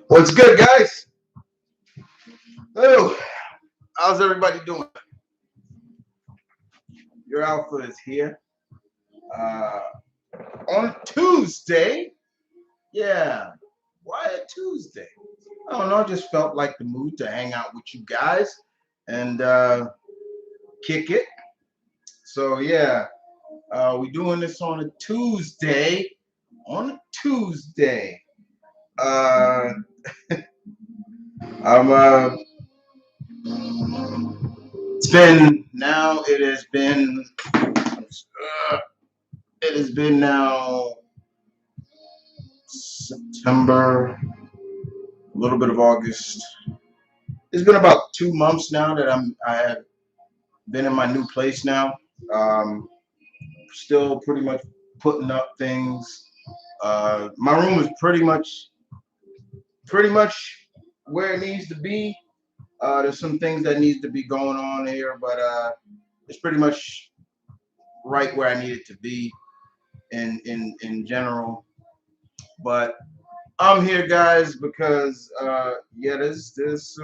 What's good, guys? Hello. How's everybody doing? Your Alpha is here uh, on Tuesday. Yeah. Why a Tuesday? I don't know. I just felt like the mood to hang out with you guys and kick it. So yeah, we're doing this on a Tuesday. On a Tuesday. Uh, I'm It's been now. It has been now September, a little bit of August. It's been about 2 months now that I have been in my new place now. Still pretty much putting up things. My room is pretty much where it needs to be. There's some things that needs to be going on here, but it's pretty much right where I need it to be in general. But I'm here, guys, because yeah, there's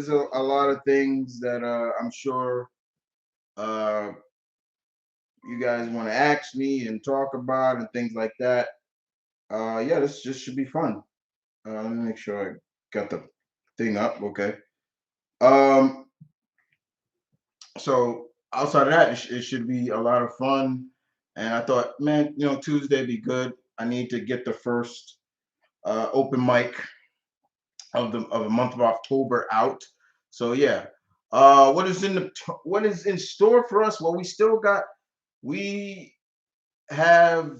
a lot of things that I'm sure uh, you guys want to ask me and talk about and things like that. Yeah, this just should be fun. Let me make sure I got the thing up. Okay. Um, so outside of that, it should be a lot of fun. And I thought, man, Tuesday be good. I need to get the first open mic of the month of October out. So yeah, what is in store for us? Well, we have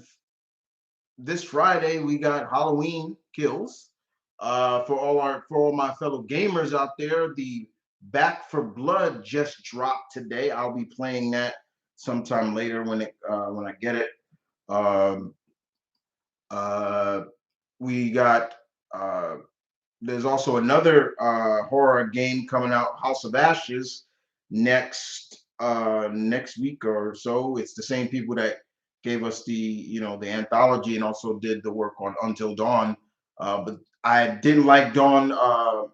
this Friday. We got Halloween Kills. For all my fellow gamers out there, the Back for Blood just dropped today. I'll be playing that sometime later when I get it. Um, uh, we got there's also another horror game coming out, House of Ashes, next week or so. It's the same people that gave us the anthology and also did the work on Until Dawn. But I didn't like Dawn. I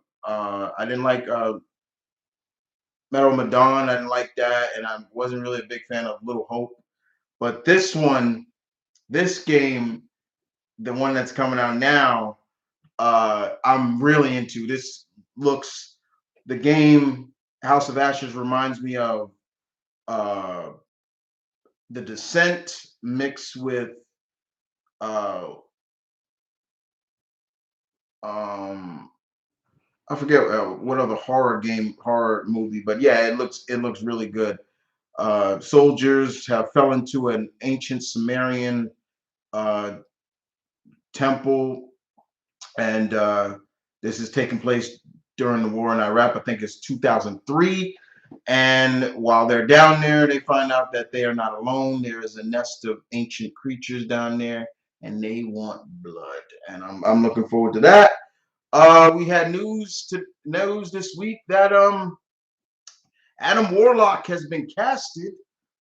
didn't like Metal Madon. I didn't like that, and I wasn't really a big fan of Little Hope. But this game, the one that's coming out now, I'm really into. Looks the game House of Ashes reminds me of uh, the Descent mixed with uh, um, I forget what other horror movie, but yeah, it looks really good. Soldiers have fell into an ancient Sumerian uh, temple, and this is taking place during the war in Iraq. I think it's 2003. And while they're down there, they find out that they are not alone. There is a nest of ancient creatures down there, and they want blood. And I'm looking forward to that. We had news this week that Adam Warlock has been casted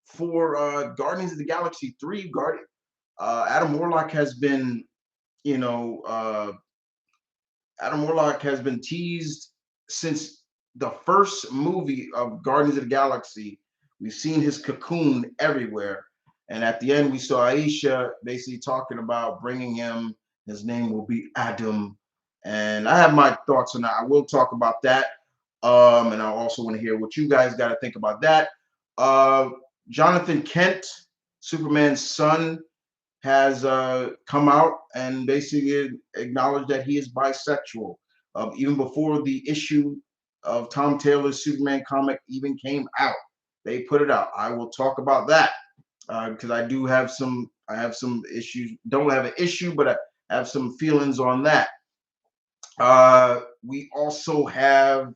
for Guardians of the Galaxy 3. Adam Warlock has been, you know, Adam Warlock has been teased since the first movie of Guardians of the Galaxy. We've seen his cocoon everywhere. And at the end, we saw Aisha basically talking about bringing him. His name will be Adam. And I have my thoughts on that. I will talk about that. And I also want to hear what you guys got to think about that. Uh, Jonathan Kent, Superman's son, has come out and basically acknowledged that he is bisexual. Even before the issue of Tom Taylor's Superman comic even came out, they put it out. I will talk about that because I have some issues. Don't have an issue, but I have some feelings on that. We also have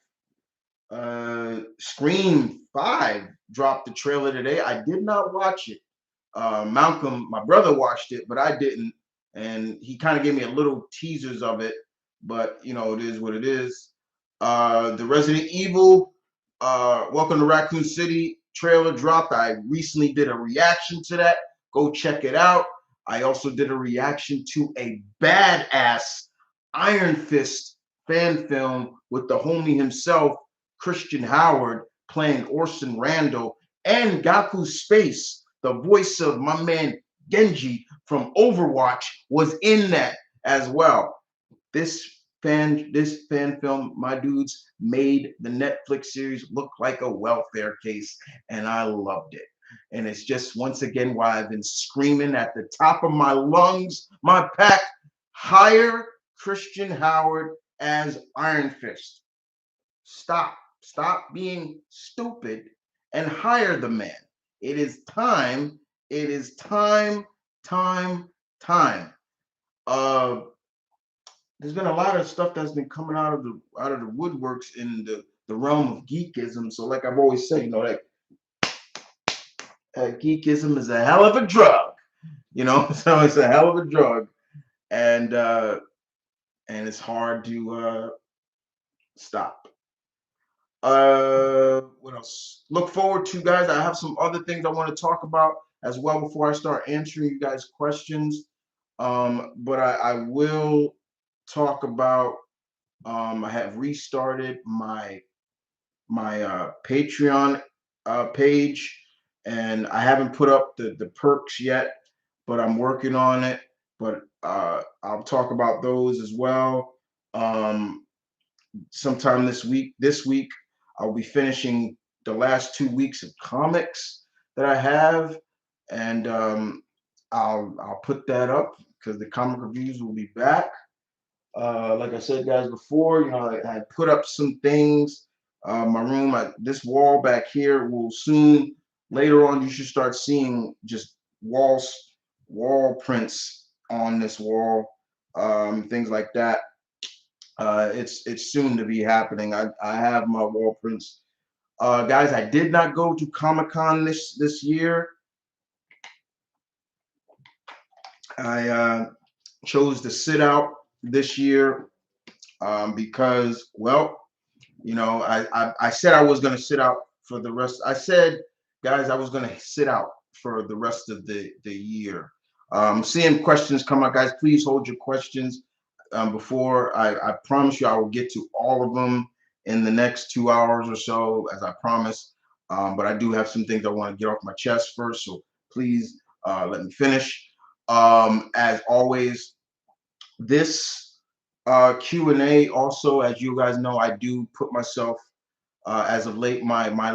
Scream 5 dropped the trailer today. I did not watch it. Malcolm, my brother, watched it, but I didn't, and he kind of gave me a little teasers of it. But you know, it is what it is. The Resident Evil, Welcome to Raccoon City trailer dropped. I recently did a reaction to that. Go check it out. I also did a reaction to a badass Iron Fist fan film with the homie himself, Christian Howard, playing Orson Randall, and Gaku Space, the voice of my man Genji from Overwatch, was in that as well. This fan film, my dudes, made the Netflix series look like a welfare case, and I loved it. And it's just once again why I've been screaming at the top of my lungs, my pack, hire Christian Howard as Iron Fist. Stop being stupid and hire the man. It is time. It is time, time. Uh, there's been a lot of stuff that's been coming out of the woodworks in the realm of geekism. So, like I've always said, you know, like geekism is a hell of a drug. You know, so it's a hell of a drug, and it's hard to stop. What else? Look forward to, guys. I have some other things I want to talk about as well before I start answering you guys' questions. But I will talk about. I have restarted my Patreon page, and I haven't put up the perks yet, but I'm working on it. But I'll talk about those as well. Sometime this week. This week, I'll be finishing the last 2 weeks of comics that I have, and I'll put that up because the comic reviews will be back. Like I said, guys, before, you know, I put up some things. My room, this wall back here will soon, later on, you should start seeing just wall prints on this wall, things like that. It's soon to be happening. I have my wall prints. Guys, I did not go to Comic-Con this year. I chose to sit out this year because, well, you know, I said I was going to sit out for the rest. I said, guys, I was going to sit out for the rest of the year. Seeing questions come up, guys. Please hold your questions before I promise you I will get to all of them in the next 2 hours or so, as I promised. But I do have some things I want to get off my chest first, so please let me finish. As always, this Q&A also, as you guys know, I do put myself as of late, my my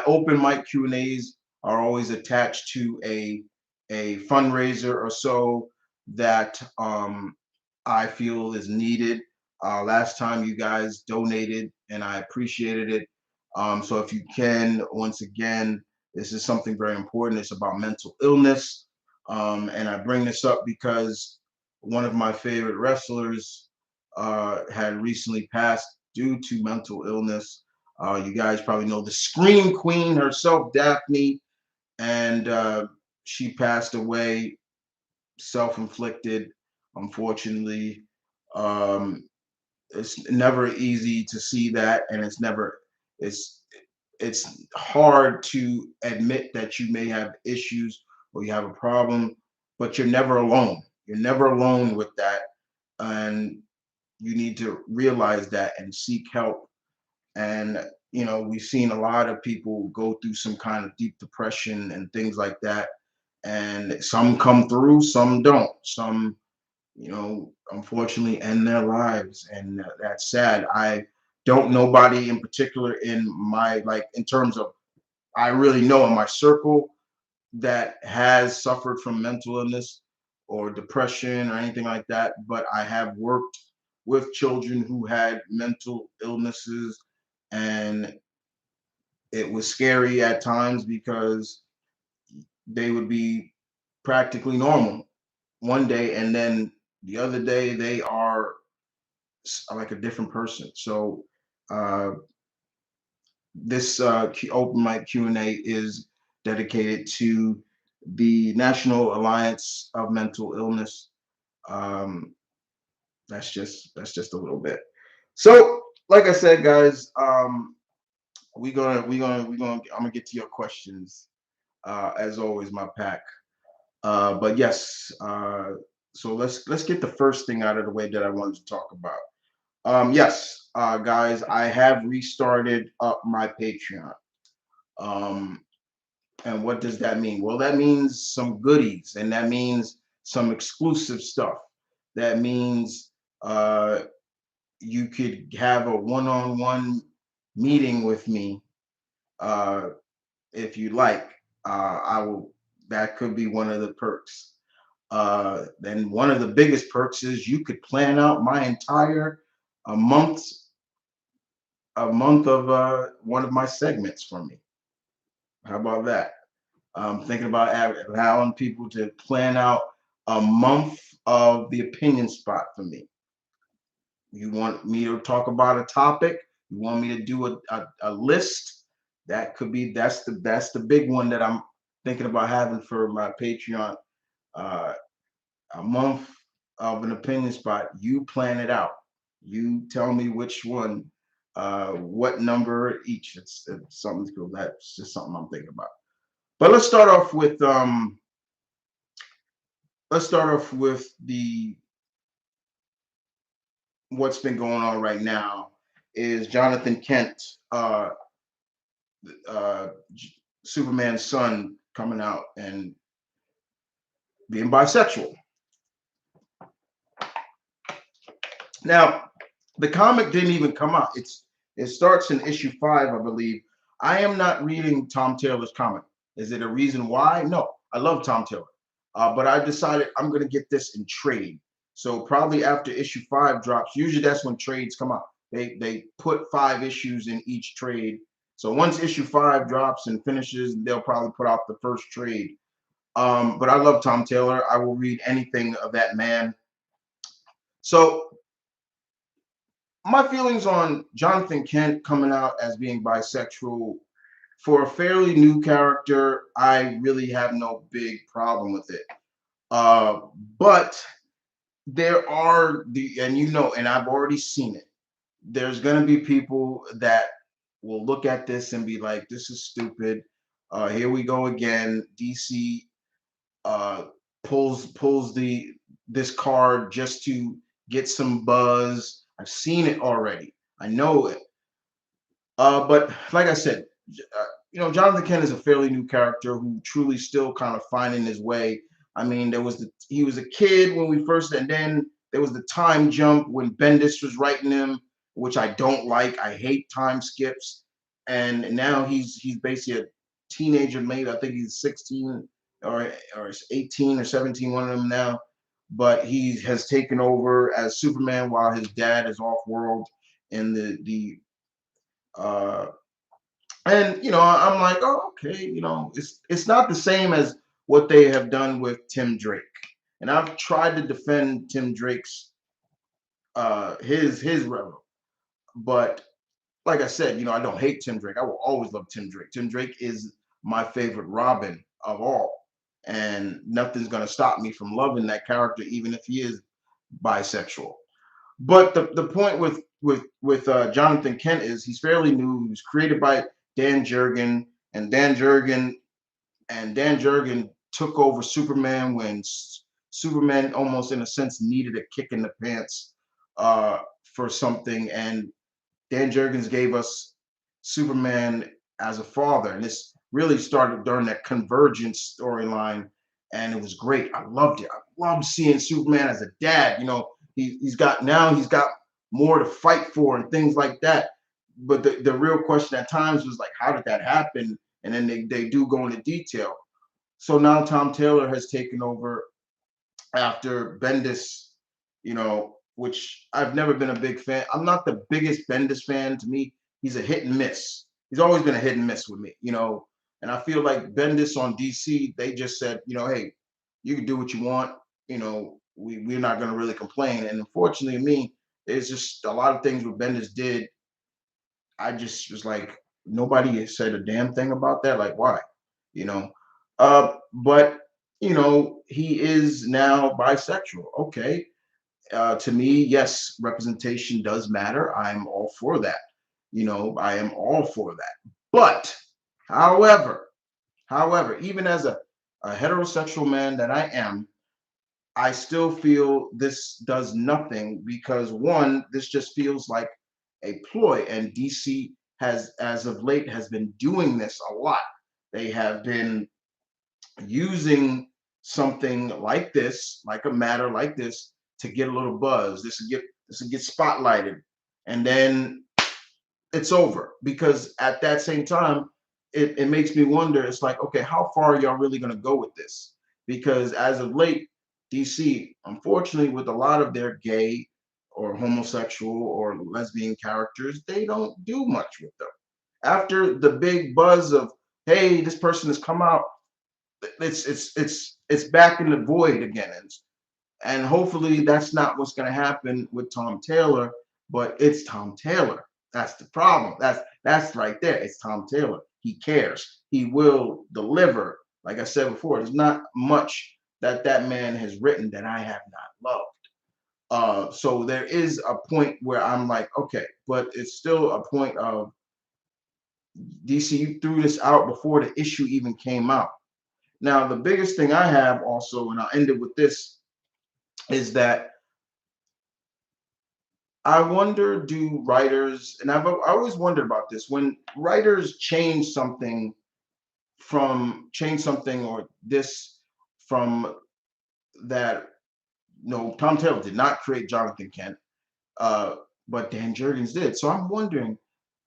open mic Q&As are always attached to a fundraiser or so that I feel is needed. Last time you guys donated, and I appreciated it. So if you can, once again, this is something very important. It's about mental illness, and I bring this up because one of my favorite wrestlers had recently passed due to mental illness. You guys probably know the Scream Queen herself, Daphne, and she passed away, self-inflicted, unfortunately. Um, it's never easy to see that, and it's it's hard to admit that you may have issues or you have a problem, but you're never alone. You're never alone with that, and you need to realize that and seek help. And you know, we've seen a lot of people go through some kind of deep depression and things like that, and some come through, some don't. Some, you know, unfortunately end their lives, and that's sad. I don't nobody in particular in my, like, in terms of, I really know in my circle that has suffered from mental illness or depression or anything like that, but I have worked with children who had mental illnesses, and it was scary at times because they would be practically normal one day, and then the other day they are like a different person. So uh, this open mic Q&A is dedicated to the National Alliance of Mental Illness. Um, that's just a little bit. So, like I said, guys, I'm gonna get to your questions. As always, my pack. But yes, so let's get the first thing out of the way that I wanted to talk about. Yes, guys, I have restarted up my Patreon. Um, and what does that mean? Well, that means some goodies, and that means some exclusive stuff. That means uh, you could have a one-on-one meeting with me uh, if you like. I will. That could be one of the perks. Then one of the biggest perks is you could plan out my entire a month a month of one of my segments for me. How about that? I'm thinking about allowing people to plan out a month of the opinion spot for me. You want me to talk about a topic? You want me to do a list? That could be that's the big one that I'm thinking about having for my Patreon. Uh, a month of an opinion spot. You plan it out. You tell me which one, what number each. It's something cool. That's just something I'm thinking about. But let's start off with the what's been going on right now is Jonathan Kent, uh, Superman's son, coming out and being bisexual. Now, the comic didn't even come out. It starts in issue 5, I believe. I am not reading Tom Taylor's comic. Is it a reason why? No, I love Tom Taylor, but I decided I'm going to get this in trade. So probably after issue 5 drops, usually that's when trades come out. They put 5 issues in each trade. So once issue 5 drops and finishes, they'll probably put out the first trade. But I love Tom Taylor. I will read anything of that man. So my feelings on Jonathan Kent coming out as being bisexual for a fairly new character, I really have no big problem with it. Uh, but there are and and I've already seen it. There's going to be people that will look at this and be like, "This is stupid. Here we go again. DC uh, pulls this card just to get some buzz. I've seen it already. I know it. But like I said, Jonathan Kent is a fairly new character who truly still kind of finding his way. I mean, he was a kid when we first, and then there was the time jump when Bendis was writing him, which I don't like. I hate time skips, and now he's basically a teenager. Maybe I think he's 16 or 18 or 17, one of them now. But he has taken over as Superman while his dad is off world in the uh, and I'm like, oh, okay, it's not the same as what they have done with Tim Drake. And I've tried to defend Tim Drake's his rebel, but like I said, I don't hate Tim Drake. I will always love Tim Drake. Tim Drake is my favorite Robin of all, and nothing's gonna stop me from loving that character, even if he is bisexual. But the point with Jonathan Kent is he's fairly new. He was created by Dan Jurgen, and Dan Jurgen took over Superman when Superman almost in a sense needed a kick in the pants for something, and Dan Jurgens gave us Superman as a father, and this really started during that Convergence storyline, and it was great. I loved it. I loved seeing Superman as a dad. He's got more to fight for and things like that. But the real question at times was like, how did that happen? And then they do go into detail. So now Tom Taylor has taken over after Bendis, which I've never been a big fan. I'm not the biggest Bendis fan. To me, he's a hit and miss. He's always been a hit and miss with me. And I feel like Bendis on DC, they just said, hey, you can do what you want. We're not going to really complain. And unfortunately, me, It's just a lot of things what Bendis did. I just was like, nobody has said a damn thing about that. Like, why? You know. But he is now bisexual. Okay. To me, yes, representation does matter. I'm all for that. I am all for that. But, however, even as a heterosexual man that I am, I still feel this does nothing because one, this just feels like a ploy, and DC has, as of late, has been doing this a lot. They have been using something like this, like a matter like this, to get a little buzz. This will get spotlighted, and then it's over. Because at that same time, it makes me wonder. It's like, okay, how far are y'all really going to go with this? Because as of late, DC, unfortunately, with a lot of their gay or homosexual or lesbian characters, they don't do much with them. After the big buzz of, hey, this person has come out, it's back in the void again. And hopefully that's not what's going to happen with Tom Taylor, but it's Tom Taylor. That's the problem. That's right there. It's Tom Taylor. He cares. He will deliver. Like I said before, there's not much that man has written that I have not loved. So there is a point where I'm like, okay, but it's still a point of DC. You threw this out before the issue even came out. Now, the biggest thing I have also, and I'll end it with this, is that I wonder, do writers, and I always wondered about this, when writers change something or this from that, no, Tom Taylor did not create Jonathan Kent, uh, but Dan Jurgens did. So I'm wondering,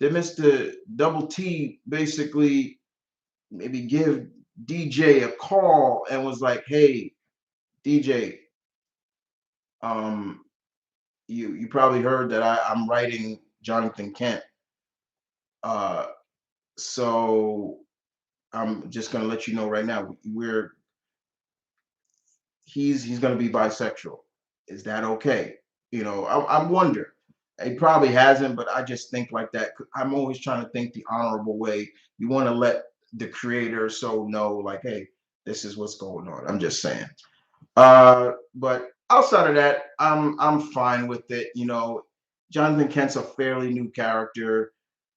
did Mr. Double T basically maybe give DJ a call and was like, hey, DJ, um, you probably heard that I'm writing Jonathan Kent. Uh, so I'm just gonna let you know right now, he's gonna be bisexual. Is that okay? I wonder. He probably hasn't, but I just think like that. I'm always trying to think the honorable way. You want to let the creator so know, like, hey, this is what's going on. I'm just saying. But outside of that, I'm fine with it. Jonathan Kent's a fairly new character.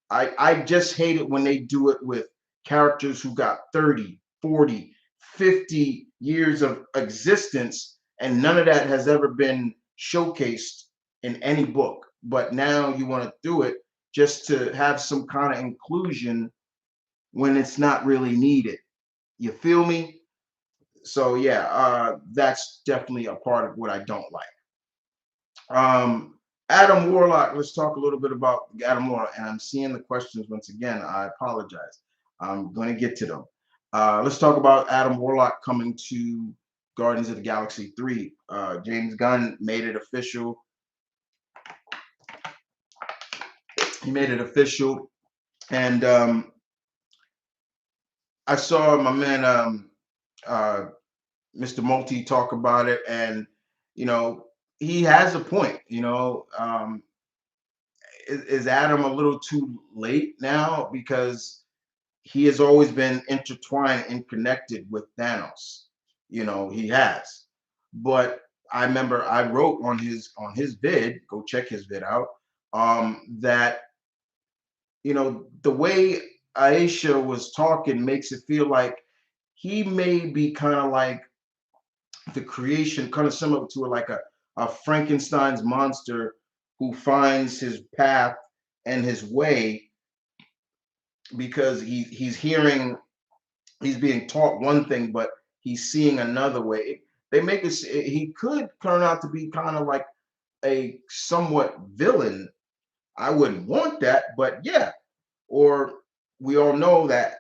I just hate it when they do it with characters who got 30, 40, 50 years of existence, and none of that has ever been showcased in any book. But now you want to do it just to have some kind of inclusion when it's not really needed. You feel me? So yeah, that's definitely a part of what I don't like. Adam Warlock, let's talk a little bit about Adam Warlock. And I'm seeing the questions once again. I apologize. I'm going to get to them. Let's talk about Adam Warlock coming to Guardians of the Galaxy 3. James Gunn made it official. He made it official. And I saw my man, Mr. Multi, talk about it. And, he has a point. Is Adam a little too late now? Because he has always been intertwined and connected with Thanos. He has. But I remember I wrote on his vid, go check his vid out, that the way Aisha was talking makes it feel like he may be kind of like the creation, kind of similar to like a Frankenstein's monster who finds his path and his way because he's being taught one thing, but he's seeing another way. They make it, he could turn out to be kind of like a somewhat villain. I wouldn't want that, but yeah. Or we all know that,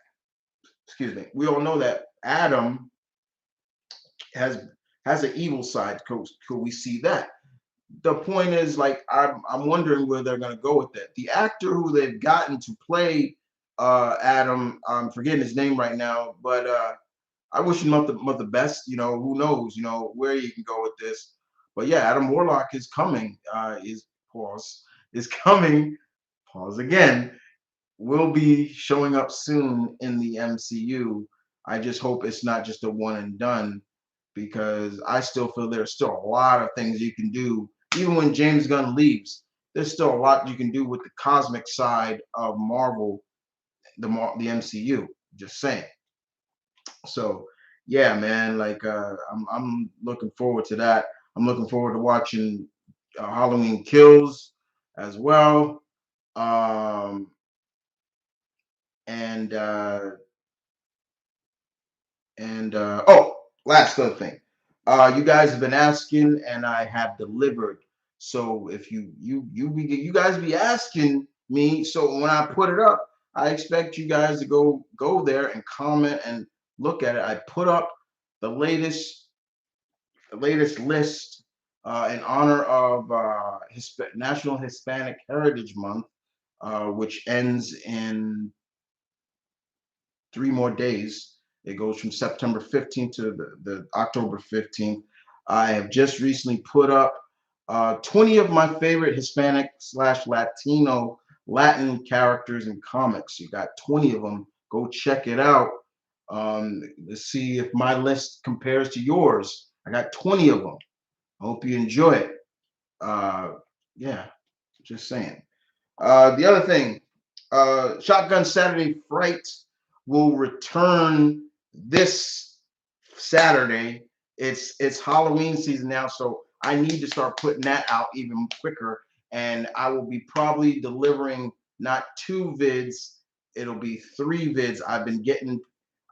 excuse me, we all know that Adam has has an evil side. Could we see that? The point is, like, I'm wondering where they're going to go with that. The actor who they've gotten to play Adam, I'm forgetting his name right now, but I wish him the best. Who knows? Where you can go with this. But yeah, Adam Warlock is coming. Is pause, is coming, pause again, will be showing up soon in the MCU. I just hope it's not just a one and done because I still feel there's still a lot of things you can do. Even when James Gunn leaves, there's still a lot you can do with the cosmic side of Marvel, the MCU. Just saying. So yeah, man, like I'm looking forward to that. I'm looking forward to watching Halloween Kills as well. Um, and oh, last other thing. You guys have been asking, and I have delivered. So if you guys be asking me, so when I put it up, I expect you guys to go there and comment and look at it. I put up the latest list in honor of National Hispanic Heritage Month, which ends in 3 more days. It goes from September 15th to the October 15th. I have just recently put up 20 of my favorite Hispanic slash Latino Latin characters in comics. You got 20 of them. Go check it out to see if my list compares to yours. I got 20 of them. I hope you enjoy it. Uh, yeah, just saying. The other thing, Shotgun Saturday Fright will return this Saturday. It's Halloween season now, so I need to start putting that out even quicker. And I will be probably delivering not 2 vids, it'll be 3 vids.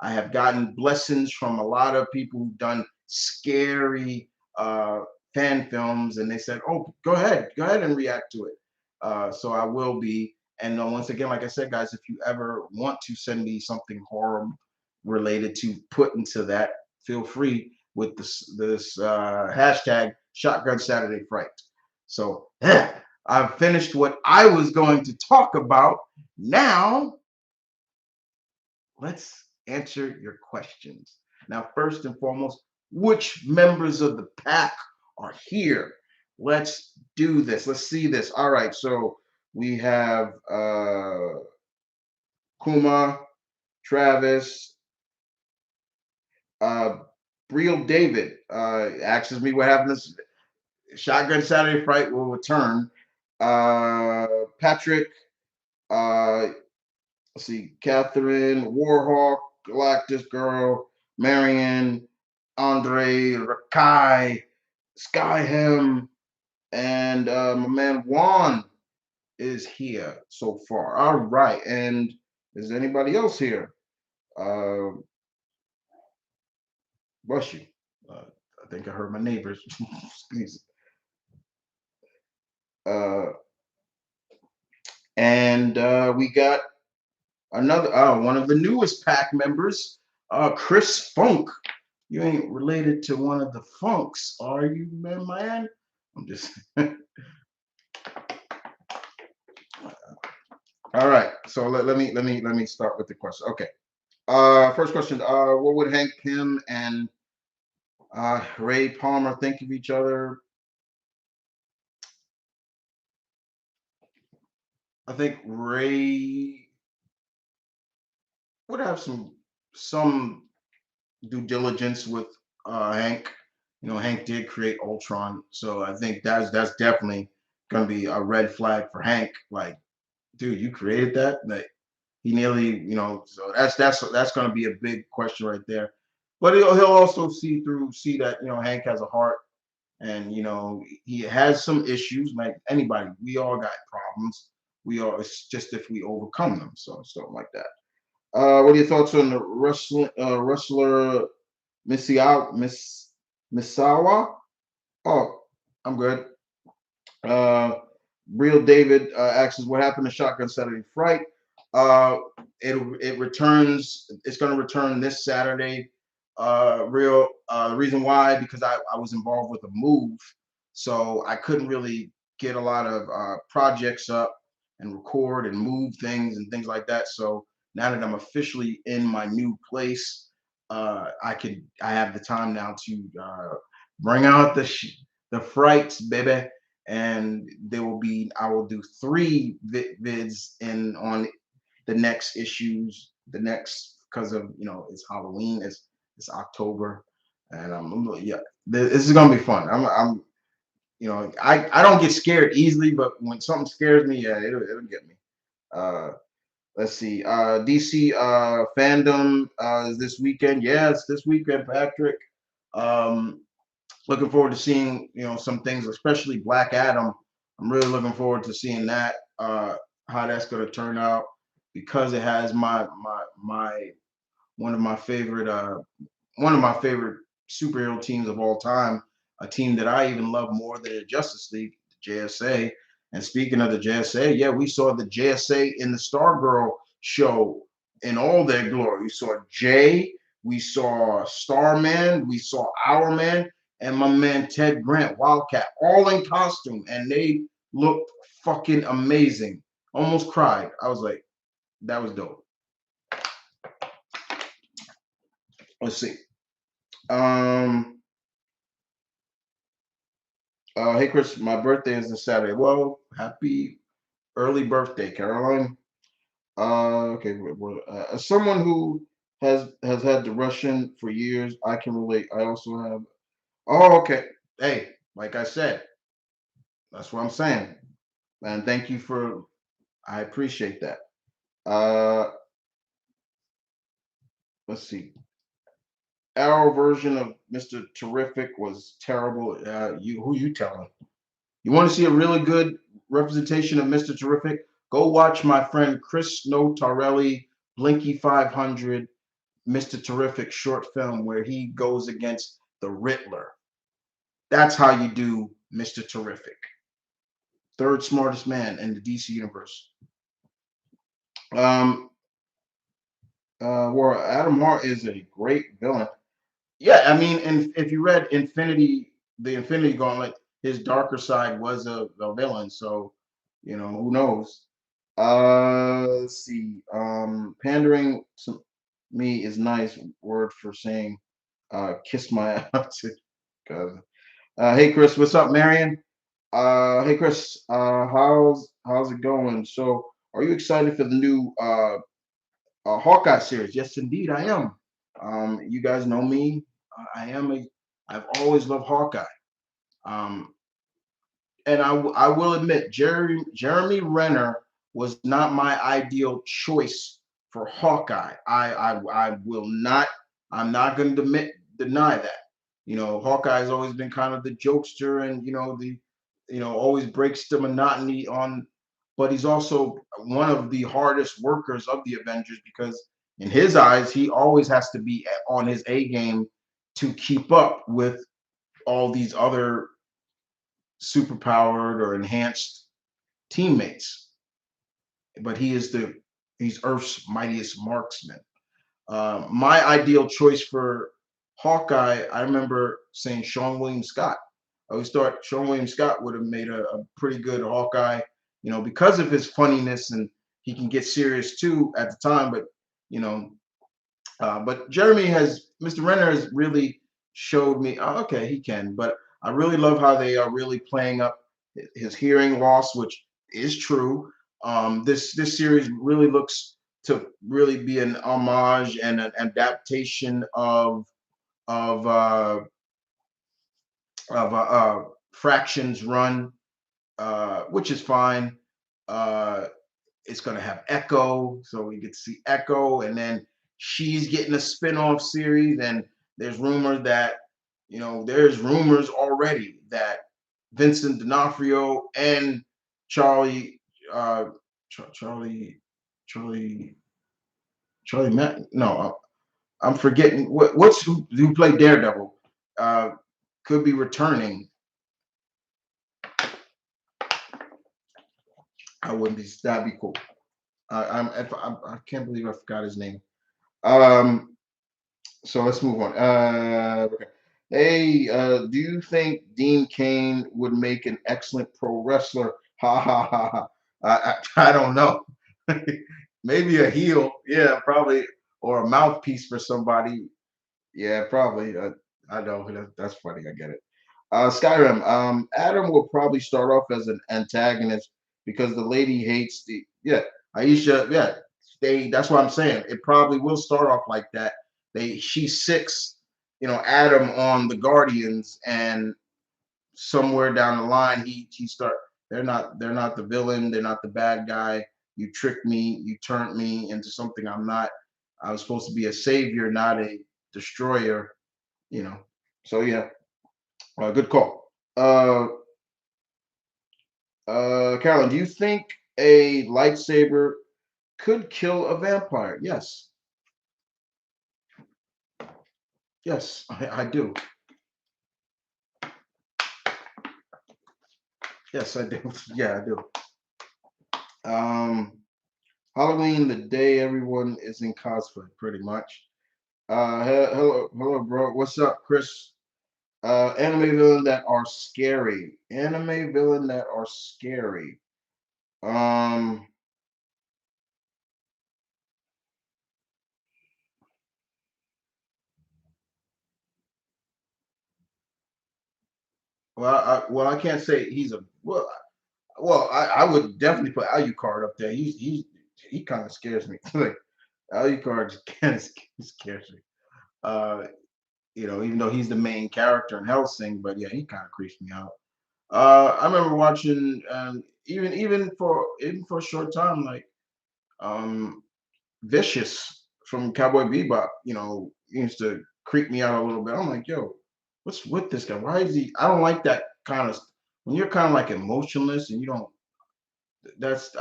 I have gotten blessings from a lot of people who've done scary fan films, and they said, "Oh, go ahead and react to it." So I will be. And once again, like I said, guys, if you ever want to send me something horror related to put into that, feel free with this hashtag Shotgun Saturday Fright. So I've finished what I was going to talk about. Now let's answer your questions. Now, first and foremost, which members of the pack are here? Let's do this. Let's see this. All right, so we have Kuma, Travis, uh, Real David asks me what happened. This Shotgun Saturday Fright will return. Patrick, uh, let's see, Catherine, Warhawk, Galactus Girl, Marion, Andre, Rakai, Skyhem, and my man Juan is here so far. All right, and is anybody else here? Uh, bless you. I think I heard my neighbors. Please. Uh, and we got another one of the newest pack members, Chris Funk. You ain't related to one of the Funks, are you, man? I'm just. All right. So let me start with the question. Okay. First question. What would Hank Pym and Ray Palmer think of each other? I think Ray would have some due diligence with Hank. You know, Hank did create Ultron, so I think that's definitely gonna be a red flag for Hank. Like, dude, you created that? Like, he nearly, so that's gonna be a big question right there. But he'll also see that Hank has a heart, and he has some issues like anybody. We all got problems. We all, it's just if we overcome them. So something like that. What are your thoughts on the wrestler Misawa? Oh, I'm good. Uh, Real David asks what happened to Shotgun Saturday Fright. Uh, it returns. It's going to return this Saturday. The reason why, because I was involved with a move, so I couldn't really get a lot of projects up and record and move things and things like that. So now that I'm officially in my new place, I have the time now to bring out the frights, baby, and I will do 3 vids in on the next issues, because of it's Halloween, it's October, and yeah, this is gonna be fun. I'm I don't get scared easily, but when something scares me, yeah, it'll get me. Uh, let's see. DC fandom is this weekend. Yes, this weekend, Patrick. Um, Looking forward to seeing some things, especially Black Adam. I'm really looking forward to seeing that, how that's going to turn out, because it has my one of my favorite superhero teams of all time, a team that I even love more than the Justice League, the JSA. And speaking of the JSA, yeah, we saw the JSA in the Stargirl show in all their glory. We saw Jay, we saw Starman, we saw Our Man, and my man Ted Grant, Wildcat, all in costume, and they looked fucking amazing. Almost cried. I was like, that was dope. Let's see. Um, hey Chris, my birthday is this Saturday. Well, happy early birthday, Caroline. Okay. As someone who has had depression for years, I can relate. I also have. Oh, okay. Hey, like I said, that's what I'm saying. And thank you for. I appreciate that. Uh, let's see. Our version of Mr. Terrific was terrible. Who you telling? You want to see a really good representation of Mr. Terrific? Go watch my friend Chris Notarelli, Blinky 500, Mr. Terrific short film where he goes against the Riddler. That's how you do Mr. Terrific. Third smartest man in the DC universe. Um, well, Adam Hart is a great villain. Yeah, I mean, and if you read the Infinity Gauntlet, his darker side was a villain. So, who knows? Let's see. Pandering to me is nice word for saying, kiss my ass. Hey Chris, what's up, Marion? Hey Chris, how's it going? So, are you excited for the new Hawkeye series? Yes, indeed, I am. You guys know me. I've always loved Hawkeye. Um, and I will admit, Jeremy Renner was not my ideal choice for Hawkeye. I will not. I'm not going to deny that. Hawkeye has always been kind of the jokester, and always breaks the monotony on. But he's also one of the hardest workers of the Avengers, because in his eyes, he always has to be on his A game to keep up with all these other superpowered or enhanced teammates. But he's Earth's mightiest marksman. My ideal choice for Hawkeye, I remember saying Sean William Scott. I always thought Sean William Scott would have made a pretty good Hawkeye, because of his funniness, and he can get serious too at the time. But you know, but Mr. Renner has really showed me, oh, okay, he can. But I really love how they are really playing up his hearing loss, which is true. This series really looks to really be an homage and an adaptation of uh, of Fraction's run, which is fine. Uh, it's going to have Echo, so we get to see Echo, and then she's getting a spin-off series. And there's rumors already that Vincent D'Onofrio and Charlie, Charlie, Charlie, Charlie Matt. No, I'm forgetting what's who played Daredevil. Uh, could be returning. I wouldn't be. That'd be cool. I can't believe I forgot his name. Um, so let's move on. Okay. Hey, do you think Dean Cain would make an excellent pro wrestler? Ha ha ha ha. I don't know. Maybe a heel, yeah, probably, or a mouthpiece for somebody. Yeah, probably. I know that's funny. I get it. Skyrim. Adam will probably start off as an antagonist because the lady hates the yeah. Aisha, yeah. That's what I'm saying. It probably will start off like that. She six, Adam on the Guardians, and somewhere down the line he start. They're not the villain. They're not the bad guy. You tricked me. You turned me into something I'm not. I was supposed to be a savior, not a destroyer. You know. So yeah, good call. Carolyn, do you think a lightsaber could kill a vampire? Yes, yes, I do. Yes, I do. Yeah, I do. Um, Halloween, the day everyone is in cosplay, pretty much. Hello, bro. What's up, Chris? Anime villain that are scary. Anime villain that are scary. Um, I can't say he's a I would definitely put Alucard up there. He kind of scares me. Like Alucard kind of scares me. Uh, even though he's the main character in Hellsing, but yeah, he kind of creeps me out. I remember watching even for a short time, like um, Vicious from Cowboy Bebop. Used to creep me out a little bit. I'm like, yo, what's with this guy? Why is he? I don't like that kind of when you're kind of like emotionless and you don't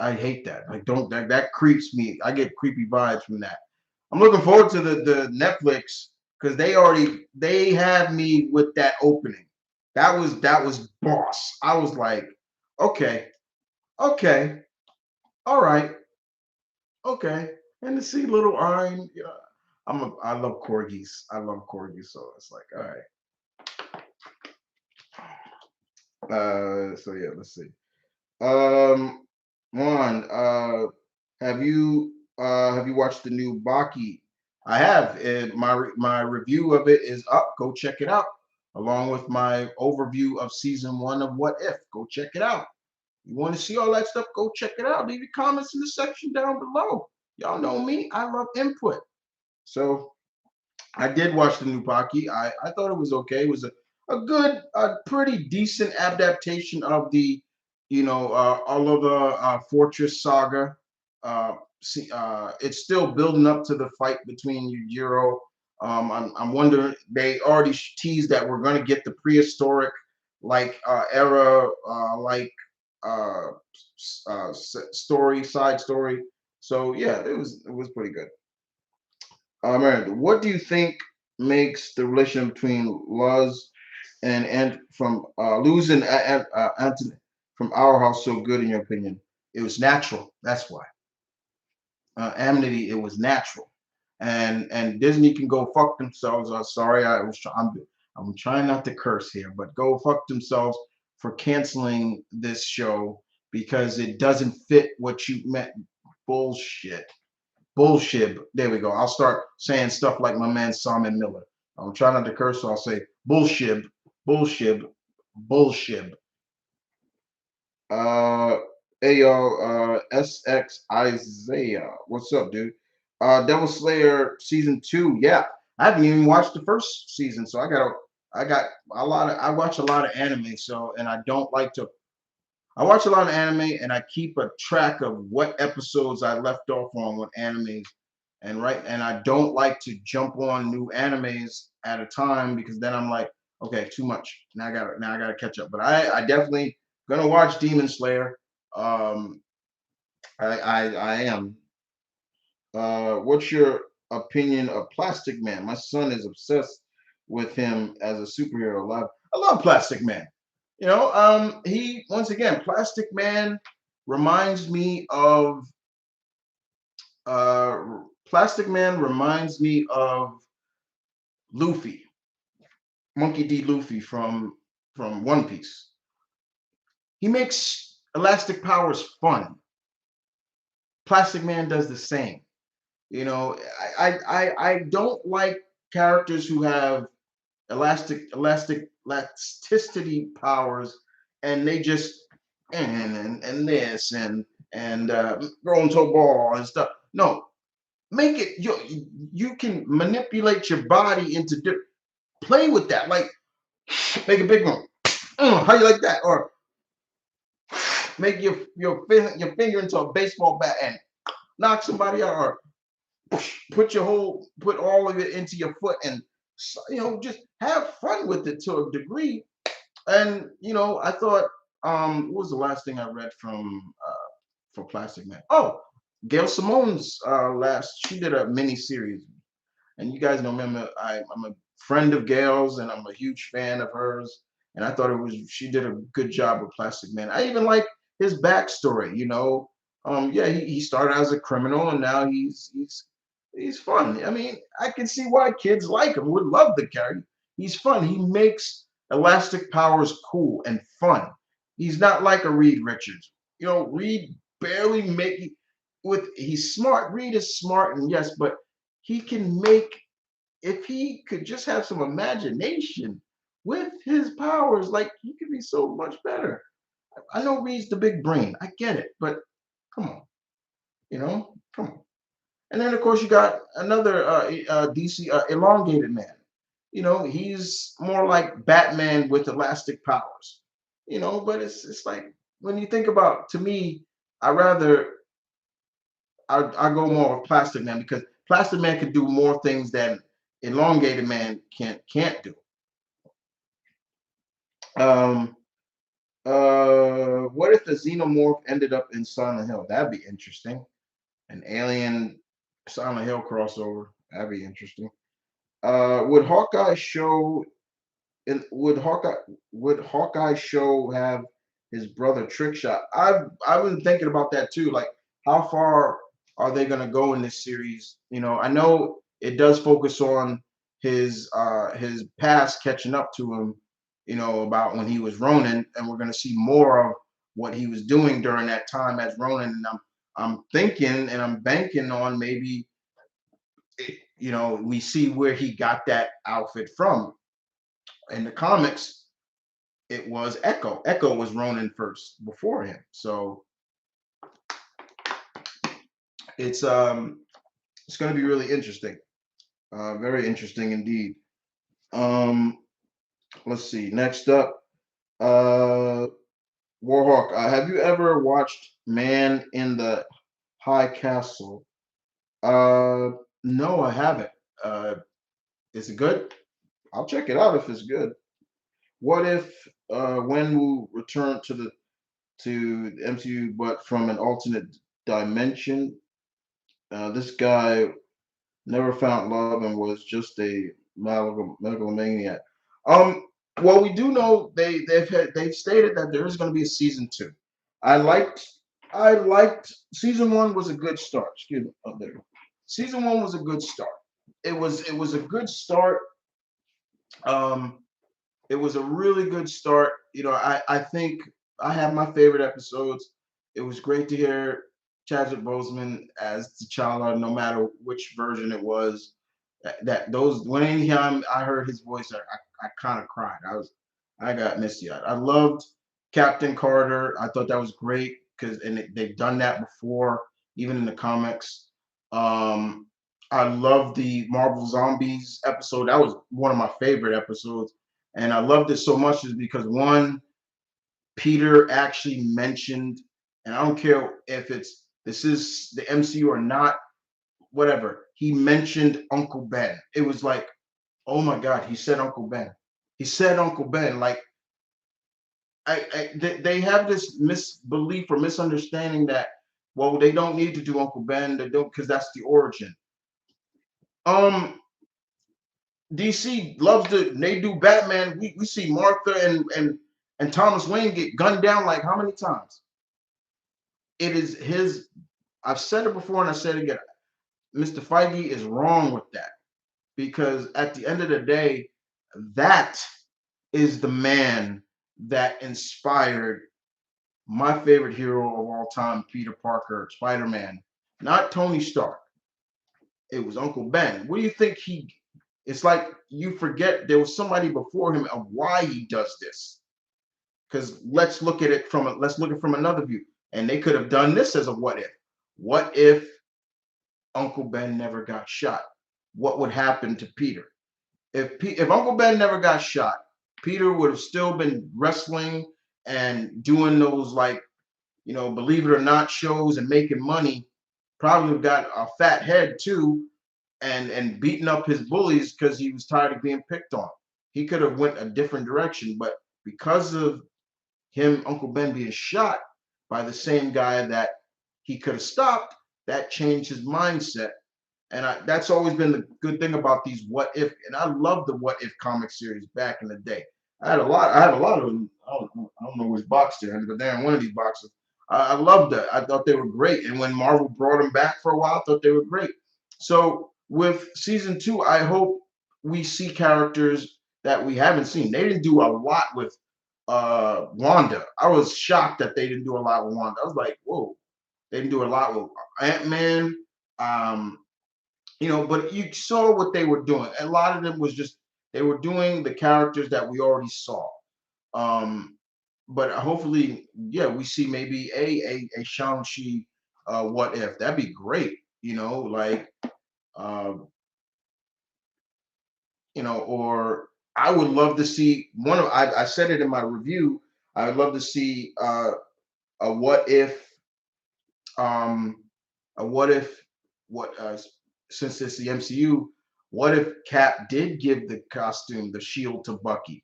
I hate that. Like don't that creeps me. I get creepy vibes from that. I'm looking forward to the Netflix because they had me with that opening. That was boss. I was like, okay, okay, all right, okay. And to see little Iron, I love corgis. I love corgis, so it's like, all right. So yeah, let's see. Um, Juan, have you watched the new Baki? I have, and my review of it is up. Go check it out, along with my overview of season one of What If. Go check it out. You want to see all that stuff? Go check it out. Leave your comments in the section down below. Y'all know me. I love input. So I did watch the new Baki. I thought it was okay. It was a pretty decent adaptation of the, all of the Fortress saga. It's still building up to the fight between Yujiro. I'm wondering. They already teased that we're going to get the prehistoric like era like uh, side story. So yeah, it was pretty good. Miranda, what do you think makes the relation between Luz and from Luz and Anthony from Our House so good in your opinion? It was natural. That's why. Amity, it was natural, and Disney can go fuck themselves. Sorry, I'm trying not to curse here, but go fuck themselves for canceling this show because it doesn't fit what you meant. Bullshit. Bullshit. There we go. I'll start saying stuff like my man Simon Miller. I'm trying not to curse, so I'll say bullshit, bullshit, bullshit. Uh, hey y'all, SX Isaiah, what's up, dude? Devil Slayer season two. Yeah, I haven't even watched the first season, so I got a lot of. I watch a lot of anime, so and I don't like to I watch a lot of anime and I keep a track of what episodes I left off on with animes. And I don't like to jump on new animes at a time because then I'm like, okay, too much. Now I gotta catch up. But I definitely gonna watch Demon Slayer. Um I am. What's your opinion of Plastic Man? My son is obsessed with him as a superhero. I love Plastic Man. He once again, Plastic Man reminds me of uh, Plastic Man reminds me of Luffy, Monkey D. Luffy from One Piece. He makes elastic powers fun. Plastic Man does the same. I don't like characters who have elastic elasticity powers, and they just and this and grow into a ball and stuff. No, make it you can manipulate your body into play with that. Like make a big one. How you like that? Or make your finger into a baseball bat and knock somebody out, or put all of it into your foot, and just have fun with it to a degree. And I thought, what was the last thing I read from for Plastic Man? Oh, Gail Simone's last, she did a mini series. And you guys know, remember, I'm a friend of Gail's, and I'm a huge fan of hers. And I thought she did a good job with Plastic Man. I even like his backstory. Yeah, he started as a criminal, and now he's fun. I mean, I can see why kids like him. Would love the character. He's fun. He makes elastic powers cool and fun. He's not like a Reed Richards. Reed barely make he's smart. Reed is smart, and yes, but he can make, if he could just have some imagination with his powers, like he could be so much better. I know Reed's the big brain. I get it, but come on, come on. And then of course you got another DC elongated man. He's more like Batman with elastic powers. But it's like, when you think about, to me, I rather I go more with Plastic Man, because Plastic Man can do more things than Elongated Man can't do. Um, what if the Xenomorph ended up in Silent Hill? That'd be interesting. An alien Silent Hill crossover. That'd be interesting. Would Hawkeye show? Would Hawkeye show have his brother Trick Shot? I've been thinking about that too. Like, how far are they gonna go in this series? I know it does focus on his past catching up to him. About when he was Ronin, and we're gonna see more of what he was doing during that time as Ronin. And I'm thinking, and I'm banking on, maybe we see where he got that outfit from. In the comics, it was Echo. Echo was Ronin first before him. So it's going to be really interesting. Very interesting indeed. Um, let's see. Next up, Warhawk. Have you ever watched Man in the High Castle? Uh, no, I haven't. Is it good? I'll check it out if it's good. What if when we return to the MCU, but from an alternate dimension? This guy never found love and was just a megalomaniac. Um, well, we do know they've stated that there is going to be a season 2. I liked I liked season 1 was a good start. Excuse me. Oh, there. Season 1 was a good start. It was a good start. Um, it was a really good start. I think I have my favorite episodes. It was great to hear Chadwick Boseman as T'Challa, no matter which version it was. That those when anytime I heard his voice, I kind of cried. I got misty eyed. I loved Captain Carter. I thought that was great, because they've done that before, even in the comics. Um, I loved the Marvel Zombies episode. That was one of my favorite episodes, and I loved it so much is because, one, Peter actually mentioned, and I don't care if this is the MCU or not, whatever. He mentioned Uncle Ben. It was like, oh my God, he said Uncle Ben. He said Uncle Ben. Like, they have this misbelief or misunderstanding that, well, they don't need to do Uncle Ben. They don't, because that's the origin. Um, DC loves to. They do Batman. We see Martha and Thomas Wayne get gunned down like how many times? It is his. I've said it before and I said it again. Mr. Feige is wrong with that, because at the end of the day, that is the man that inspired my favorite hero of all time, Peter Parker, Spider-Man, not Tony Stark. It was Uncle Ben. What do you think It's like you forget there was somebody before him of why he does this. Because let's look at it from another view. And they could have done this as a what if. What if Uncle Ben never got shot? What would happen to Peter? If Uncle Ben never got shot, Peter would have still been wrestling and doing those, like, believe it or not shows and making money. Probably have got a fat head too, and beating up his bullies because he was tired of being picked on. He could have went a different direction, but because of him, Uncle Ben, being shot by the same guy that he could have stopped, that changed his mindset. And that's always been the good thing about these what if. And I love the what if comic series back in the day. I had a lot. I had a lot of them. I don't know which box they're in, but they're in one of these boxes. I loved that. I thought they were great. And when Marvel brought them back for a while, I thought they were great. So with season 2, I hope we see characters that we haven't seen. They didn't do a lot with Wanda. I was shocked that they didn't do a lot with Wanda. I was like, whoa, they didn't do a lot with Ant-Man. Um, but you saw what they were doing. A lot of them was just they were doing the characters that we already saw. Um, but hopefully, yeah, we see maybe a Shang-Chi what if. That'd be great. Like uh, or I would love to see I said it in my review. I would love to see a what if um a what if what since it's the MCU, what if Cap did give the shield to Bucky,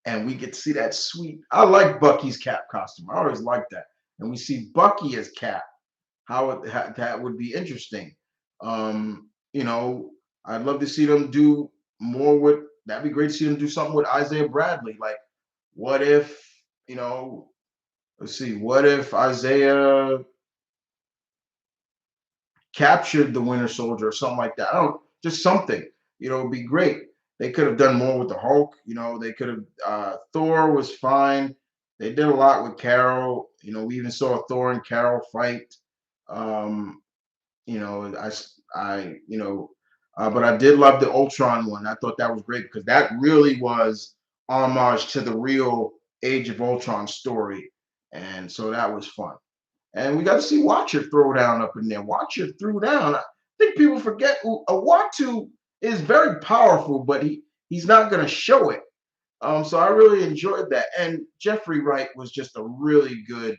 and we get to see that sweet. I like Bucky's Cap costume. I always liked that, and we see Bucky as Cap. That would be interesting. I'd love to see them do more with. That'd be great to see them do something with Isaiah Bradley. Like, what if let's see, what if Isaiah captured the Winter Soldier or something like that? I don't just something. It'd be great. They could have done more with the Hulk. They could have. Thor was fine. They did a lot with Carol. We even saw Thor and Carol fight. Um, you know, but I did love the Ultron one. I thought that was great because that really was homage to the real Age of Ultron story, and so that was fun. And we got to see Watcher throw down up in there. Watcher threw down. I think people forget Uatu is very powerful, but he's not going to show it. So I really enjoyed that. And Jeffrey Wright was just a really good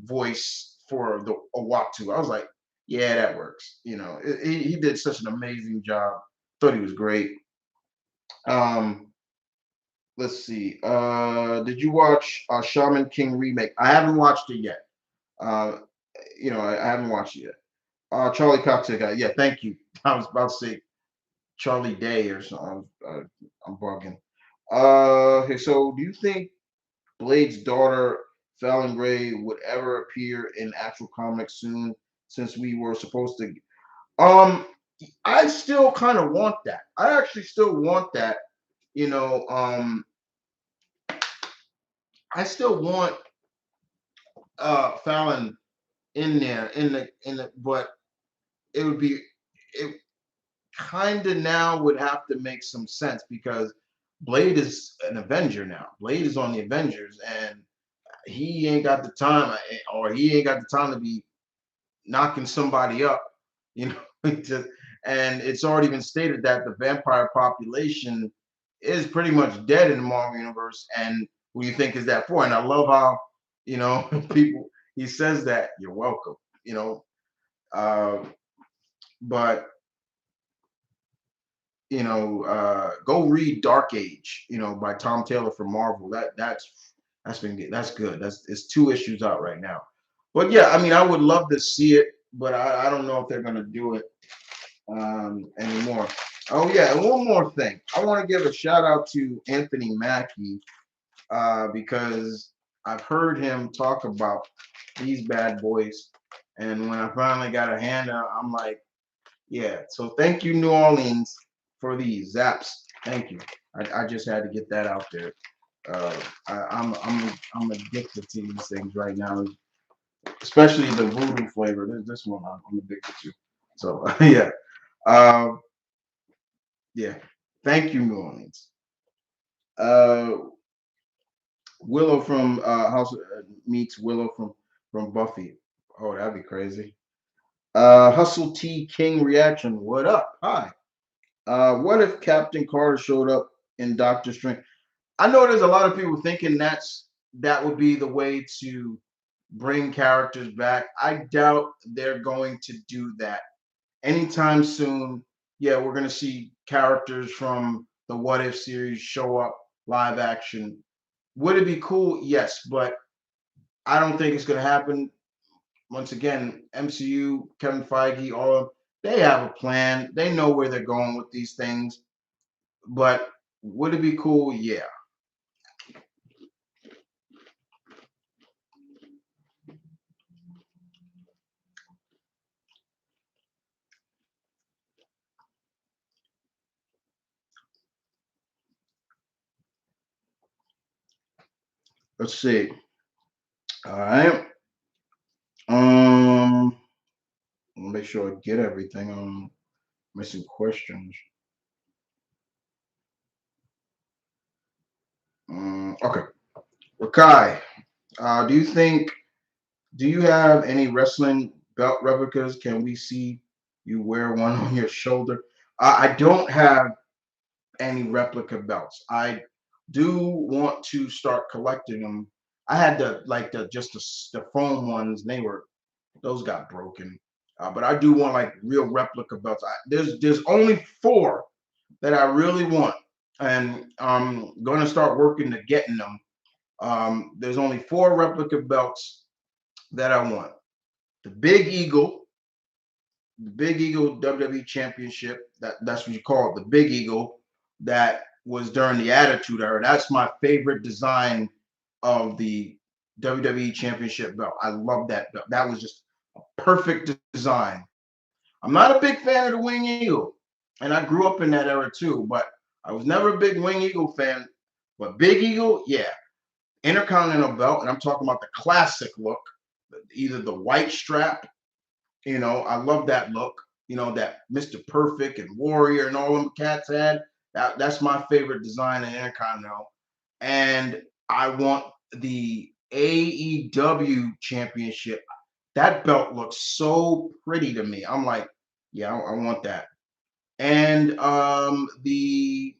voice for the Uatu. I was like, yeah, that works. He did such an amazing job. Thought he was great. Um, let's see. Did you watch Shaman King remake? I haven't watched it yet. Uh, I haven't watched it yet. Charlie Cox guy. Yeah, thank you. I was about to say Charlie Day or something. I'm bugging. Okay, so do you think Blade's daughter, Fallon Gray, would ever appear in actual comics soon? Since we were supposed to. Um, I still kind of want that. I actually still want that. You know, um, I still want Fallon in there but it would be it kind of now would have to make some sense because Blade is an Avenger now. Blade is on the Avengers, and he ain't got the time, or he ain't got the time to be knocking somebody up, you know. And it's already been stated that the vampire population is pretty much dead in the Marvel universe. And what do you think is that for? And I love how, people, he says that you're welcome, uh, but go read Dark Age, by Tom Taylor from Marvel. That's good. It's 2 issues out right now. But yeah, I mean, I would love to see it, but I don't know if they're gonna do it anymore. Oh yeah, and one more thing. I want to give a shout out to Anthony Mackie because I've heard him talk about these bad boys, and when I finally got a hand out, I'm like, yeah. So thank you, New Orleans, for these zaps. Thank you. I just had to get that out there. I'm addicted to these things right now, especially the voodoo flavor. This one I'm addicted to. So yeah. Um, Yeah. Thank you, New Orleans. Uh, Willow from House meets Willow from Buffy. Oh, that'd be crazy. Hustle T King reaction. What up? Hi. What if Captain Carter showed up in Doctor Strange? I know there's a lot of people thinking that would be the way to bring characters back. I doubt they're going to do that anytime soon. Yeah, we're gonna see characters from the What If series show up live action. Would it be cool? Yes, but I don't think it's gonna happen. Once again, MCU, Kevin Feige, all of them, they have a plan. They know where they're going with these things. But would it be cool? Yeah. Let's see. All right. Um, make sure I get everything. Missing questions. Okay. Rakai, do you think? Do you have any wrestling belt replicas? Can we see you wear one on your shoulder? I don't have any replica belts. I do want to start collecting them. I had the foam ones. They were those got broken. But I do want like real replica belts. There's only four that I really want, and I'm gonna start working to getting them. There's only four replica belts that I want. The Big Eagle, the Big Eagle WWE Championship. That's what you call it, the Big Eagle. That was during the Attitude Era. That's my favorite design of the WWE Championship belt. I love that belt. That was just a perfect design. I'm not a big fan of the Wing Eagle, and I grew up in that era too. But I was never a big Wing Eagle fan. But Big Eagle, yeah, Intercontinental belt, and I'm talking about the classic look, either the white strap. I love that look. That Mr. Perfect and Warrior and all them cats had. That's my favorite design in Intercontinental. And I want the AEW Championship. That belt looks so pretty to me. I'm like, yeah, I want that. And the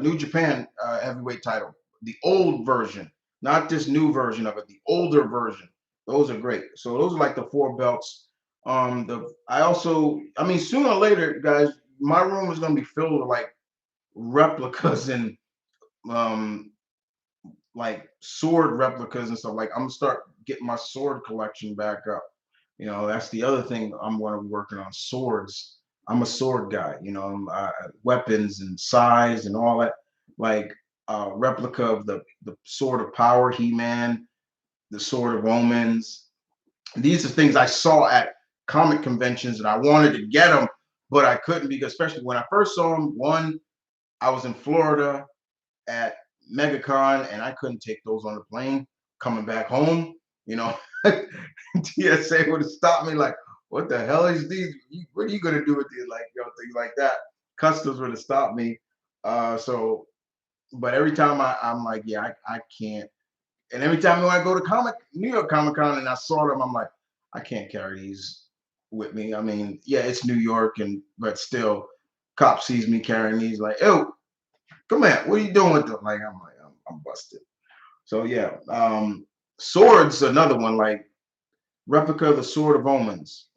New Japan heavyweight title, the old version, not this new version of it, the older version. Those are great. So those are like the four belts. I mean, sooner or later, guys, my room is gonna be filled with like replicas and um, like sword replicas and stuff. Like I'm gonna start getting my sword collection back up. That's the other thing I'm going to be working on, swords. I'm a sword guy, weapons and size and all that. Like replica of the sword of power, He-Man, the sword of Romans. These are things I saw at comic conventions and I wanted to get them, but I couldn't because especially when I first saw them, one, I was in Florida at MegaCon, and I couldn't take those on the plane coming back home. You know, TSA would have stopped me like, "What the hell is these? What are you gonna do with these?" Like, things like that. Customs would have stopped me. But every time I'm like, yeah, I can't. And every time when I go to New York Comic Con, and I saw them, I'm like, I can't carry these with me. I mean, yeah, it's New York, but still, cop sees me carrying these, like, "Ew, come here, what are you doing with them?" Like I'm busted. So yeah, swords another one, like replica of the sword of omens,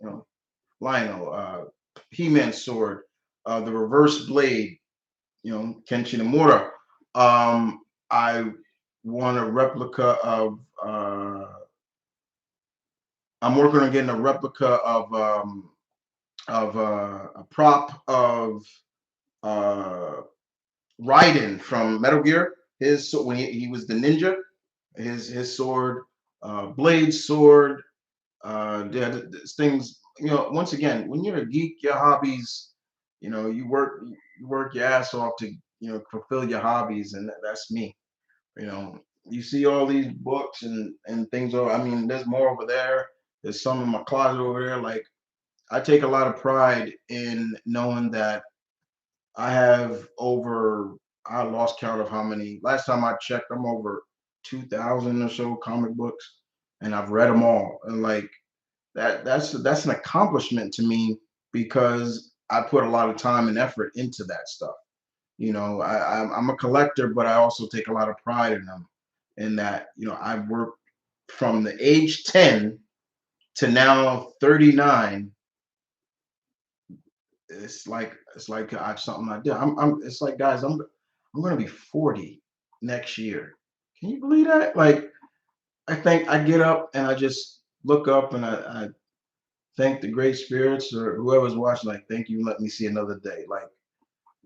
Lionel, He-Man sword, the reverse blade, Kenshi Nomura. I want a replica of. I'm working on getting a replica of a prop of uh, Raiden from Metal Gear. When he was the ninja, his sword, blade sword, things. Once again, when you're a geek, your hobbies, you work your ass off to fulfill your hobbies, and that's me. You see all these books and things. I mean, there's more over there. There's some in my closet over there. Like I take a lot of pride in knowing that I have over. I lost count of how many. Last time I checked, I'm over 2,000 or so comic books, and I've read them all. And like that's an accomplishment to me because I put a lot of time and effort into that stuff. You know, I'm a collector, but I also take a lot of pride in them. In that, you know, I've worked from the age 10 to now 39. It's like something I did. It's like, guys, I'm gonna be 40 next year. Can you believe that? Like, I think I get up and I just look up and I thank the great spirits or whoever's watching. Like, thank you, let me see another day. Like,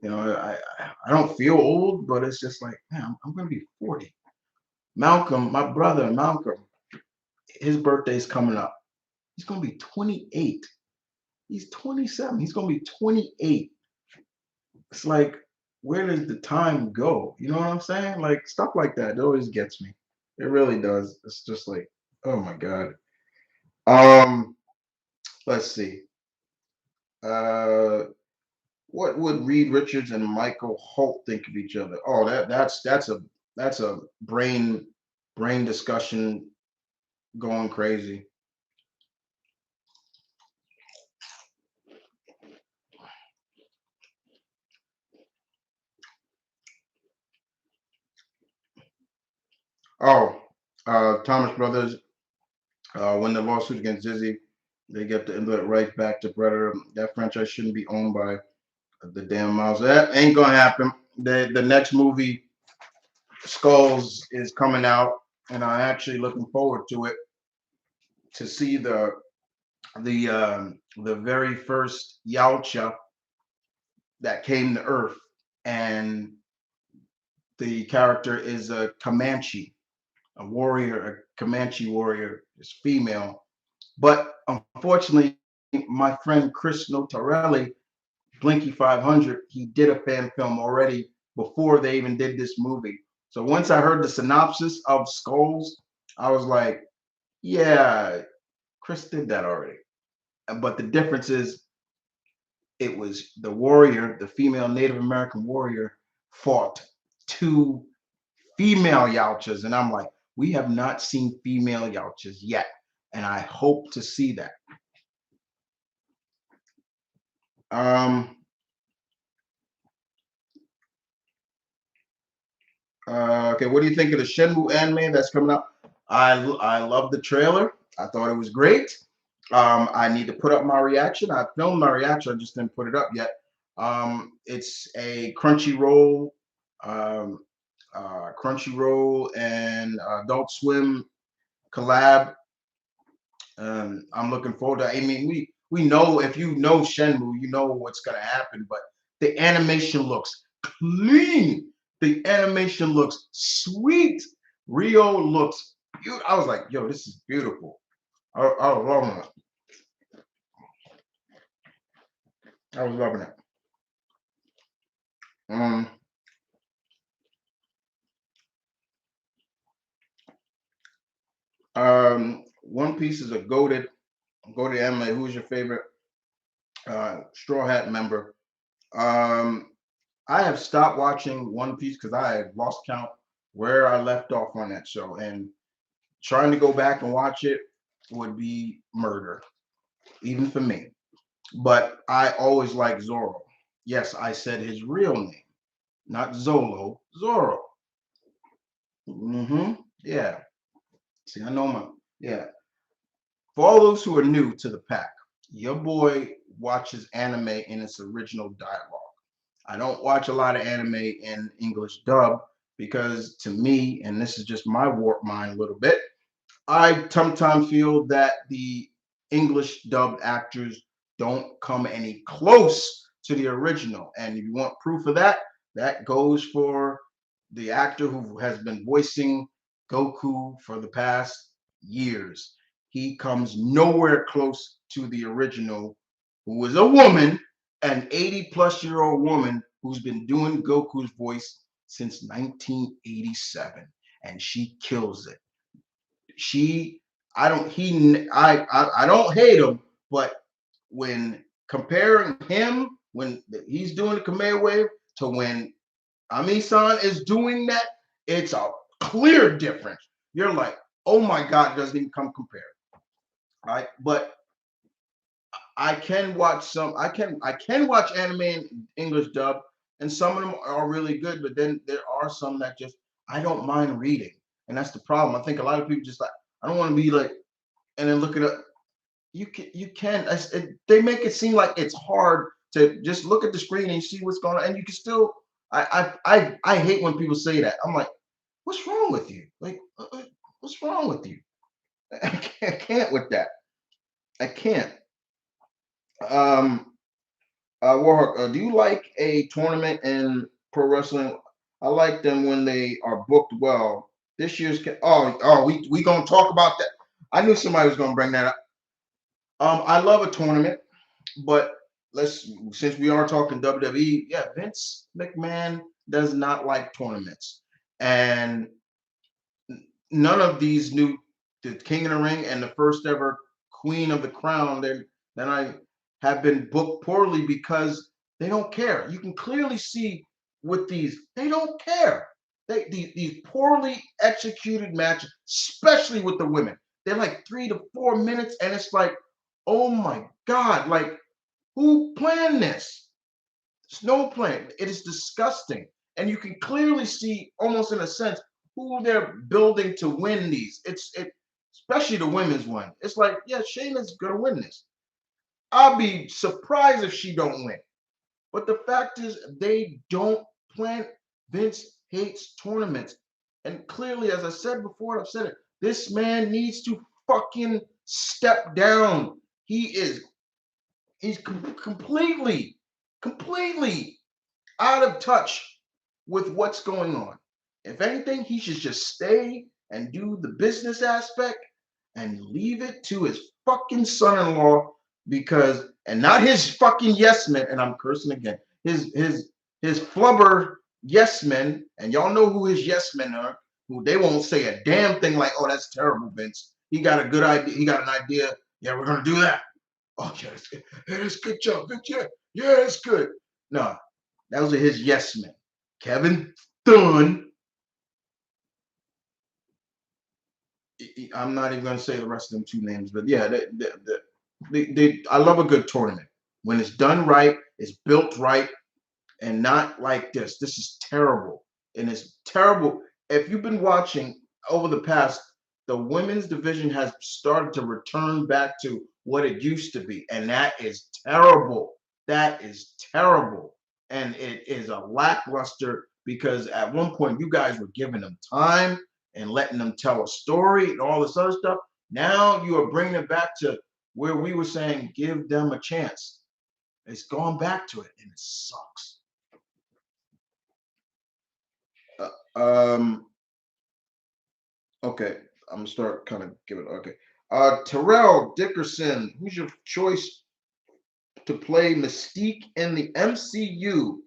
you know, I don't feel old, but it's just like, man, I'm gonna be 40. Malcolm, my brother, Malcolm, his birthday's coming up. He's gonna be 28. He's 27. He's gonna be 28. It's like, where does the time go? You know what I'm saying? Like stuff like that. It always gets me. It really does. It's just like, oh my god. Um, let's see. Uh, what would Reed Richards and Michael Holt think of each other? Oh, that's a brain discussion going crazy. Oh, Thomas Brothers. When the lawsuit against Disney, they get the rights back to Predator. That franchise shouldn't be owned by the damn mouse. That ain't gonna happen. The next movie, Skulls, is coming out, and I'm actually looking forward to it to see the very first Yautja that came to Earth, and the character is a Comanche, a warrior, a Comanche warrior, is female. But unfortunately, my friend Chris Notarelli, Blinky 500, he did a fan film already before they even did this movie. So once I heard the synopsis of Skulls, I was like, yeah, Chris did that already. But the difference is it was the warrior, the female Native American warrior, fought two female Yautjas. And I'm like, we have not seen female Yautjas yet. And I hope to see that. Um, okay, what do you think of the Shenmue anime that's coming out? I love the trailer. I thought it was great. I need to put up my reaction. I filmed my reaction. I just didn't put it up yet. It's a um, Crunchyroll and Adult Swim collab. I'm looking forward to. I mean, we know if you know Shenmue, you know what's gonna happen. But the animation looks clean. The animation looks sweet. Rio looks. I was like, yo, this is beautiful. I was loving it. I was loving it. Um, One Piece is a goaded anime. Who's your favorite Straw Hat member? Um, I have stopped watching One Piece because I have lost count where I left off on that show, and trying to go back and watch it would be murder, even for me. But I always like Zoro. Yes, I said his real name, not Zolo, Zoro. Yeah. See, I know my yeah. For all those who are new to the pack, your boy watches anime in its original dialogue. I don't watch a lot of anime in English dub because to me, and this is just my warped mind a little bit, I sometimes feel that the English dubbed actors don't come any close to the original. And if you want proof of that, that goes for the actor who has been voicing Goku for the past years. He comes nowhere close to the original, who is a woman, an 80-plus-year-old woman who's been doing Goku's voice since 1987, and she kills it. She, I don't, he, I don't hate him, but when comparing him when he's doing the Khmer wave to when Ami-san is doing that, it's a clear difference. You're like, oh my God, it doesn't even come compared. Right? But I can watch I can watch anime in English dub, and some of them are really good, but then there are some that just I don't mind reading. And that's the problem. I think a lot of people just like, I don't want to be like, and then look it up. You can they make it seem like it's hard to just look at the screen and see what's going on, and you can still. I hate when people say that. I'm like, what's wrong with you? Like, what's wrong with you? I can't with that. I can't. Um, Warhawk, do you like a tournament in pro wrestling? I like them when they are booked well. This year's we gonna talk about that. I knew somebody was gonna bring that up. I love a tournament, but let's since we are talking WWE, yeah, Vince McMahon does not like tournaments, and none of these new the King of the Ring and the first ever Queen of the Crown then I have been booked poorly because they don't care. You can clearly see with these they don't care. These poorly executed matches, especially with the women, they're like 3 to 4 minutes, and it's like, oh my God, like who planned this? Snow plane. It is disgusting. And you can clearly see, almost in a sense, who they're building to win these. Especially the women's one. It's like, yeah, Shayna's gonna win this. I'll be surprised if she don't win. But the fact is, they don't plan. Vince hates tournaments. And clearly, as I said before, I've said it, this man needs to fucking step down. He's completely out of touch with what's going on. If anything, he should just stay and do the business aspect and leave it to his fucking son-in-law because and not his fucking yes men, and I'm cursing again. His flubber yes men, and y'all know who his yes men are, who they won't say a damn thing like, oh, that's terrible, Vince. He got a good idea, he got an idea. Yeah, we're gonna do that. Oh, yeah, it's good. Yeah, it's good job. Good job. Yeah, it's good. No, those are his yes men. Kevin Dunn. I'm not even going to say the rest of them two names, but yeah, I love a good tournament. When it's done right, it's built right, and not like this. This is terrible. And it's terrible. If you've been watching over the past, the women's division has started to return back to what it used to be. And that is terrible. That is terrible. And it is a lackluster because at one point you guys were giving them time and letting them tell a story and all this other stuff. Now you are bringing it back to where we were saying give them a chance. It's gone back to it and it sucks. Um, okay, I'm gonna start kind of giving. Okay, Terrell Dickerson, who's your choice to play Mystique in the MCU?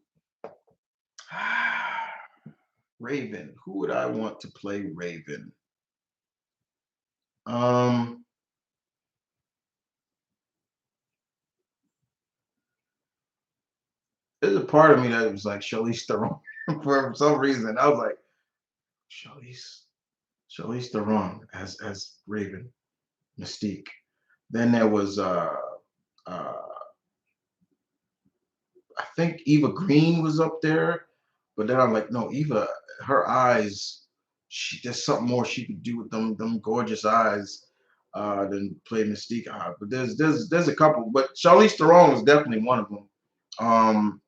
Raven. Who would I want to play Raven? There's a part of me that was like Charlize Theron for some reason. I was like Charlize Theron as Raven, Mystique. Then there was uh I think Eva Green was up there, but then I'm like, no, Eva, her eyes, there's something more she could do with them gorgeous eyes than play Mystique. But there's a couple, but Charlize Theron was definitely one of them. Um,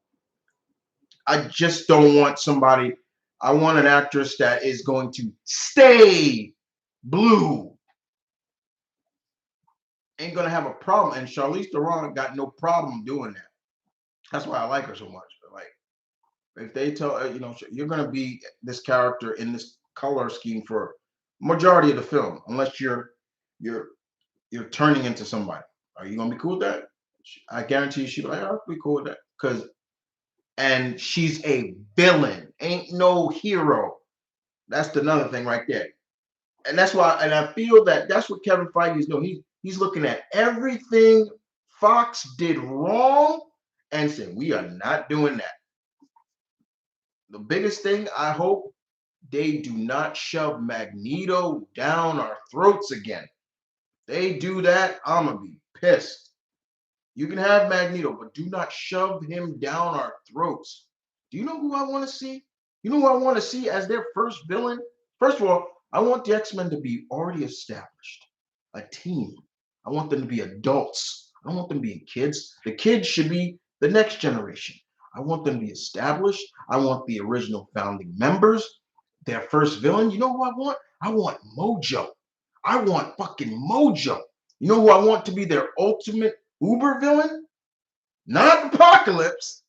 I just don't want somebody. I want an actress that is going to stay blue. Ain't gonna have a problem, and Charlize Theron got no problem doing that. That's why I like her so much. Like if they tell you're going to be this character in this color scheme for majority of the film, unless you're you're turning into somebody. Are you going to be cool with that? I guarantee you she'll be like, I'll be cool with that because and she's a villain, ain't no hero. That's another thing right there. And that's why, and I feel that that's what Kevin Feige is doing. He's looking at everything Fox did wrong, and said, we are not doing that. The biggest thing, I hope they do not shove Magneto down our throats again. They do that, I'm gonna be pissed. You can have Magneto, but do not shove him down our throats. Do you know who I want to see? You know who I want to see as their first villain? First of all, I want the X-Men to be already established, a team. I want them to be adults. I don't want them being kids. The kids should be the next generation. I want them to be established. I want the original founding members. Their first villain, you know who I want? I want Mojo. I want fucking Mojo. You know who I want to be their ultimate Uber villain? Not Apocalypse,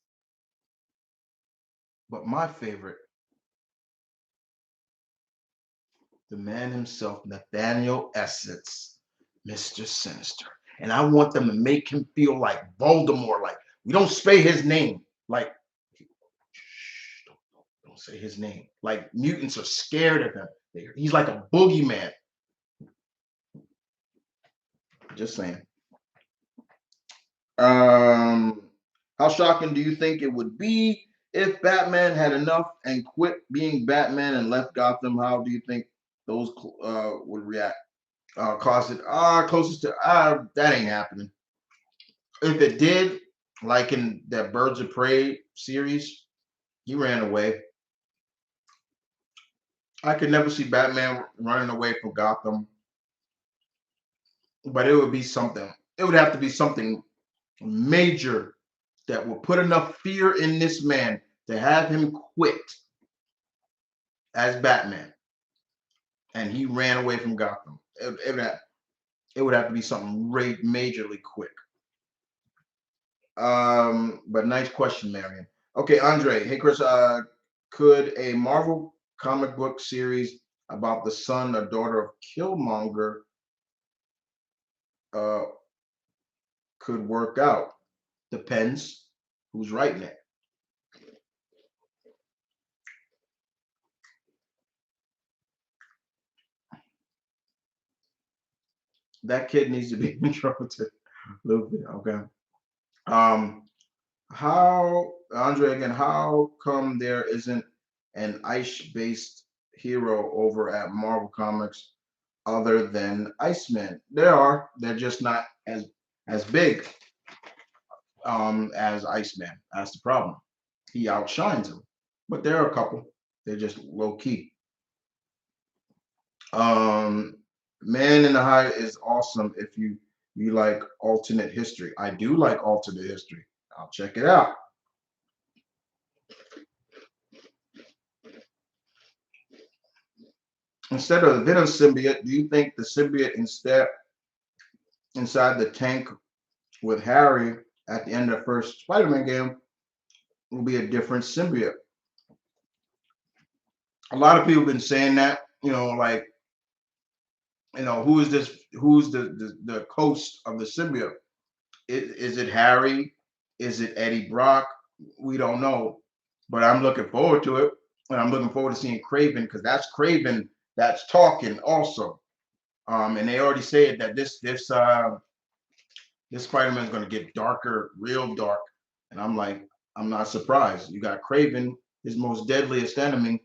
but my favorite, the man himself, Nathaniel Essex, Mr. Sinister. And I want them to make him feel like Voldemort, like we don't say his name, like shh, don't say his name. Like mutants are scared of him. He's like a boogeyman. Just saying. How shocking do you think it would be if Batman had enough and quit being Batman and left Gotham? How do you think those would react? Closet, closest to that ain't happening. If it did, like in that Birds of Prey series, he ran away. I could never see Batman running away from Gotham, but it would be something. It would have to be something major that would put enough fear in this man to have him quit as Batman, and he ran away from Gotham. It would have to be something majorly quick. But nice question, Marion. Okay, Andre. Hey, Chris. Could a Marvel comic book series about the son or daughter of Killmonger uh, could work out? Depends who's writing it. That kid needs to be in trouble too. A little bit. Okay. Um, how Andre again? How come there isn't an ice-based hero over at Marvel Comics other than Iceman? There are. They're just not as big as Iceman. That's the problem. He outshines him, but there are a couple. They're just low key. Um, Man in the High is awesome if you like alternate history. I do like alternate history. I'll check it out. Instead of the Venom symbiote, do you think the symbiote inside the tank with Harry at the end of the first Spider-Man game will be a different symbiote? A lot of people have been saying that, like, who is this? Who's the host of the symbiote? Is it Harry? Is it Eddie Brock? We don't know, but I'm looking forward to it, and I'm looking forward to seeing Craven because that's Craven that's talking also. And they already said that this Spider-Man is going to get darker, real dark, and I'm like, I'm not surprised. You got Craven, his most deadliest enemy,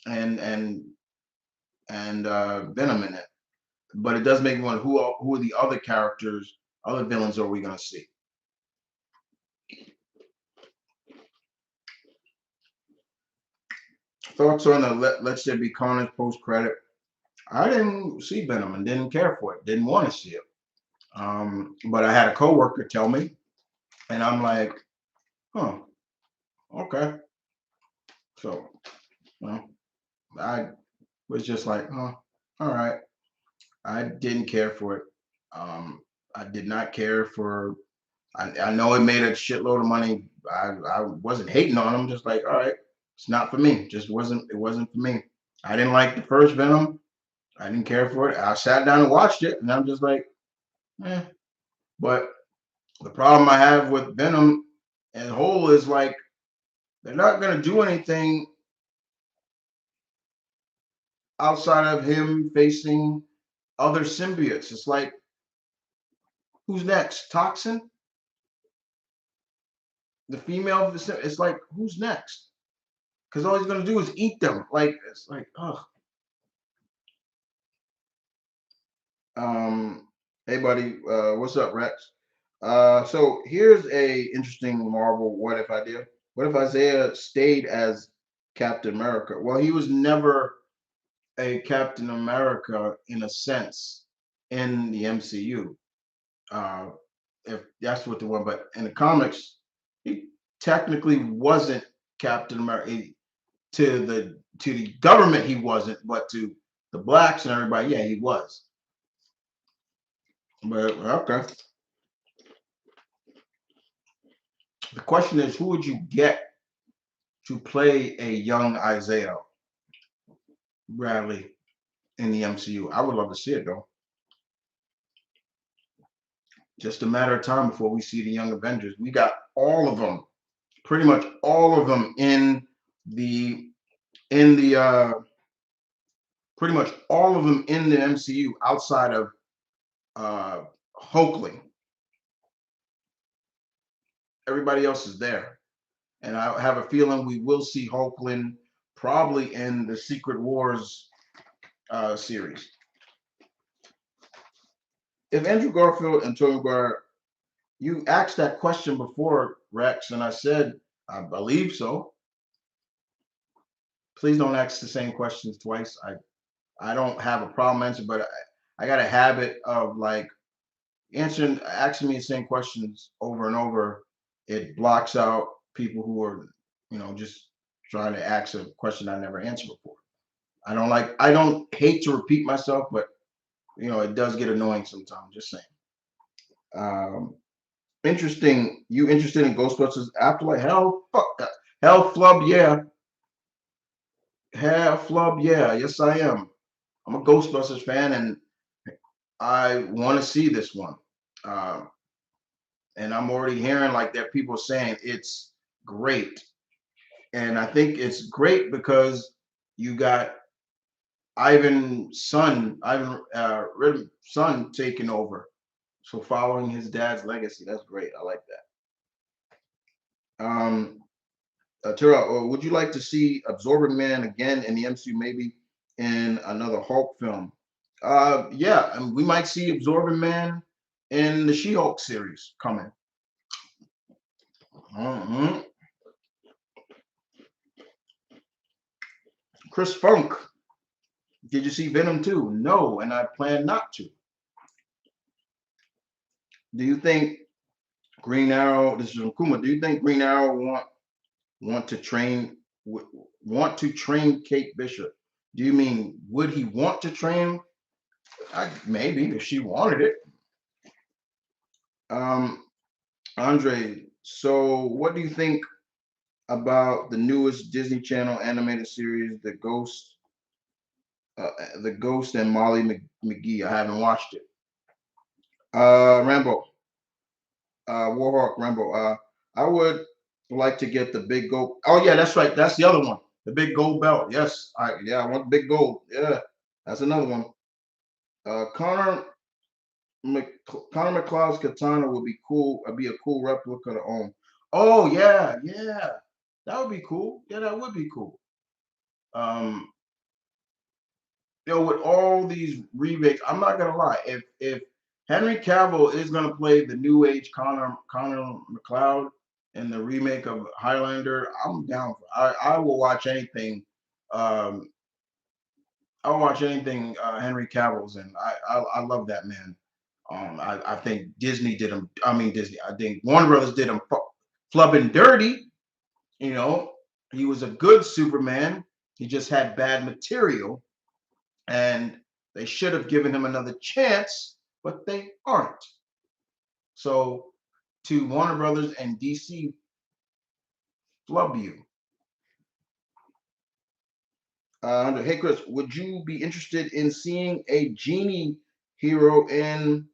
and Venom in it. But it does make me wonder who are the other characters, other villains are we going to see? Thoughts on the Let There Be Carnage post credit? I didn't see Venom and didn't care for it. Didn't want to see it. But I had a coworker tell me, and I'm like, huh, okay. So, well, I was just like, oh, all right. I didn't care for it. I did not care for. I know it made a shitload of money. I wasn't hating on them. Just like, all right, it's not for me. Just wasn't. It wasn't for me. I didn't like the first Venom. I didn't care for it. I sat down and watched it, and I'm just like, eh. But the problem I have with Venom as a whole is like they're not gonna do anything outside of him facing other symbiotes. It's like, who's next? Toxin? The female, it's like, who's next? Because all he's gonna do is eat them. Like it's like, oh. Hey buddy, what's up, Rex? So here's a interesting Marvel what if idea. What if Isaiah stayed as Captain America? Well, he was never a Captain America in a sense in the MCU. Uh, if that's what the one, but in the comics, he technically wasn't Captain America. To the government, he wasn't, but to the blacks and everybody, yeah, he was. But okay, the question is, who would you get to play a young Isaiah Bradley in the MCU? I would love to see it though. Just a matter of time before we see the Young Avengers. We got all of them, pretty much all of them the in the pretty much all of them in the MCU outside of Hoakley. Everybody else is there, and I have a feeling we will see Hoagland probably in the Secret Wars series. If Andrew Garfield and Tobey Maguire, you asked that question before, Rex, and I said I believe so. Please don't ask the same questions twice. I don't have a problem answering, but I got a habit of like asking me the same questions over and over. It blocks out people who are, just trying to ask a question I never answered before. I don't hate to repeat myself, but it does get annoying sometimes. Just saying. Um, Interesting. You interested in Ghostbusters Afterlife? Hell, fuck that. Hell, flub, yeah. Hell, flub, yeah. Yes, I am. I'm a Ghostbusters fan, and I want to see this one. Uh, and I'm already hearing like that people saying it's great, and I think it's great because you got Ivan Reitman's son taking over. So following his dad's legacy, that's great. I like that. Tara, would you like to see Absorbing Man again in the MCU, maybe in another Hulk film? Yeah, and we might see Absorbing Man in the She-Hulk series coming. hmm Chris Funk, did you see Venom 2? No, and I plan not to. Do you think Green Arrow? This is from Kuma. Do you think Green Arrow want to train want to train Kate Bishop? Do you mean would he want to train? Maybe if she wanted it. Um, Andre, so what do you think about the newest Disney Channel animated series, The Ghost and Molly McGee? I haven't watched it. Rambo, Warhawk, Rambo. I would like to get the big gold. Oh yeah, that's right. That's the other one. The big gold belt. Yes, I want big gold. Yeah, that's another one. Uh, Connor Connor McLeod's katana would be cool. Be a cool replica to own. Oh yeah, yeah, that would be cool. Yeah, that would be cool. Um, with all these remakes, I'm not gonna lie. If Henry Cavill is gonna play the new age Connor McLeod in the remake of Highlander, I'm down. I will watch anything. Um, I'll watch anything Henry Cavill's in. I love that man. I think Disney did him. I mean Disney. I think Warner Brothers did him flubbing dirty. You know, he was a good Superman. He just had bad material, and they should have given him another chance, but they aren't. So, to Warner Brothers and DC, flub you. Hey Chris, would you be interested in seeing a genie hero in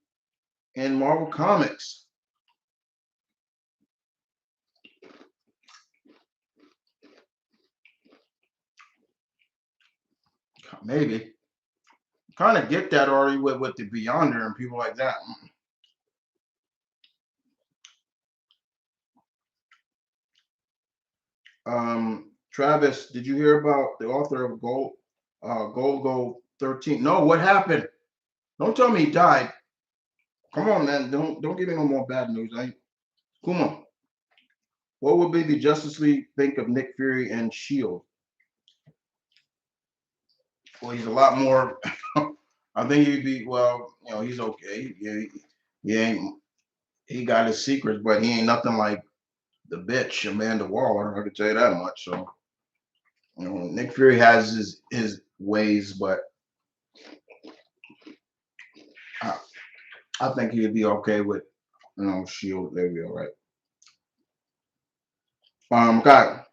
Marvel Comics? Maybe. Kind of get that already with the Beyonder and people like that. Travis, did you hear about the author of Gold 13? No, what happened? Don't tell me he died. Come on, man. Don't give me no more bad news. Come on. What would be the Justice League think of Nick Fury and Shield? Well, he's a lot more. I think he'd be well. He's okay. He ain't. He got his secrets, but he ain't nothing like the bitch Amanda Waller. I can tell you that much. So Nick Fury has his ways, but I, I think he'd be okay with Shield. They'd be all right. God,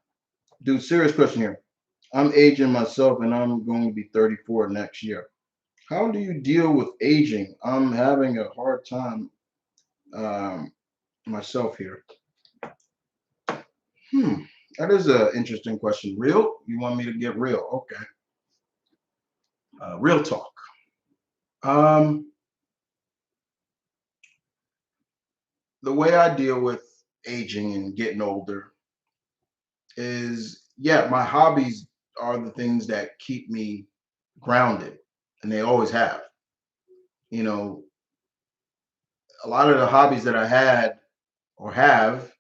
dude, serious question here. I'm aging myself, and I'm going to be 34 next year. How do you deal with aging? I'm having a hard time um, myself here. Hmm, that is an interesting question. Real? You want me to get real? Okay. Real talk. Um, the way I deal with aging and getting older is, yeah, my hobbies are the things that keep me grounded, and they always have. You know, a lot of the hobbies that I had or have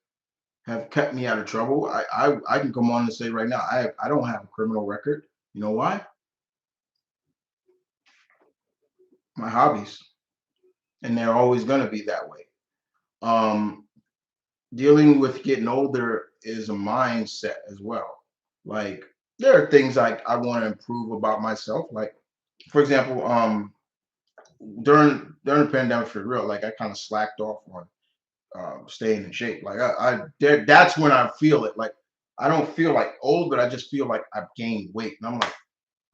kept me out of trouble. I can come on and say right now, I don't have a criminal record. You know why? My hobbies, and they're always going to be that way. Um, Dealing with getting older is a mindset as well. Like there are things I want to improve about myself. Like for example, during the pandemic for real, like I kind of slacked off on staying in shape. Like that's when I feel it. Like I don't feel like old, but I just feel like I've gained weight, and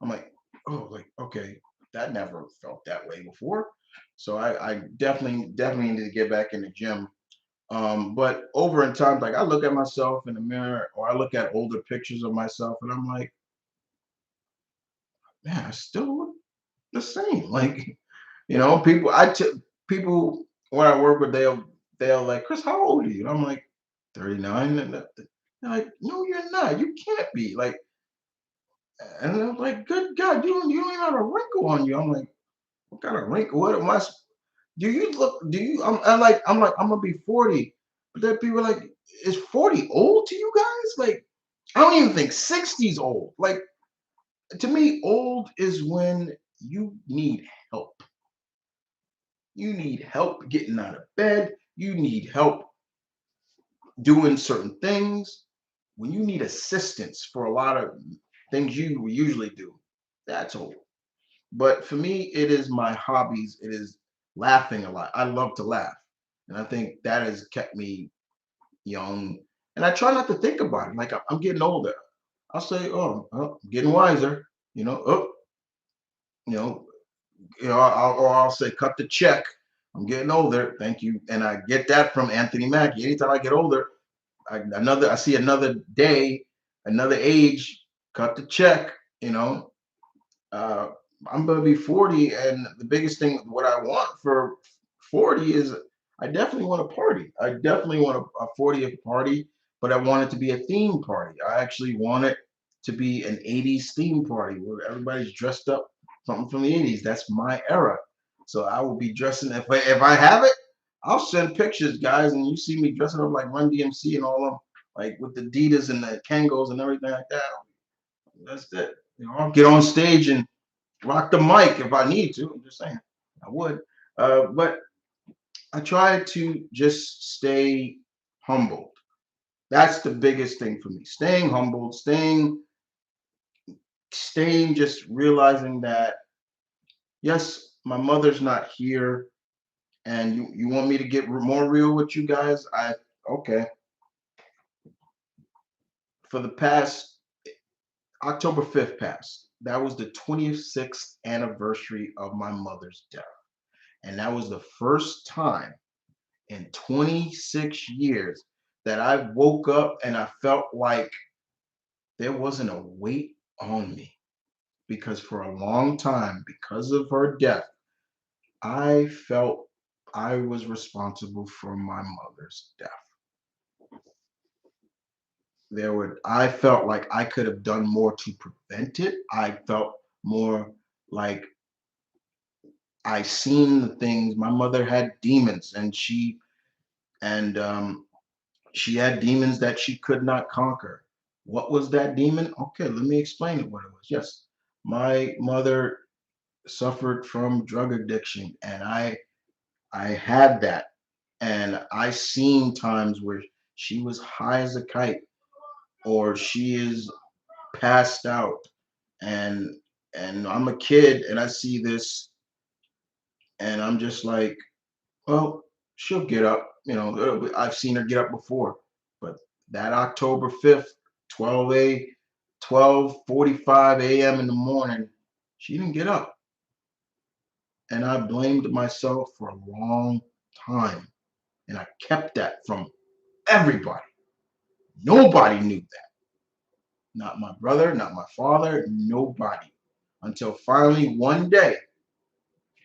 I'm like, oh, like okay, that never felt that way before. So I definitely need to get back in the gym. But over in time, like I look at myself in the mirror, or I look at older pictures of myself, and I'm like, man, I still look the same. Like, people people when I work with, they'll like, Chris, how old are you? And I'm like, 39, and they're like, no, you're not. You can't be like. And I'm like, good God, you don't even have a wrinkle on you. I'm like, what kind of wrinkle? What am I? Do you look? Do you? I'm like, I'm gonna be 40. But then people are like, is 40 old to you guys? Like, I don't even think 60's old. Like, to me, old is when you need help. You need help getting out of bed. You need help doing certain things. When you need assistance for a lot of things you usually do, that's old. But for me, it is my hobbies. It is laughing a lot. I love to laugh. And I think that has kept me young. And I try not to think about it. Like I'm getting older. I'll say, oh, I'm getting wiser. Oh, you know, or I'll say, cut the check. I'm getting older. Thank you. And I get that from Anthony Mackie. Anytime I get older, I see another day, another age, cut the check, you know. uh, I'm gonna be 40, and the biggest thing, what I want for 40 is I definitely want a party. I definitely want a 40th party, but I want it to be a theme party. I actually want it to be an 80s theme party where everybody's dressed up something from the 80s. That's my era. So I will be dressing. If I have it, I'll send pictures, guys, and you see me dressing up like Run DMC and all of them, like with the Adidas and the Kangos and everything like that. That's it. I'll get on stage and rock the mic if I need to. I'm just saying, I would. But I try to just stay humbled. That's the biggest thing for me. Staying humbled, staying, just realizing that yes, my mother's not here, and you want me to get more real with you guys. Okay. For the past October 5th passed. That was the 26th anniversary of my mother's death, and that was the first time in 26 years that I woke up and I felt like there wasn't a weight on me, because for a long time, because of her death, I felt I was responsible for my mother's death. I felt like I could have done more to prevent it. I felt more like I seen the things. My mother had demons, and and she had demons that she could not conquer. What was that demon? Okay, let me explain it. What it was? Yes, my mother suffered from drug addiction, and I had that, and I seen times where she was high as a kite, or she is passed out, and I'm a kid, and I see this, and I'm just like, well, she'll get up. I've seen her get up before, but that October 5th, 12:45 a.m. in the morning, she didn't get up, and I blamed myself for a long time, and I kept that from everybody. Nobody knew that. Not my brother, not my father, nobody. Until finally one day,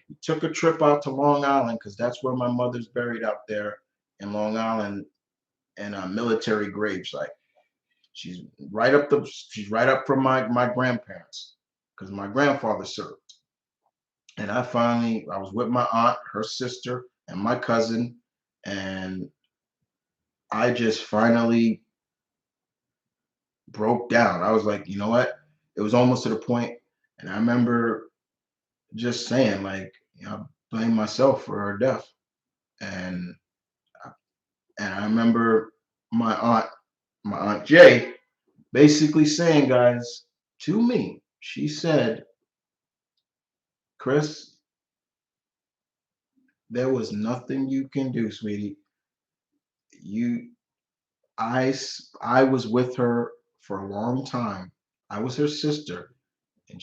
we took a trip out to Long Island because that's where my mother's buried out there in Long Island in a military grave site. She's she's right up from my grandparents because my grandfather served. And I was with my aunt, her sister, and my cousin, and I just finally broke down. I was like, you know what? It was almost to the point, and I remember just saying, like, I blame myself for her death. And I remember my aunt, my aunt Jay, basically saying, guys, to me, she said, Chris, there was nothing you can do, sweetie. You, I was with her for a long time. I was her sister, and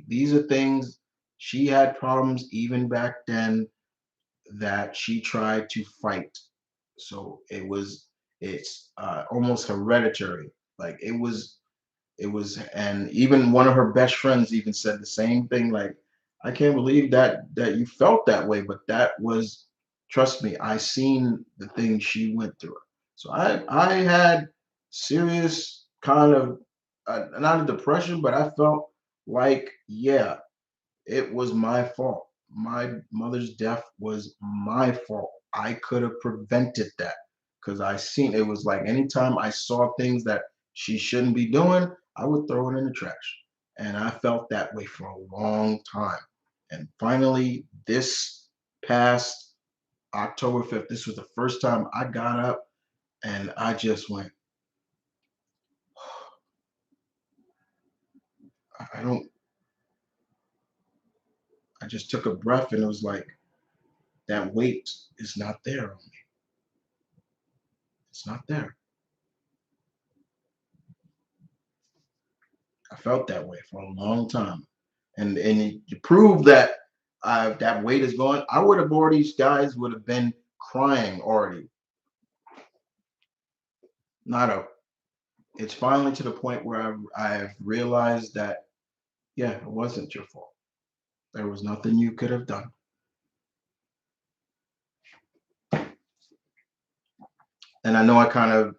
these are things she had problems even back then that she tried to fight. So it's almost hereditary. Like and even one of her best friends even said the same thing. Like, I can't believe that you felt that way, but that was, trust me, I seen the things she went through. So I had serious kind of not a depression, but I felt like, yeah, it was my fault. My mother's death was my fault. I could have prevented that because I seen it was like anytime I saw things that she shouldn't be doing, I would throw it in the trash. And I felt that way for a long time. And finally, this past October 5th, this was the first time I got up and I just went, I don't, I just took a breath and it was like, that weight is not there on me. It's not there. I felt that way for a long time, and to prove that that weight is gone, I would have already guys would have been crying already. Not a. It's finally to the point where I've realized that yeah, it wasn't your fault. There was nothing you could have done, and I know I kind of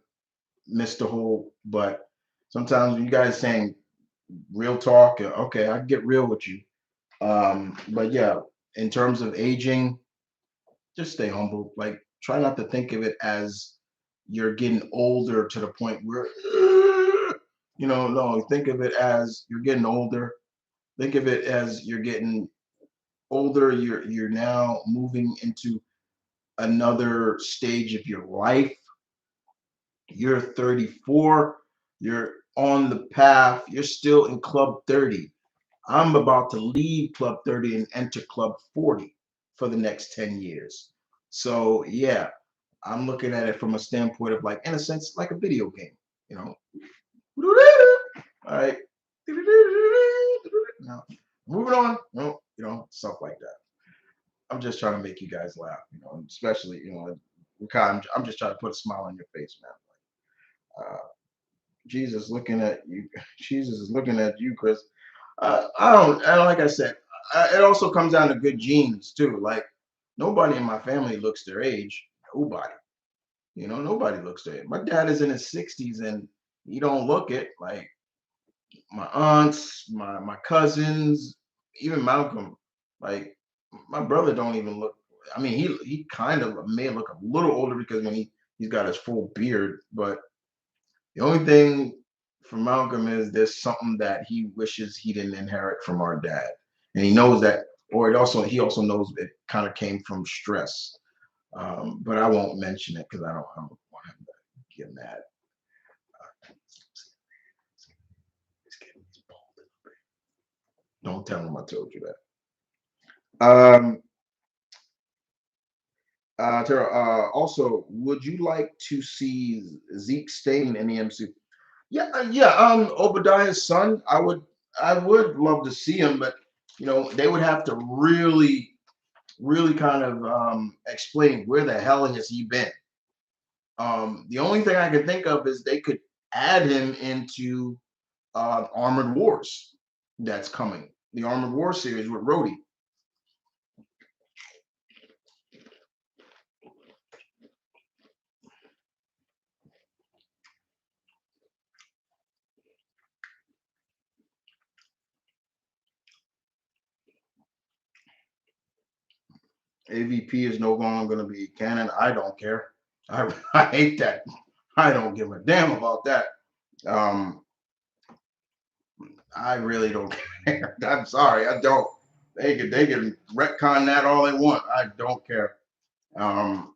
missed the whole. But sometimes when you guys saying real talk, okay, I get real with you. But yeah, in terms of aging, just stay humble. Like, try not to think of it as you're getting older to the point where, no, think of it as you're getting older. Think of it as you're getting older. You're now moving into another stage of your life. You're 34. You're on the path. You're still in Club 30. I'm about to leave Club 30 and enter Club 40 for the next 10 years. So, yeah, I'm looking at it from a standpoint of, like, in a sense, like a video game, you know. All right. Now, moving on. No, stuff like that. I'm just trying to make you guys laugh, especially, I'm just trying to put a smile on your face, man. Uh, Jesus looking at you. Jesus is looking at you, Chris. I don't, like I said, it also comes down to good genes too. Like, nobody in my family looks their age. Nobody. Nobody looks their age. My dad is in his 60s, and he don't look it. Like my aunts, my cousins, even Malcolm. Like my brother don't even look. I mean, he kind of may look a little older because when he's got his full beard, but the only thing for Malcolm is there's something that he wishes he didn't inherit from our dad, and he knows that, or he also knows it kind of came from stress. But I won't mention it because I don't want him to get mad. Don't tell him I told you that. Tara, also, would you like to see Zeke staying in the MCU? Yeah, yeah. Obadiah's son. I would love to see him, but they would have to really kind of explain where the hell has he been. The only thing I can think of is they could add him into Armored Wars that's coming, the Armored War series with Rhodey. AVP is no longer going to be canon. I don't care. I hate that. I don't give a damn about that. Um, I really don't care. I'm sorry. I don't. They can retcon that all they want. I don't care. Um,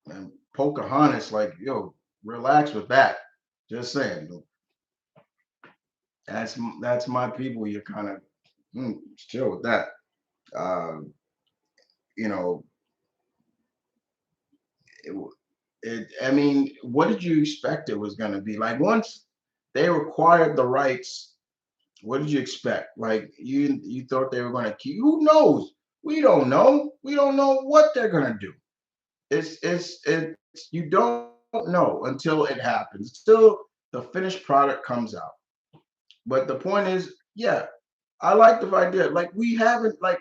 and Pocahontas, like, yo, relax with that. Just saying. That's my people. You kind of chill with that. Uh, you know, it, I mean, what did you expect it was going to be? Like once they acquired the rights, what did you expect? Like you thought they were going to keep? Who knows? We don't know. We don't know what they're going to do. It's you don't know until it happens. Until the finished product comes out. But the point is, yeah, I like the idea. Like we haven't like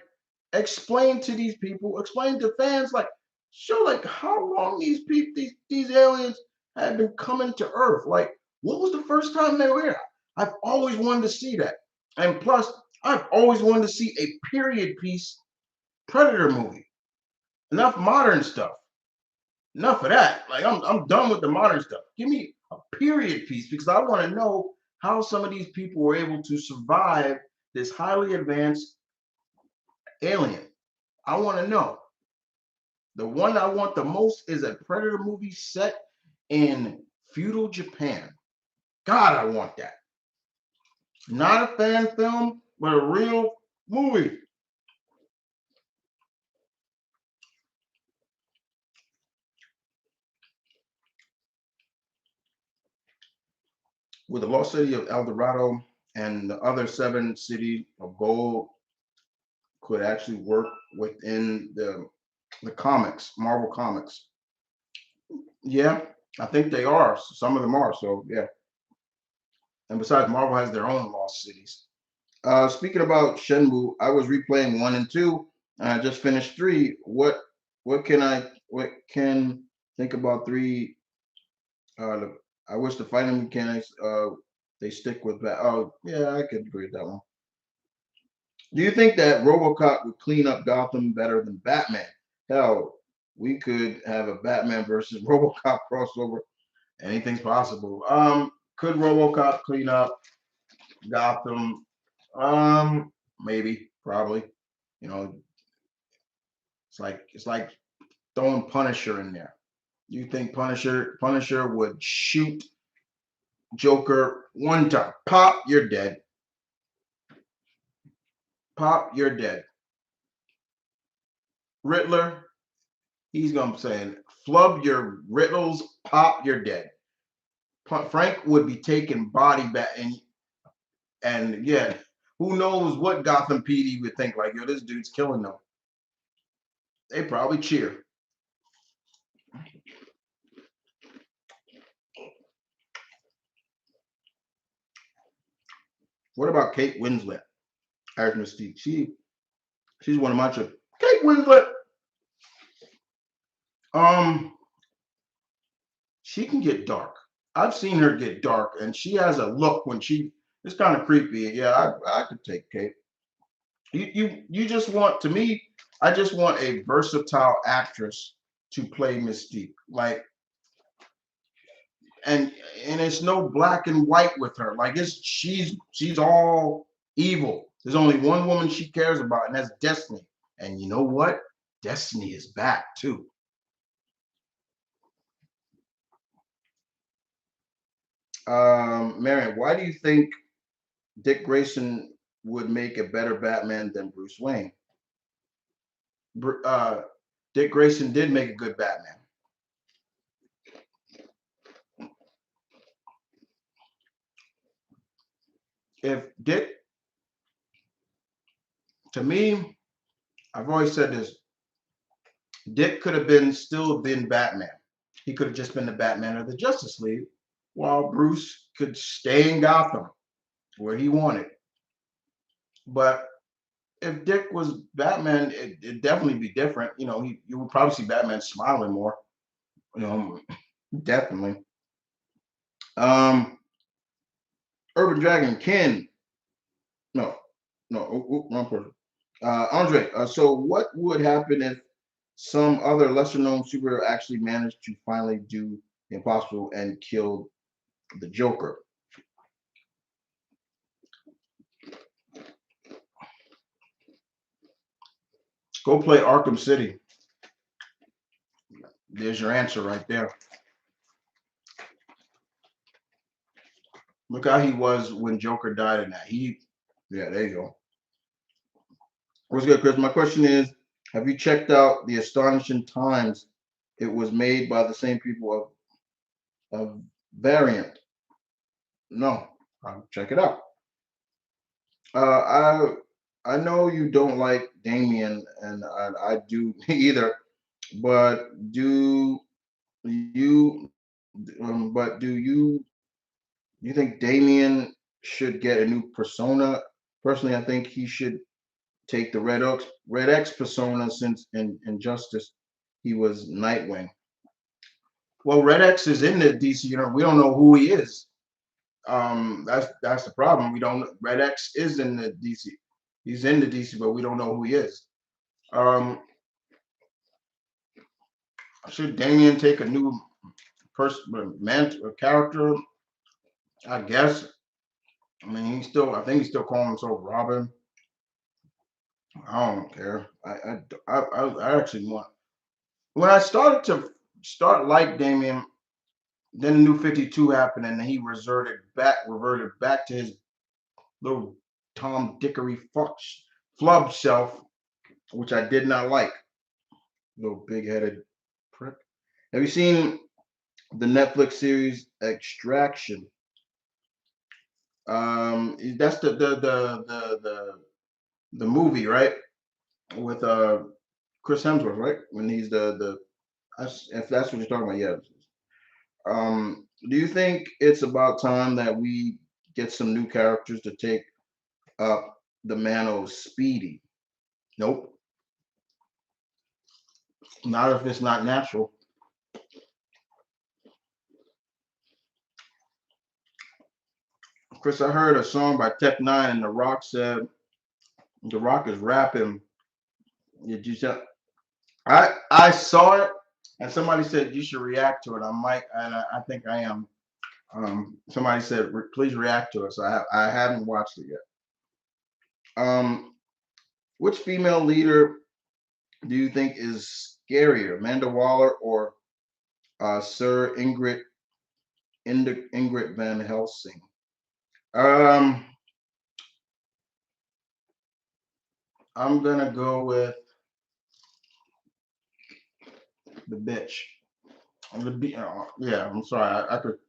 explained to these people, explain to fans, like show like how long these people, these aliens have been coming to Earth. Like, what was the first time they were here? I've always wanted to see that. And plus, I've always wanted to see a period piece Predator movie. Enough modern stuff. Enough of that. Like I'm done with the modern stuff. Give me a period piece because I want to know how some of these people were able to survive this highly advanced alien. I want to know. The one I want the most is a Predator movie set in feudal Japan. God, I want that. Not a fan film, but a real movie. With the lost city of El Dorado and the other seven cities of gold could actually work within the comics, Marvel comics. Yeah, I think they are. Some of them are. So yeah. And besides, Marvel has their own lost cities. Speaking about Shenmue, I was replaying one and two, and I just finished three. What can think about three? I wish the fighting mechanics they stick with that. Oh yeah, I could agree with that one. Do you think that RoboCop would clean up Gotham better than Batman? Hell, we could have a Batman versus RoboCop crossover. Anything's possible. Could RoboCop clean up Gotham? Maybe, probably. You know, it's like throwing Punisher in there. You think Punisher would shoot Joker one time? Pop, you're dead. Pop, you're dead. Riddler, he's gonna say, flub your riddles, pop, you're dead. Frank would be taking body back and yeah, who knows what Gotham PD would think like, yo, this dude's killing them. They probably cheer. What about Kate Winslet as Mystique? She's one of my trips. Kate Winslet, um, she can get dark. I've seen her get dark, and she has a look when she. It's kind of creepy. Yeah, I could take Kate. You just want to me. I just want a versatile actress to play Mystique. Like, and and it's no black and white with her. Like it's she's all evil. There's only one woman she cares about, and that's Destiny. And you know what? Destiny is back too. Marion, why do you think Dick Grayson would make a better Batman than Bruce Wayne? Uh, Dick Grayson did make a good Batman. If Dick, to me, I've always said this: Dick could have been Batman. He could have just been the Batman of the Justice League, while Bruce could stay in Gotham where he wanted. But if Dick was Batman, it'd definitely be different. You would probably see Batman smiling more. You know, definitely. Um, Urban Dragon, Ken. No, no, wrong person. Andre. So, what would happen if some other lesser-known superhero actually managed to finally do the impossible and kill the Joker? Go play Arkham City. There's your answer right there. Look how he was when Joker died in that. Yeah, there you go. What's good, Chris? My question is, have you checked out the astonishing times it was made by the same people of Variant? No, I'll check it out. I know you don't like Damien, and I do either. But you? But do you think Damien should get a new persona? Personally, I think he should take the Red X persona since in Injustice he was Nightwing. Well, Red X is in the DC universe. We don't know who he is. That's the problem. We don't. Red X is in the DC. He's in the DC, but we don't know who he is. Um, should Damien take a new person, man, character? I guess. I mean, I think he's still calling himself Robin. I don't care. I actually want. When I started to start like Damien, then the New 52 happened, and he reverted back to his little Tom Dickery flub self, which I did not like. Little big headed prick. Have you seen the Netflix series Extraction? That's the movie, right? With Chris Hemsworth, right? When he's the if that's what you're talking about, yeah. Do you think it's about time that we get some new characters to take up the mantle of Speedy? Nope, not if it's not natural. Chris, I heard a song by Tech Nine, and The Rock said The Rock is rapping. Did you tell? I saw it, and somebody said you should react to it. I might, and I think I am. Somebody said please react to it. So I haven't watched it yet. Which female leader do you think is scarier, Amanda Waller or Sir Ingrid Van Helsing? Um, I'm gonna go with the bitch. Yeah, I'm sorry. I could.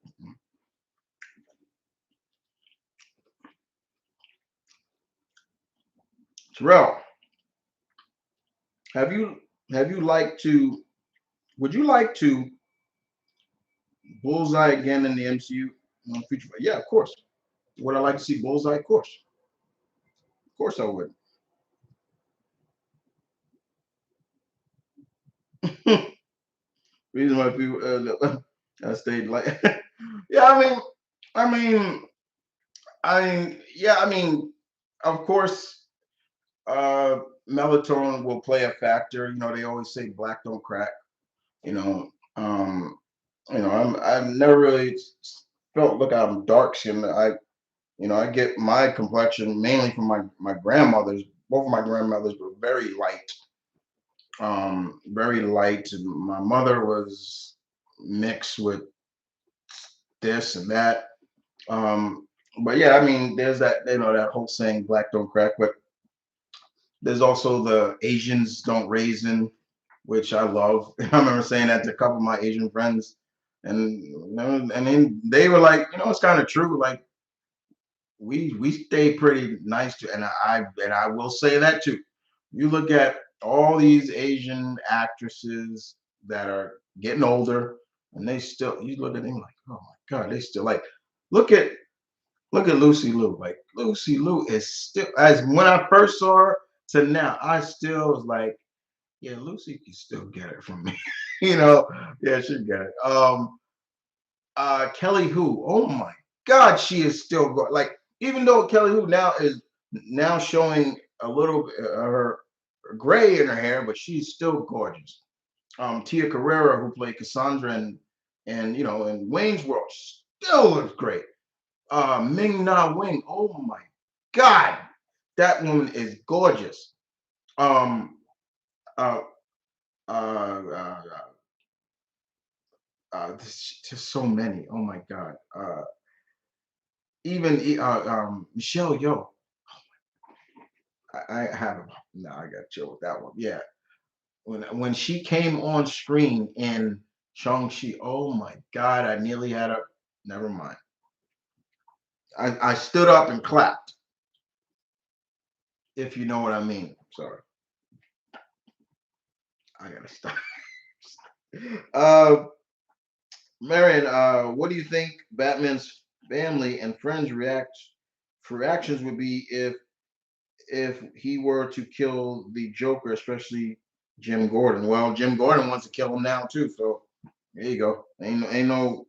Terrell, have you have you liked to? Would you like to bullseye again in the MCU future? Yeah, of course. Would I like to see bullseye? Of course I would. Reason why people stayed like Yeah, I mean, yeah, of course, uh, melatonin will play a factor. They always say black don't crack. You know, um, I've never really felt look I'm dark skinned. I get my complexion mainly from my grandmothers. Both of my grandmothers were very light. And my mother was mixed with this and that. Um, but yeah, there's that whole saying, "Black don't crack." But there's also the Asians don't raisin, which I love. I remember saying that to a couple of my Asian friends, and then they were like, it's kind of true. Like we stay pretty nice to, and I will say that too. You look at all these Asian actresses that are getting older, and they still you look at them like, oh my god, they still like look at Lucy Liu. Like Lucy Liu is still as when I first saw her to now, I still was like, yeah, Lucy can still get it from me. you know, yeah, she get it. Kelly Hu. Oh my God, she is still going. Like even though Kelly Hu now is now showing a little her gray in her hair, but she's still gorgeous. Tia Carrera, who played Cassandra in Wayne's World, still looks great. Ming Na Wing. Oh my God, that woman is gorgeous. Um, uh, uh, there's just so many. Oh my God. Even Michelle Yeoh. I have no, I got chill with that one. Yeah, when she came on screen in Shang-Chi, oh my God, I nearly had a. Never mind. I stood up and clapped, if you know what I mean. Sorry, I gotta stop. uh, Marion, what do you think Batman's family and friends reactions would be if he were to kill the Joker, especially Jim Gordon? Well, Jim Gordon wants to kill him now too, so there you go. Ain't no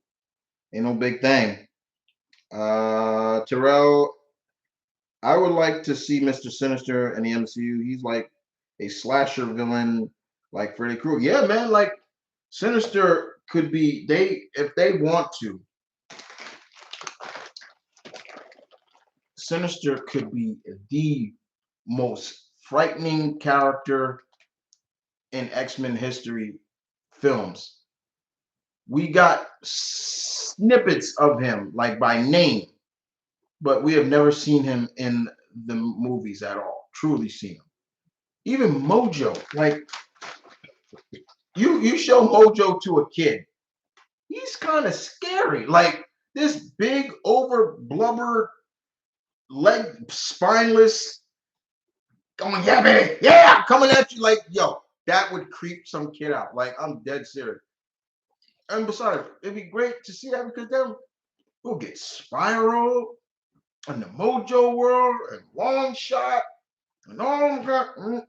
big thing. Terrell, I would like to see Mr. Sinister in the MCU. He's like a slasher villain, like Freddy Krueger. Yeah, man. Like Sinister could be they if they want to. Sinister could be the most frightening character in X-Men history films. We got snippets of him, like by name, but we have never seen him in the movies at all. Truly seen him. Even Mojo, like you show Mojo to a kid, he's kind of scary. Like this big, over blubbered, leg, spineless, going yeah, baby, yeah, coming at you like yo. That would creep some kid out. Like I'm dead serious. And besides, it'd be great to see that because then we'll get Spiral and the Mojo World and Long Shot and all that.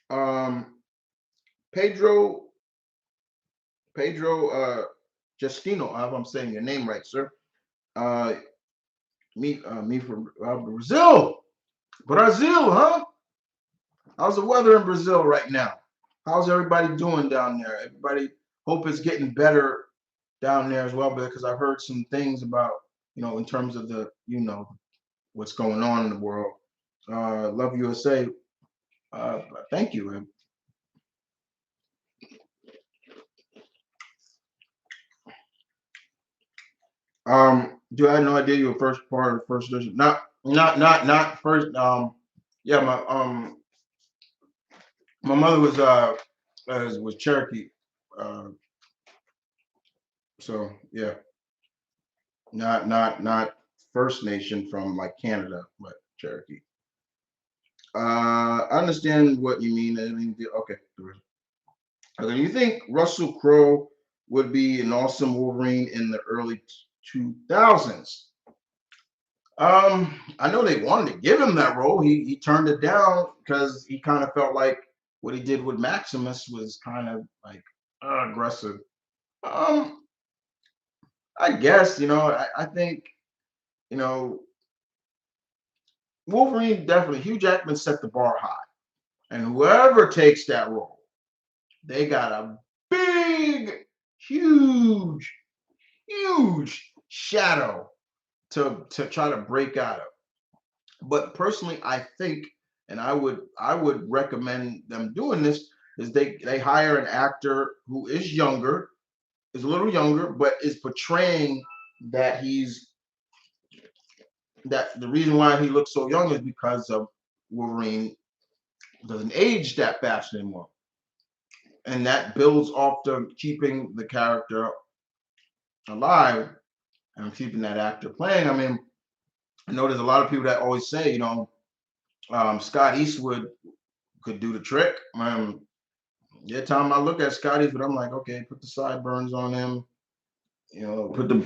Um, Pedro, Pedro Justino, I hope I'm saying your name right, sir. Uh, me from Brazil. Brazil, huh? How's the weather in Brazil right now? How's everybody doing down there? Everybody hope it's getting better down there as well because I've heard some things about, in terms of what's going on in the world. Love USA. Uh, Thank you. Do I had no idea you were first part of the first edition? Not first. Yeah, my mother was Cherokee. Uh, so yeah, not First Nation from like Canada, but Cherokee. I understand what you mean. Okay. Okay, you think Russell Crowe would be an awesome Wolverine in the early 2000s? I know they wanted to give him that role. He turned it down because he kind of felt like what he did with Maximus was kind of like aggressive. Um, I guess I think you know Wolverine definitely. Hugh Jackman set the bar high, and whoever takes that role, they got a big, huge, huge shadow to try to break out of. But personally, I think, and I would recommend them doing this is they hire an actor who is younger, is a little younger, but is portraying that he's that the reason why he looks so young is because of Wolverine doesn't age that fast anymore, and that builds off the keeping the character alive and keeping that actor playing. I mean, I know there's a lot of people that always say, Scott Eastwood could do the trick. Yeah, time I look at Scott Eastwood, I'm like, okay, put the sideburns on him, put the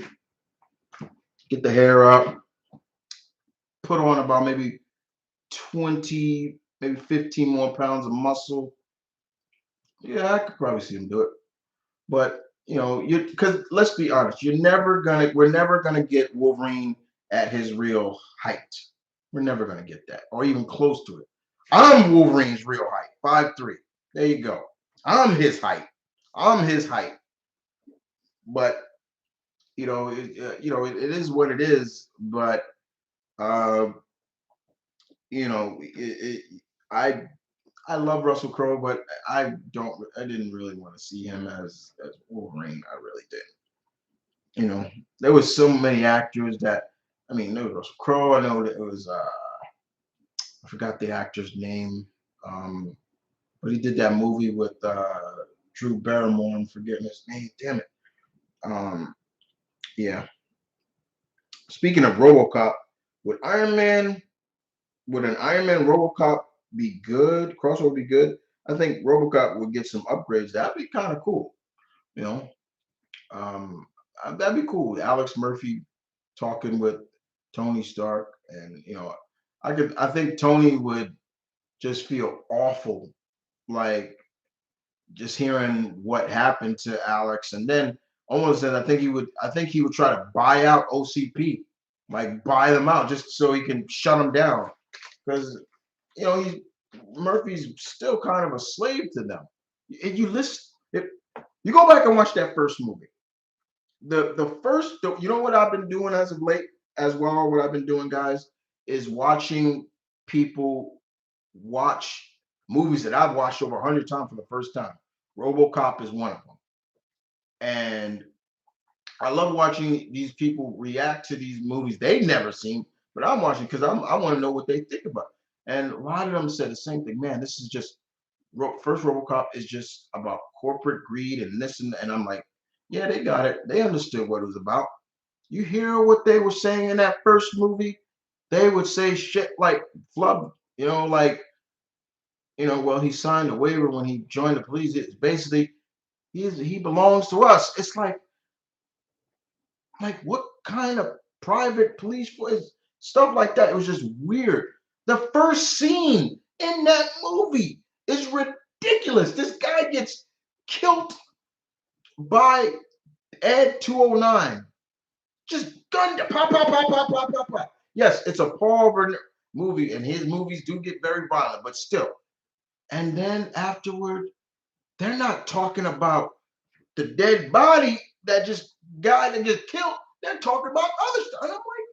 get the hair up, put on about maybe 20, maybe 15 more pounds of muscle. Yeah, I could probably see him do it. But you because let's be honest, we're never gonna get Wolverine at his real height. We're never gonna get that, or even close to it. I'm Wolverine's real height, 5'3". There you go. I'm his height. I'm his height. But it is what it is. But uh, I I love Russell Crowe, but I didn't really want to see him as Wolverine. I really didn't. There was so many actors that I mean, there was Russell Crowe. I know that it was I forgot the actor's name, um, but he did that movie with Drew Barrymore. I'm forgetting his name. Damn it. Um, yeah. Speaking of RoboCop, would Iron Man would an Iron Man RoboCop be good? Crossover be good? I think RoboCop would get some upgrades. That'd be kind of cool. You know, um, that'd be cool. Alex Murphy talking with Tony Stark, and I think Tony would just feel awful, like just hearing what happened to Alex, and then almost then I think he would try to buy out OCP, like buy them out just so he can shut them down because he Murphy's still kind of a slave to them. If you listen, if you go back and watch that first movie, you know what I've been doing as of late as well. What I've been doing, guys, is watching people watch movies that I've watched over 100 times for the first time. RoboCop is one of them, and I love watching these people react to these movies they've never seen, but I'm watching because I want to know what they think about. And a lot of them said the same thing. Man, this is just first RoboCop is just about corporate greed and this and I'm like, yeah, they got it. They understood what it was about. You hear what they were saying in that first movie? They would say shit like flub, like well, he signed a waiver when he joined the police. It's basically he belongs to us. It's like what kind of private police force stuff like that? It was just weird. The first scene in that movie is ridiculous. This guy gets killed by Ed 209. Just gun pop, pop, pop, pop, pop, pop, pop. Yes, it's a Paul Verhoeven movie, and his movies do get very violent, but still. And then afterward, they're not talking about the dead body that just guy that just killed. They're talking about other stuff. And I'm like,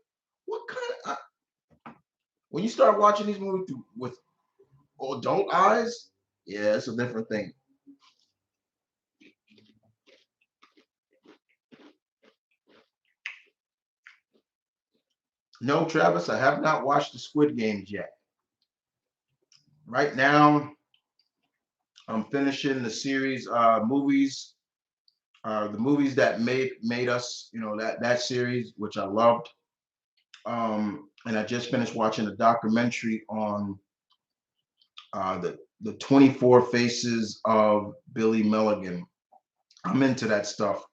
what kind of? When you start watching these movies with adult eyes, yeah, it's a different thing. No, Travis, I have not watched the Squid Games yet. Right now, I'm finishing the series movies, the movies that made us, that series, which I loved. And I just finished watching a documentary on the 24 Faces of Billy Milligan. I'm into that stuff,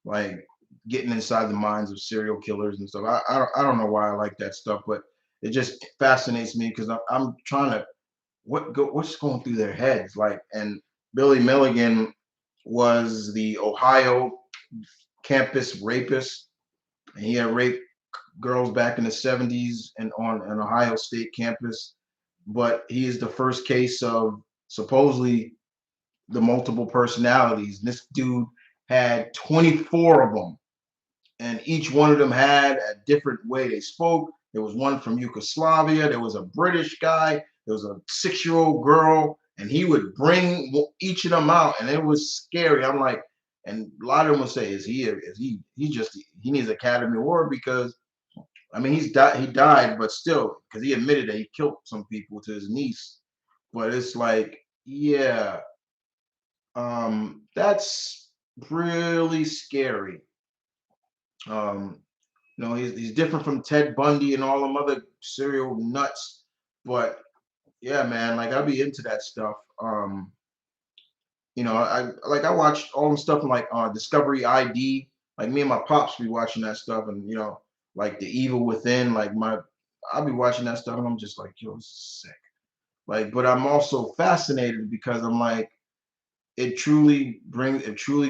like getting inside the minds of serial killers and stuff. I don't know why I like that stuff, but it just fascinates me because I'm trying to. what's going through their heads? Like, and Billy Milligan was the Ohio campus rapist, and he had raped girls back in the 70s and on an Ohio State campus. But he is the first case of supposedly the multiple personalities. This dude had 24 of them, and each one of them had a different way they spoke. There was one from Yugoslavia. There was a British guy. There was a 6-year-old girl, and he would bring each of them out, and it was scary. I'm like, and a lot of them would say, "Is he needs an Academy Award because I mean he died, but still because he admitted that he killed some people to his niece." But it's like, yeah, that's really scary. Um, he's different from Ted Bundy and all them other serial nuts. But yeah, man, like I'll be into that stuff. I watched all them stuff like Discovery ID. Like me and my pops be watching that stuff, and like The Evil Within. I'll be watching that stuff, and I'm just like, yo, this is sick. Like, but I'm also fascinated because I'm like, it truly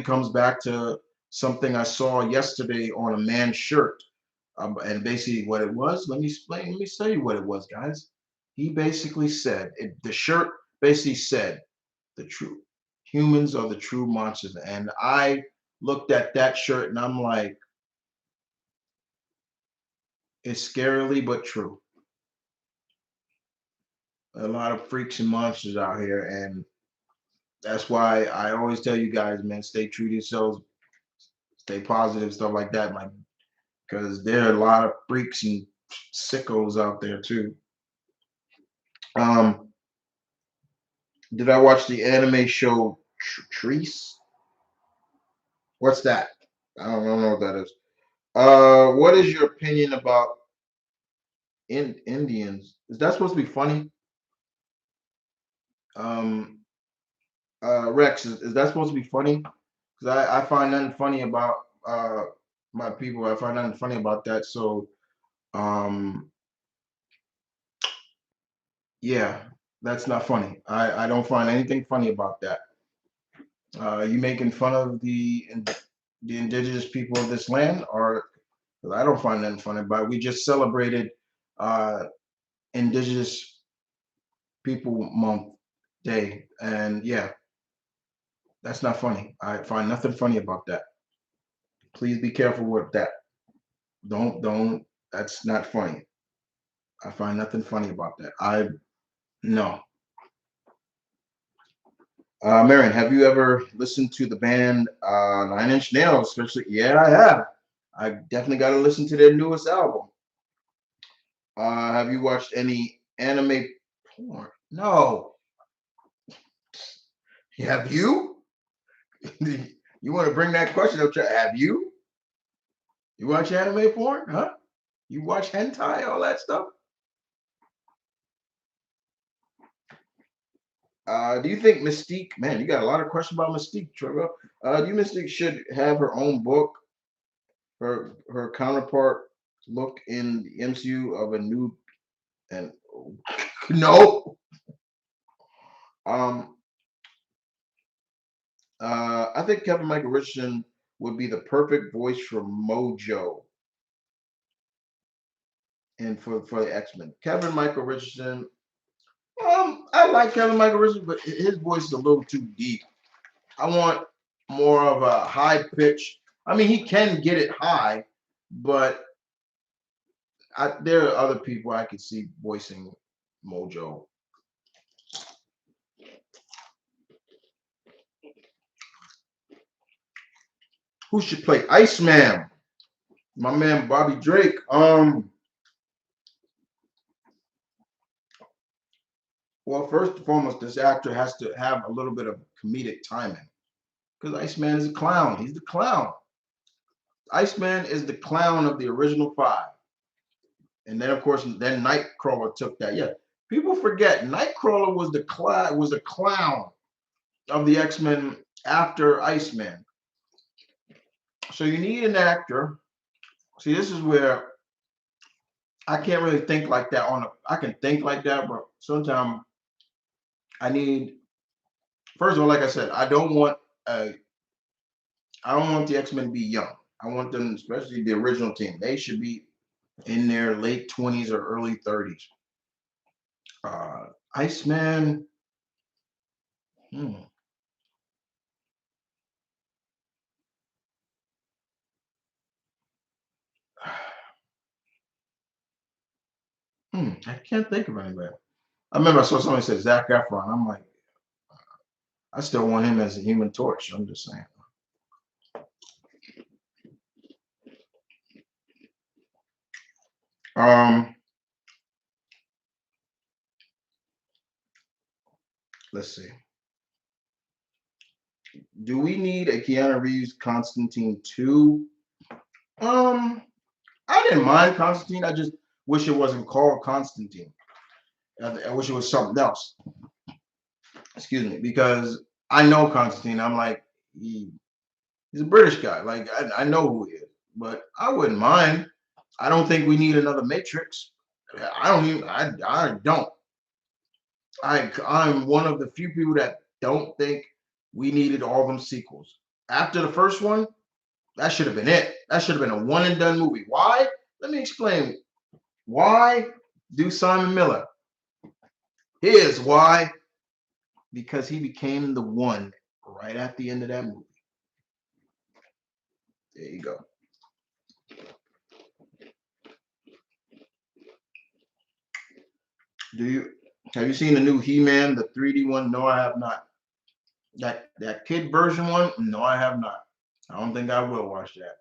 comes back to something I saw yesterday on a man's shirt. And basically what it was, let me tell you what it was, guys. He basically said the shirt basically said the true humans are the true monsters. And I looked at that shirt and I'm like, it's scarily but true. A lot of freaks and monsters out here, and that's why I always tell you guys, man, stay true to yourselves, stay positive, stuff like that. Like, because there are a lot of freaks and sickos out there too. Um, did I watch the anime show Treese? What's that? I don't know what that is. What is your opinion about Indians? Is that supposed to be funny? Um, Rex, is that supposed to be funny? Because I find nothing funny about uh my people. I find nothing funny about that. So um, yeah, that's not funny. I don't find anything funny about that. You making fun of the indigenous people of this land, or 'cause I don't find nothing funny about it. We just celebrated uh, Indigenous People Month Day, and yeah, that's not funny. I find nothing funny about that. Please be careful with that. Don't. That's not funny. I find nothing funny about that. I no. Marion, have you ever listened to the band Nine Inch Nails? Especially, yeah, I have. I definitely got to listen to their newest album. Have you watched any anime porn? No. Have you? You want to bring that question up? Have you? You watch anime porn? Huh? You watch hentai, all that stuff? Do you think Mystique, man, you got a lot of questions about Mystique, Trevor. Do you Mystique should have her own book, her counterpart look in the MCU of a new and no. Um, I think Kevin Michael Richardson would be the perfect voice for Mojo and for the X-Men. Kevin Michael Richardson. I like Kevin Michael Richardson, but his voice is a little too deep. I want more of a high pitch. I mean, he can get it high, but there are other people I could see voicing Mojo. Who should play Iceman? My man Bobby Drake. Well, first and foremost, this actor has to have a little bit of comedic timing because Iceman is a clown. He's the clown. Iceman is the clown of the original five, and then of course, then Nightcrawler took that. Yeah, people forget Nightcrawler was the clown of the X-Men after Iceman. So you need an actor. See, this is where I can't really think like that I can think like that, but sometimes I need, first of all, like I said, I don't want the X-Men to be young. I want them, especially the original team. They should be in their late 20s or early 30s. Iceman. Hmm, I can't think of anybody. I remember I saw somebody say Zach Efron. I'm like, I still want him as a Human Torch. I'm just saying. Um, let's see. Do we need a Keanu Reeves Constantine 2? Um, I didn't mind Constantine. I just wish it wasn't called Constantine. I wish it was something else. Excuse me, because I know Constantine. I'm like, he's a British guy. Like I know who he is, but I wouldn't mind. I don't think we need another Matrix. I don't even. I don't. I'm one of the few people that don't think we needed all them sequels. After the first one, that should have been it. That should have been a one and done movie. Why? Let me explain. Why do Simon Miller? Here's why. Because he became the one right at the end of that movie. There you go. Do you have you seen the new He-Man, the 3D one? No, I have not. That kid version one? No, I have not. I don't think I will watch that.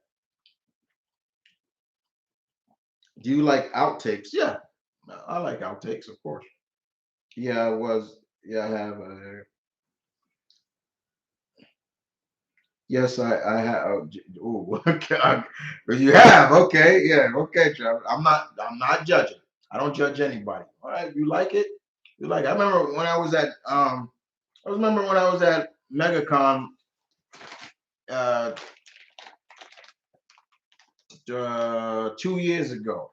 Do you like outtakes? Yeah, I like outtakes, of course. Yeah, I was. Yeah, I have. Yes, I have. Oh, okay. You have. Okay, yeah, okay, Trevor. I'm not judging. I don't judge anybody. All right, you like it? You like it. I remember when I was at I remember when I was at MegaCon uh, 2 years ago,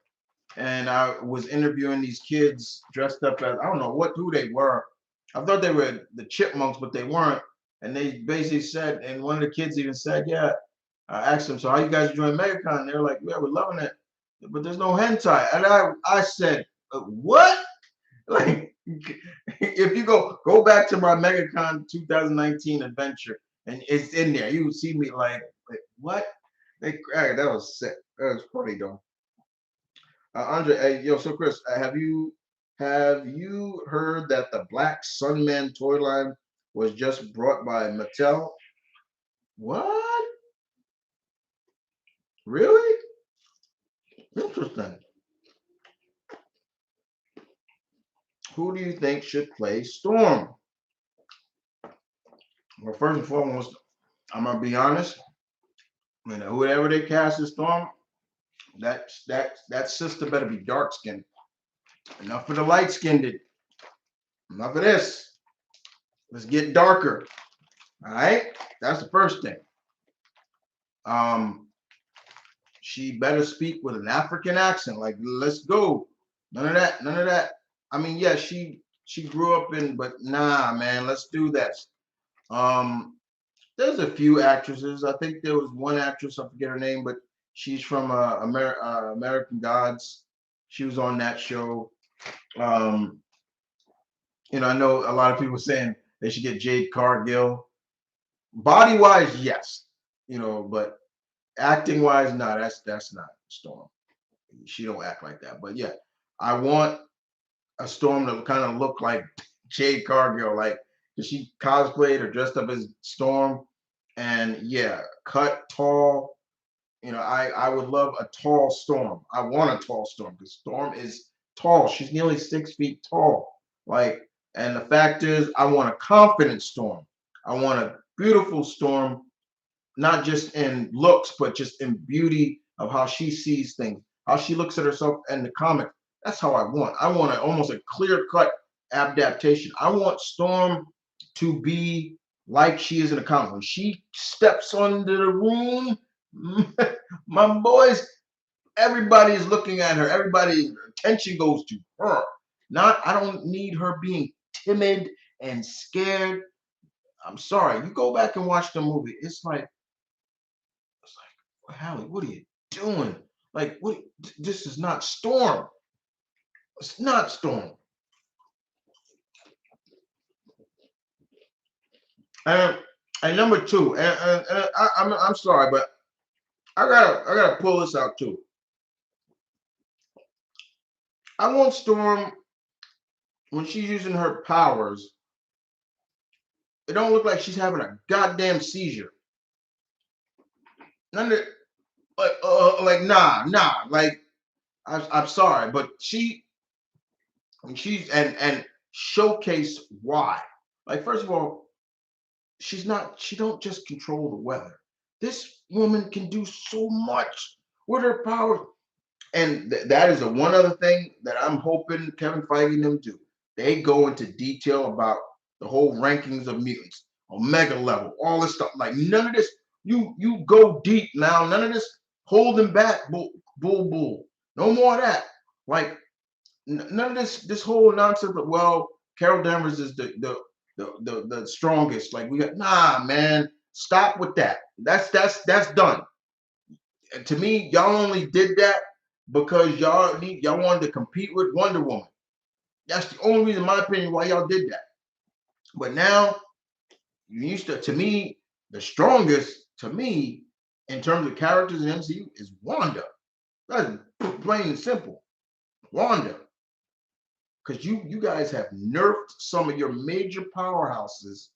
and I was interviewing these kids dressed up as I don't know who they were. I thought they were the Chipmunks, but they weren't. And they basically said, and one of the kids even said, "Yeah." I asked them, "So how you guys enjoying MegaCon?" And they're like, "Yeah, we're loving it, but there's no hentai." And I said, "What?" Like, if you go back to my MegaCon 2019 adventure, and it's in there, you see me like, what? That was sick. That was funny though. Andre, hey, yo, so Chris, have you heard that the Black Sunman toy line was just brought by Mattel? What? Really? Interesting. Who do you think should play Storm? Well, first and foremost, I'm gonna be honest. Whoever they cast as Storm, that sister better be dark skinned. Enough for the light skinned. Enough of this. Let's get darker. All right. That's the first thing. Um, she better speak with an African accent. Like, let's go. None of that. None of that. I mean, yeah, she grew up in, but nah, man. Let's do that. Um, there's a few actresses. I think there was one actress. I forget her name, but she's from American Gods. She was on that show. Um, I know a lot of people saying they should get Jade Cargill. Body wise, yes, but acting wise, no, that's not Storm. She don't act like that. But yeah, I want a Storm to kind of look like Jade Cargill, like she cosplayed or dressed up as Storm, and yeah, cut tall. I would love a tall Storm. I want a tall Storm because Storm is tall. She's nearly 6 feet tall. Like, and the fact is, I want a confident Storm. I want a beautiful Storm, not just in looks, but just in beauty of how she sees things, how she looks at herself in the comic. That's how I want. I want almost a clear cut adaptation. I want Storm to be like she is in the comic. When she steps onto the room, my boys, everybody is looking at her. Everybody's attention goes to her. Not, I don't need her being timid and scared. I'm sorry. You go back and watch the movie. It's like, Hallie, what are you doing? Like, what? This is not Storm. It's not Storm. And and number two, I'm sorry, but I gotta pull this out too. I want Storm when she's using her powers. It don't look like she's having a goddamn seizure. None of like nah. Like I'm sorry, but she's and showcase why. Like first of all, she don't just control the weather. This woman can do so much with her powers. And that is the one other thing that I'm hoping Kevin Feige and them do. They go into detail about the whole rankings of mutants, omega level, all this stuff. Like none of this, you go deep now. None of this holding back, bull. No more of that. Like none of this whole nonsense. But well, Carol Danvers is the strongest. Like we got man. Stop with that. That's done. And to me, y'all only did that because y'all wanted to compete with Wonder Woman. That's the only reason, in my opinion, why y'all did that. But now, you used to me, the strongest to me in terms of characters in MCU is Wanda. That's plain and simple. Wanda. Because you guys have nerfed some of your major powerhouses.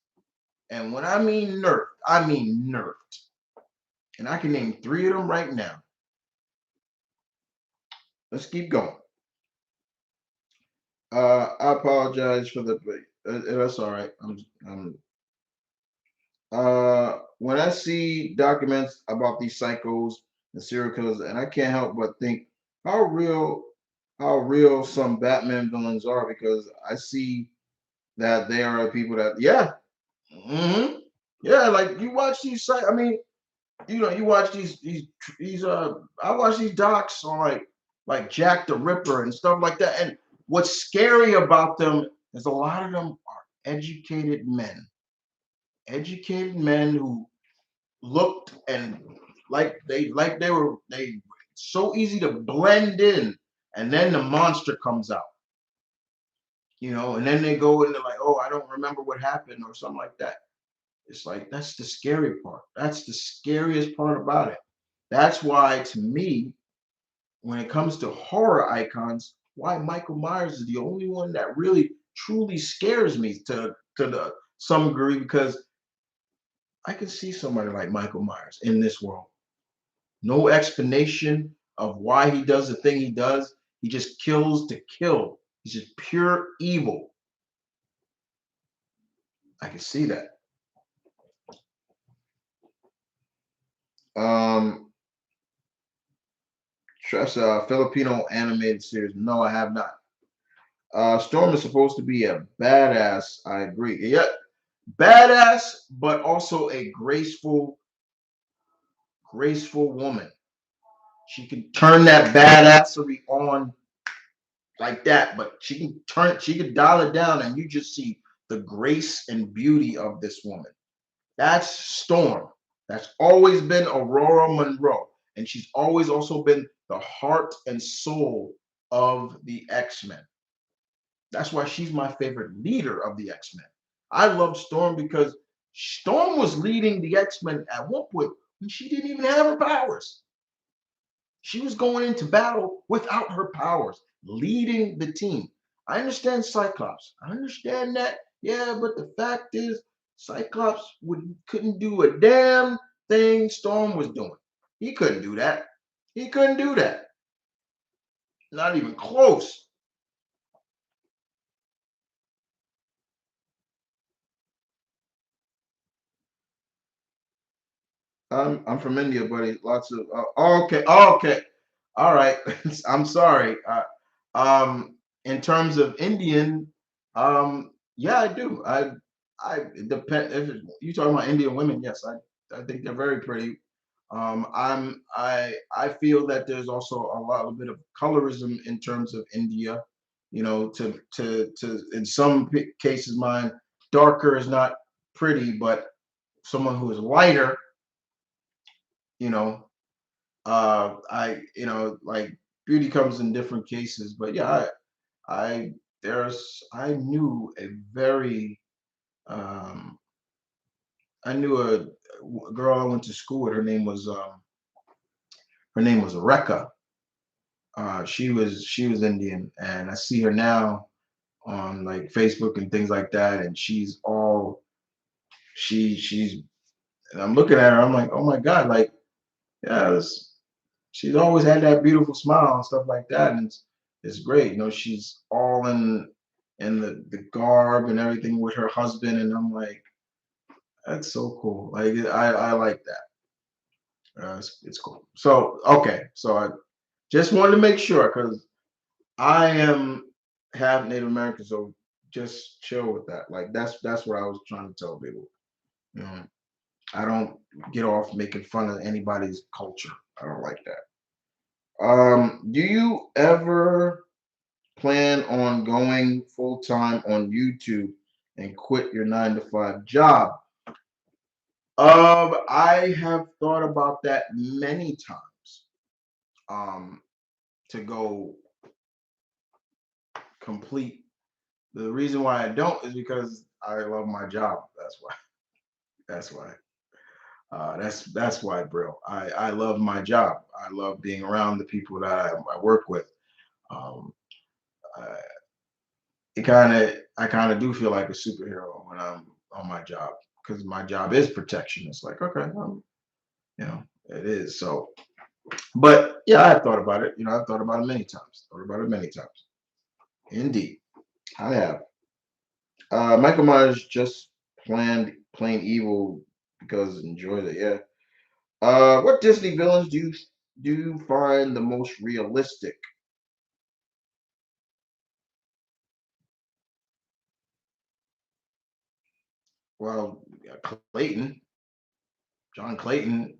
And when I mean nerfed, I mean nerfed. And I can name 3 of them right now. Let's keep going. I apologize for the. That's all right. When I see documents about these psychos and serial killers, and I can't help but think how real, how real some Batman villains are, because I see that they are people that, hmm yeah, like you watch these. I mean, you watch these. I watch these docs on like Jack the Ripper and stuff like that. And what's scary about them is a lot of them are educated men who looked and like they were so easy to blend in, and then the monster comes out, and then they go into like, oh, I don't remember what happened or something like that. It's like that's the scary part. That's the scariest part about it. That's why, to me, when it comes to horror icons, why Michael Myers is the only one that really truly scares me to the some degree, because I can see somebody like Michael Myers in this world. No explanation of why he does the thing he does. He just kills to kill. He's just pure evil. I can see that. Um, Trust Filipino animated series. No, I have not. Storm is supposed to be a badass. I agree. Yeah, badass, but also a graceful woman. She can turn that badassery on like that, but she can dial it down, and you just see the grace and beauty of this woman. That's Storm. That's always been Aurora Monroe, and she's always also been the heart and soul of the X-Men. That's why she's my favorite leader of the X-Men. I love Storm because Storm was leading the X-Men at one point when she didn't even have her powers. She was going into battle without her powers, leading the team. I understand Cyclops. I understand that. Yeah, but the fact is, Cyclops couldn't do a damn thing Storm was doing. He couldn't do that. He couldn't do that. Not even close. I'm from India, buddy. Lots of okay. All right. I'm sorry. In terms of Indian, yeah, I do. I it depend if you talking about Indian women. Yes, I think they're very pretty. I feel that there's also a lot of bit of colorism in terms of India. To in some cases, mine. darker is not pretty, but someone who is lighter, you know, like beauty comes in different cases, but yeah, I knew a very, um, I knew a girl I went to school with. Her name was Rekha. She was Indian, and I see her now on like Facebook and things like that, and she's and I'm looking at her, I'm like, oh my God, like yeah, she's always had that beautiful smile and stuff like that, and it's great. She's all in the garb and everything with her husband, and I'm like, that's so cool. Like I like that. It's cool. So okay, so I just wanted to make sure because I am half Native American, so just chill with that. Like that's what I was trying to tell people. You know, I don't get off making fun of anybody's culture. I don't like that. Do you ever plan on going full time on YouTube and quit your 9 to 5 job? I have thought about that many times. Um, to go complete. The reason why I don't is because I love my job. That's why. That's why. That's why, bro. I love my job. I love being around the people that I work with. Um, I, I kind of do feel like a superhero when I'm on my job because my job is protection. It's like okay, it is. So, but yeah, I've thought about it. I've thought about it many times. Thought about it many times. Indeed, I have. Michael Myers just planned plain evil because enjoyed it. Yeah. What Disney villains do you find the most realistic? Well, yeah, Clayton, John Clayton.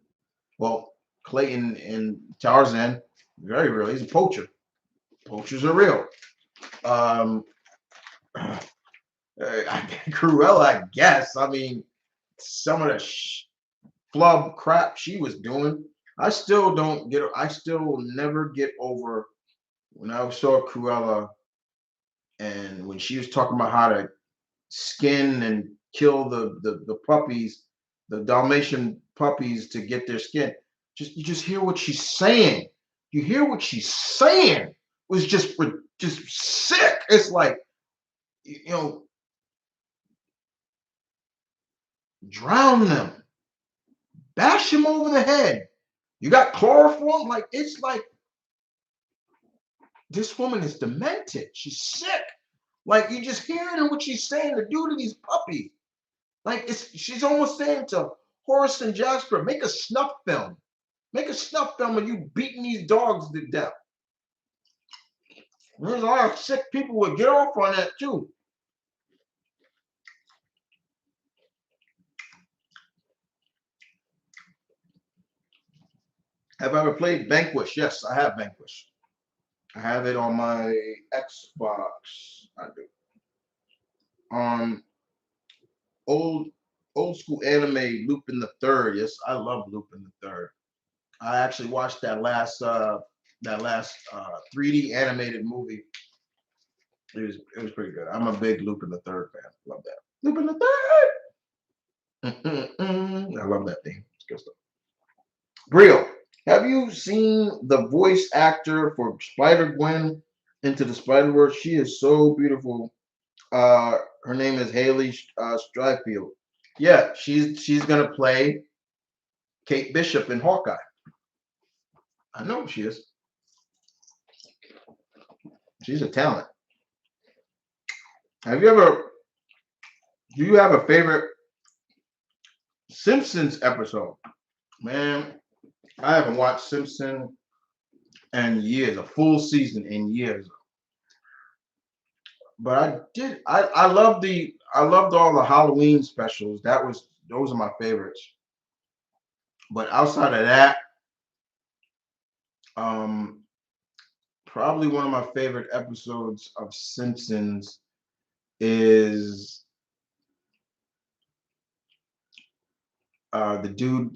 Well, Clayton in Tarzan, very real. He's a poacher. Poachers are real. Um, Cruella, I guess. I mean, some of the flub crap she was doing. I still don't get. I still never get over when I saw Cruella and when she was talking about how to skin and kill the puppies, the Dalmatian puppies to get their skin. You just hear what she's saying. You hear what she's saying. It was just sick. It's like you know, drown them, bash them over the head. You got chloroform. Like it's like this woman is demented. She's sick. Like you just hearing what she's saying to do to these puppies. Like she's almost saying to Horace and Jasper, make a snuff film. Make a snuff film of you beating these dogs to death. There's a lot of sick people would get off on that too. Have I ever played Vanquish? Yes, I have Vanquish. I have it on my Xbox. I do. Um, old old school anime Lupin the Third. Yes, I love Lupin the Third. I actually watched that last 3D animated movie. It was pretty good. I'm a big Lupin the Third fan. Love that. Lupin the Third. I love that thing. It's good stuff. Real. Have you seen the voice actor for Spider Gwen into the Spider Verse? She is so beautiful. Her name is Haley Stryfield. Yeah, she's gonna play Kate Bishop in Hawkeye. I know she is. She's a talent. Have you ever? Do you have a favorite Simpsons episode? Man, I haven't watched Simpson in years, a full season in years. But I did. I loved all the Halloween specials. Those are my favorites. But outside of that, um, probably one of my favorite episodes of Simpsons is The dude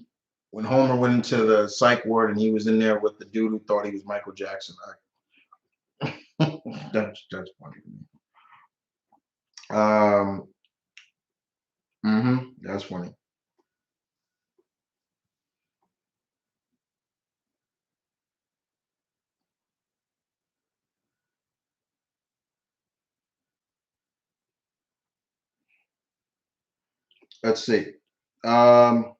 when Homer went into the psych ward and he was in there with the dude who thought he was Michael Jackson. That's funny to me. That's funny. Let's see. Um,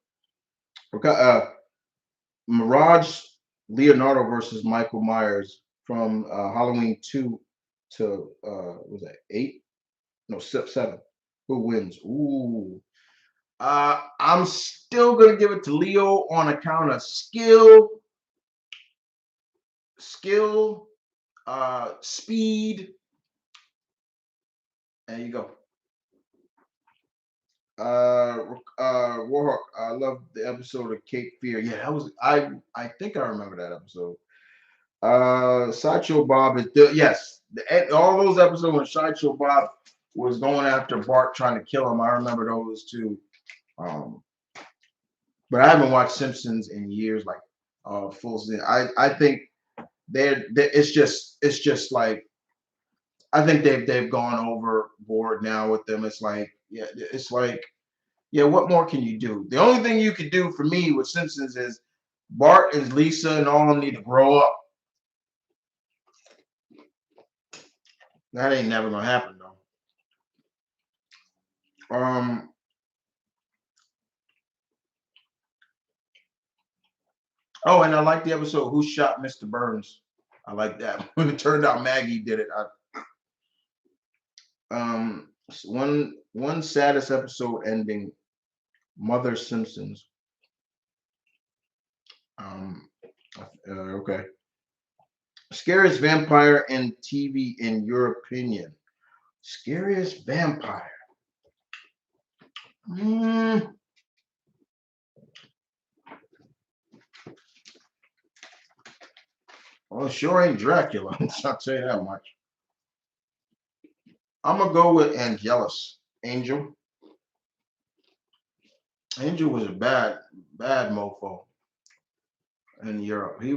Mirage Leonardo versus Michael Myers from Halloween 2 to was that 8? No, 7. Who wins? Ooh. I'm still gonna give it to Leo on account of skill, speed. There you go. Warhawk. I love the episode of Cape Fear. Yeah, that was I think I remember that episode. Sideshow Bob is yes. All those episodes when Sideshow Bob was going after Bart trying to kill him. I remember those too. Um, but I haven't watched Simpsons in years, like full season. I think it's just like I think they've gone overboard now with them. It's like yeah, it's like yeah, what more can you do? The only thing you could do for me with Simpsons is Bart and Lisa and all of them need to grow up. That ain't never gonna happen though. Um, oh, and I like the episode Who Shot Mr. Burns. I like that. When it turned out Maggie did it. One saddest episode ending, Mother Simpsons. Um, okay. Scariest vampire in TV in your opinion? Scariest vampire. Mm, well, sure ain't Dracula. I'll tell you that much. I'm gonna go with Angelus. Angel. Angel was a bad mofo in Europe. He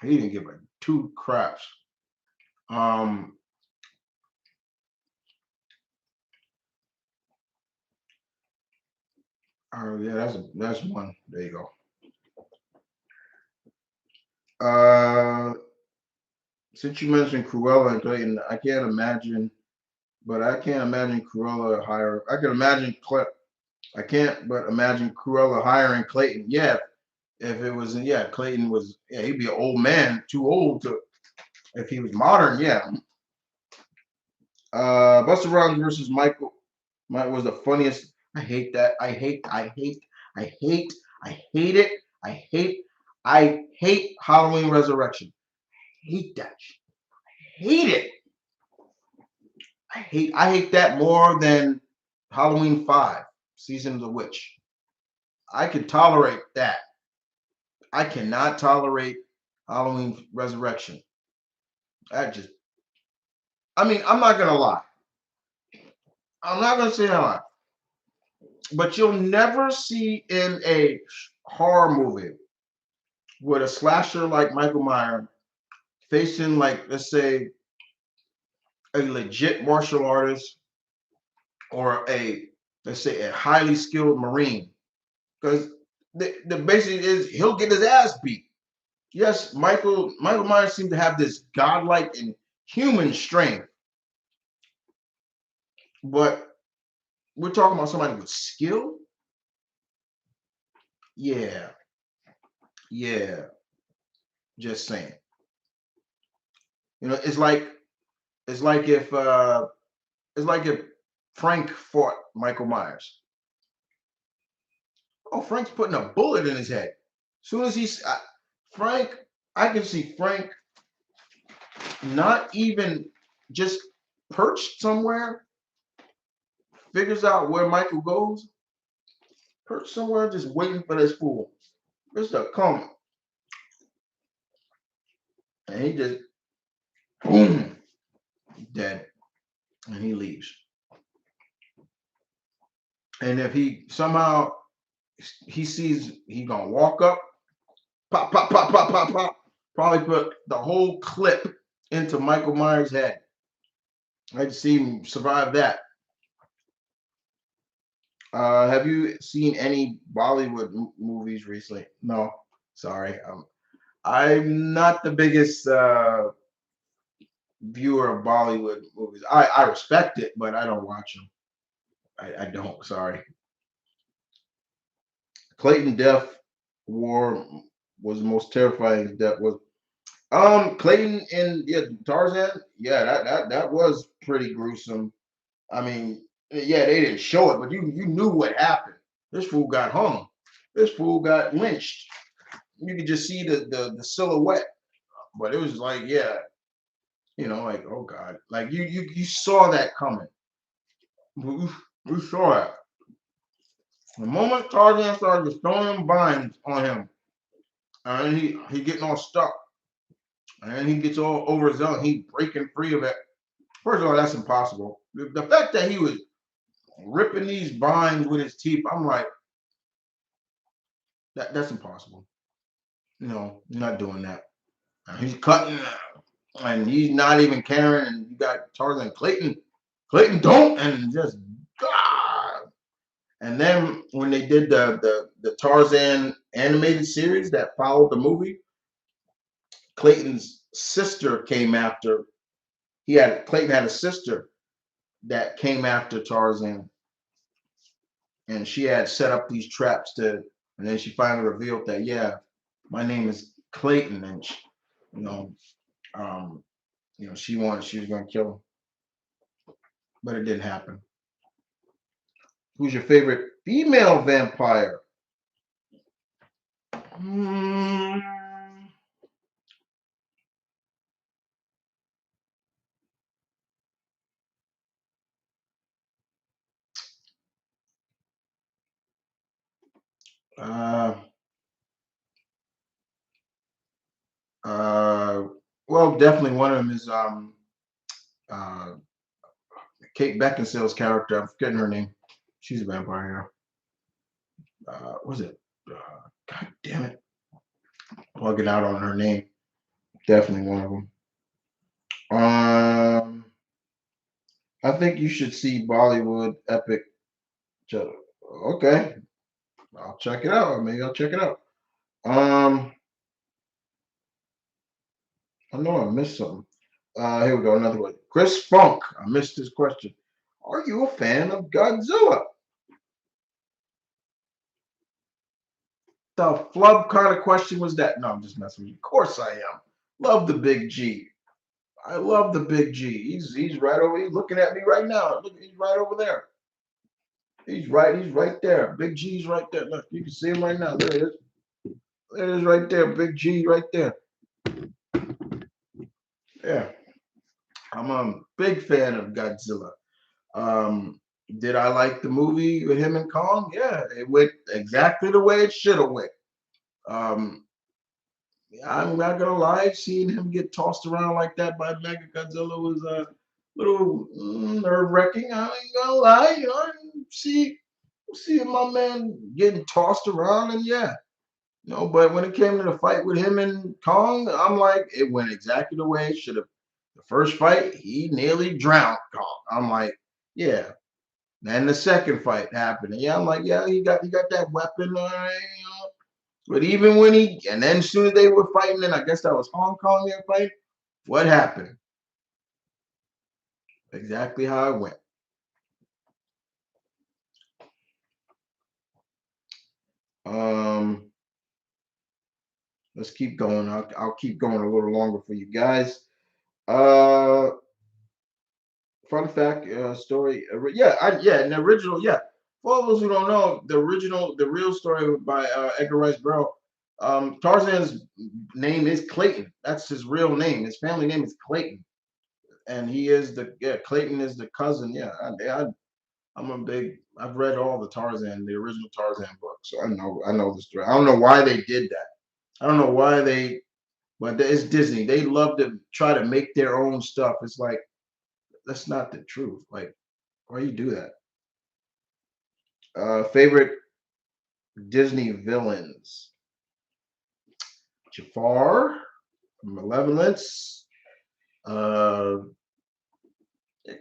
didn't give a two craps. Um, yeah, that's one. There you go. Uh, since you mentioned Cruella and Clayton, I can't imagine Cruella hire. I can imagine I can't, but imagine Cruella hiring Clayton. Yeah, if it was, yeah, Clayton was, yeah, he'd be an old man, too old to. If he was modern, yeah. Buster Rhymes versus Michael. Mike was the funniest. I hate that. I hate. I hate it. I hate. I hate Halloween Resurrection. Hate that. Hate it. I hate that more than Halloween 5, Season of the Witch. I can tolerate that. I cannot tolerate Halloween Resurrection. I just I mean, I'm not gonna lie. I'm not gonna say a lie. But you'll never see in a horror movie with a slasher like Michael Myers facing like let's say a legit martial artist or a let's say a highly skilled marine because the basic is he'll get his ass beat. Yes, Michael Myers seems to have this godlike and human strength, but we're talking about somebody with skill. Yeah, yeah. Just saying. You know, it's like if it's like if Frank fought Michael Myers. Oh, Frank's putting a bullet in his head. As soon as Frank, I can see Frank not even just perched somewhere, figures out where Michael goes, perched somewhere, just waiting for this fool. Mr. Come. And he just, boom, dead. And he leaves. And if he somehow He sees he gonna walk up, pop, pop, pop, pop, pop, pop. Probably put the whole clip into Michael Myers' head. I'd see him survive that. Have you seen any Bollywood movies recently? No, sorry. I'm not the biggest viewer of Bollywood movies. I respect it, but I don't watch them. I don't. Sorry. Clayton Death War was the most terrifying death. Was Clayton in yeah Tarzan? Yeah, that was pretty gruesome. I mean, yeah, they didn't show it, but you knew what happened. This fool got hung. This fool got lynched. You could just see the silhouette, but it was like, yeah, like, oh God, like you saw that coming. We saw it. The moment Tarzan started just throwing vines on him, and he getting all stuck, and he gets all overzealous, he breaking free of it. First of all, that's impossible. The fact that he was ripping these vines with his teeth, I'm like, that's impossible. You're not doing that. He's cutting, and he's not even caring. And you got Tarzan Clayton. Clayton don't, and just God. And then when they did the Tarzan animated series that followed the movie, Clayton's sister came after. Clayton had a sister that came after Tarzan, and she had set up these traps and then she finally revealed that, yeah, my name is Clayton, and you know, um, she was going to kill him, but it didn't happen. Who's your favorite female vampire? Hmm. Uh, uh, well, definitely one of them is uh, Kate Beckinsale's character. I'm forgetting her name. She's a vampire. Was it? God damn it! Plugging out on her name. Definitely one of them. I think you should see Bollywood Epic. Okay, I'll check it out. Maybe I'll check it out. Um, I know I missed something. Here we go. Another one. Chris Funk. I missed this question. Are you a fan of Godzilla? The flub kind of question was that? No, I'm just messing with you. Of course I am. Love the big G. I love the big G. He's right over. He's looking at me right now. Look, he's right over there. He's right. He's right there. Big G's right there. Look, you can see him right now. There it is. There it is right there. Big G right there. Yeah, I'm a big fan of Godzilla. Um, did I like the movie with him and Kong? Yeah, it went exactly the way it should have went. Um, I'm not gonna lie, seeing him get tossed around like that by Mega Godzilla was a little nerve wracking. I ain't gonna lie, see my man getting tossed around, and yeah, but when it came to the fight with him and Kong, I'm like, it went exactly the way it should have. The first fight, he nearly drowned Kong. I'm like, yeah. Then the second fight happened, and yeah, I'm like, yeah, he got that weapon, all right. But even when and then as soon as they were fighting, and I guess that was Hong Kong they fight. What happened? Exactly how it went. Um, let's keep going. I'll keep going a little longer for you guys. Uh, fun fact, story. Yeah, an original. Yeah, for all those who don't know, the real story by Edgar Rice Burroughs. Tarzan's name is Clayton. That's his real name. His family name is Clayton, and he is Clayton is the cousin. Yeah, I'm a big. I've read all the original Tarzan books, so I know the story. I don't know why they did that. I don't know why but it's Disney. They love to try to make their own stuff. It's like that's not the truth. Like, why you do that? Favorite Disney villains. Jafar, Malevolence. Uh,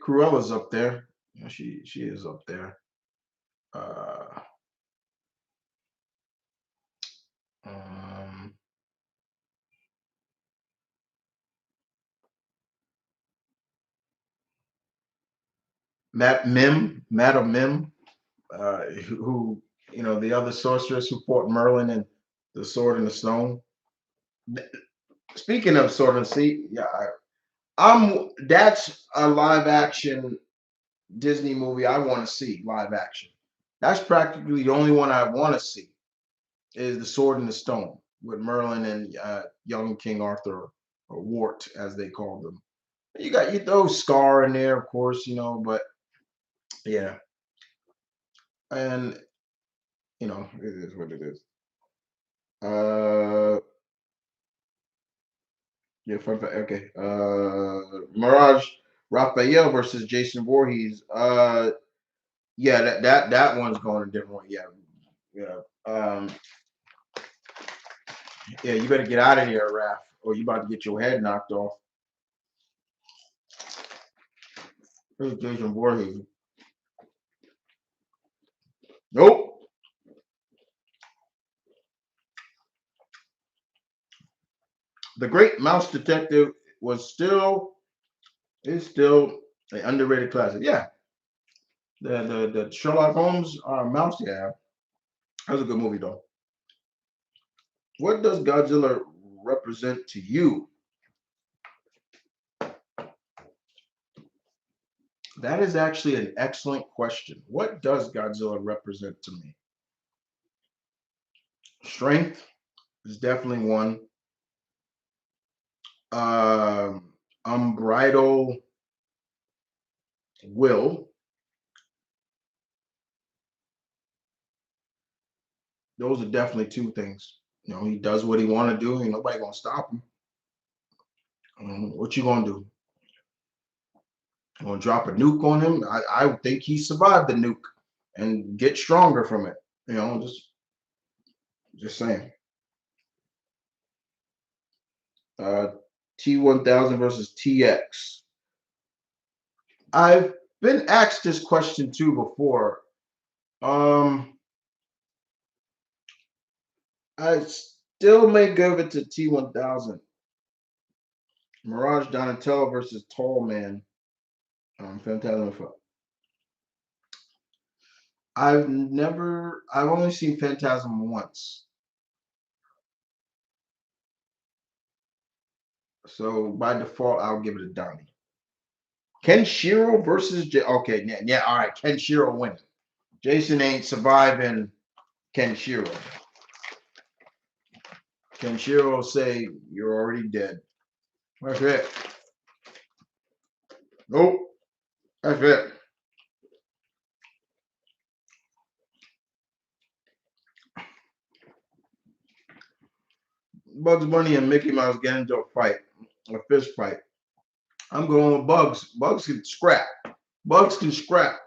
Cruella's up there. Yeah, she is up there. Uh, um, Madam Mim, who the other sorceress who fought Merlin and the Sword and the Stone. Speaking of Sword and Sea, yeah, I'm that's a live action Disney movie I want to see live action. That's practically the only one I want to see is the Sword and the Stone with Merlin and young King Arthur or Wart as they called them. You throw Scar in there, of course, but yeah, and it is what it is. Uh, yeah, okay. Mirage Raphael versus Jason Voorhees. Yeah, that one's going a different way. Yeah, yeah. Yeah, you better get out of here, Raph, or you about to get your head knocked off. Here's Jason Voorhees. Nope. The Great Mouse Detective is still an underrated classic. Yeah, the Sherlock Holmes mouse. Yeah, that was a good movie though. What does Godzilla represent to you? That is actually an excellent question. What does Godzilla represent to me? Strength is definitely one. Unbridled will. Those are definitely two things. He does what he want to do. Ain't nobody gonna stop him. What you gonna do? You gonna drop a nuke on him? I think he survived the nuke and get stronger from it. Just saying. Uh, T1000 versus TX. I've been asked this question too before. I still may give it to T1000. Mirage Donatello versus Tall Man. Phantasm. I've only seen Phantasm once. So by default, I'll give it to Donnie. Kenshiro versus okay, yeah, all right. Kenshiro wins. Jason ain't surviving Kenshiro. Kenshiro say you're already dead. That's it. Nope. That's it. Bugs Bunny and Mickey Mouse get into a fist fight. I'm going with Bugs. Bugs can scrap. Bugs can scrap.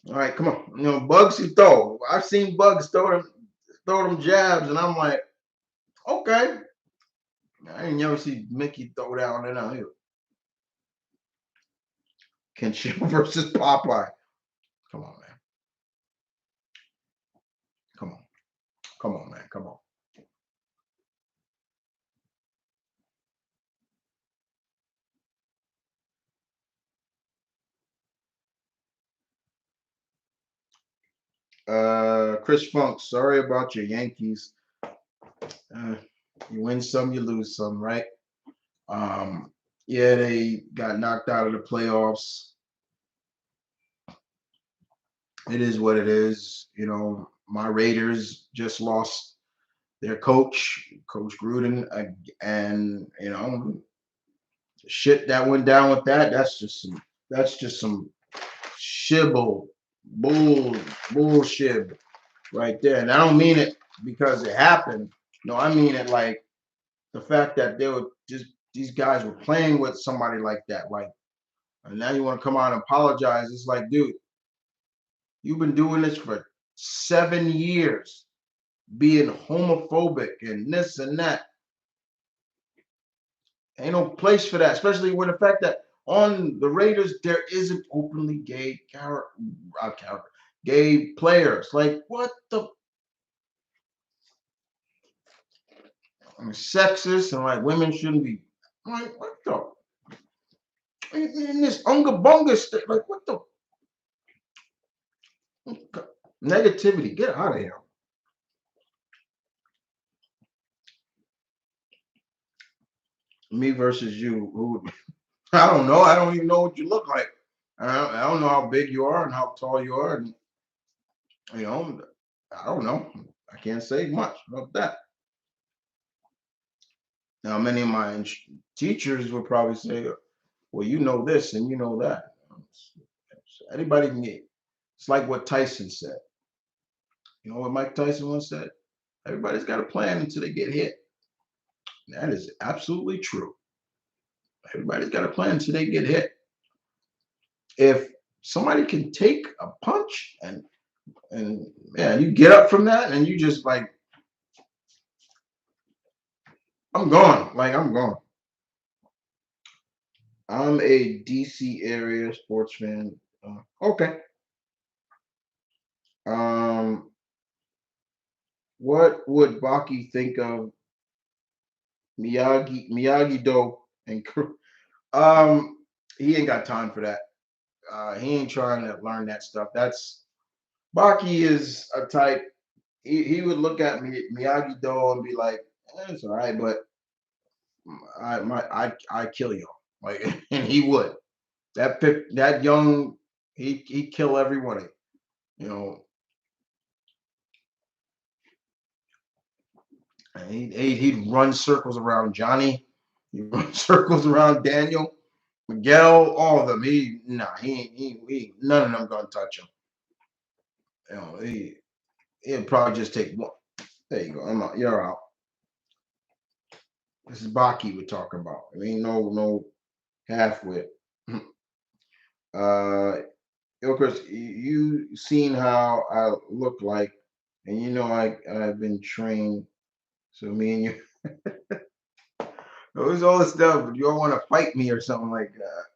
All right, come on. Bugs can throw. I've seen Bugs throw them jabs, and I'm like, okay. I ain't never see Mickey throw down and out here. Kenshiro versus Popeye. Come on, man. Come on. Come on, man. Come on. Chris Funk, sorry about your Yankees. You win some, you lose some, right? Yeah, they got knocked out of the playoffs. It is what it is. My Raiders just lost their Coach Gruden, and shit that went down with that. That's just some shibble bullshit right there. And I don't mean it because it happened. No, I mean it like the fact that they were just these guys were playing with somebody like that. Like, and now you want to come out and apologize. It's like, dude, you've been doing this for 7 years. being homophobic and this and that. Ain't no place for that, especially when the fact that on the Raiders there isn't openly gay players. Like what the sexist and like women shouldn't be. I'm like what the in this unga bunga state. Like what the negativity? Get out of here. Me versus you. Who? I don't know. I don't even know what you look like. I don't know how big you are and how tall you are. And, you know, I don't know. I can't say much about that. Now, many of my teachers would probably say, well, you know this and you know that. Anybody can get. It's like what Tyson said. You know what Mike Tyson once said? Everybody's got a plan until they get hit. That is absolutely true. Everybody's got a plan until they get hit. If somebody can take a punch and yeah, you get up from that and you just like, I'm gone. Like I'm gone. I'm a DC area sports fan. Okay. Um, what would Baki think of Miyagi Do and he ain't got time for that. He ain't trying to learn that stuff. That's Baki is a type. He would look at Miyagi Do and be like, "It's all right, but I kill you." Like, and he would. That young, he kill everybody. You know, and he'd run circles around Johnny. He'd run circles around Daniel, Miguel, all of them. None of them gonna touch him. You know, he'll probably just take one. There you go. I'm out. You're out. This is Baki we're talking about. It ain't no halfwit. Uh, Chris, you seen how I look like, and you know I've been trained. So me and you, it was all this stuff. But you all want to fight me or something like that.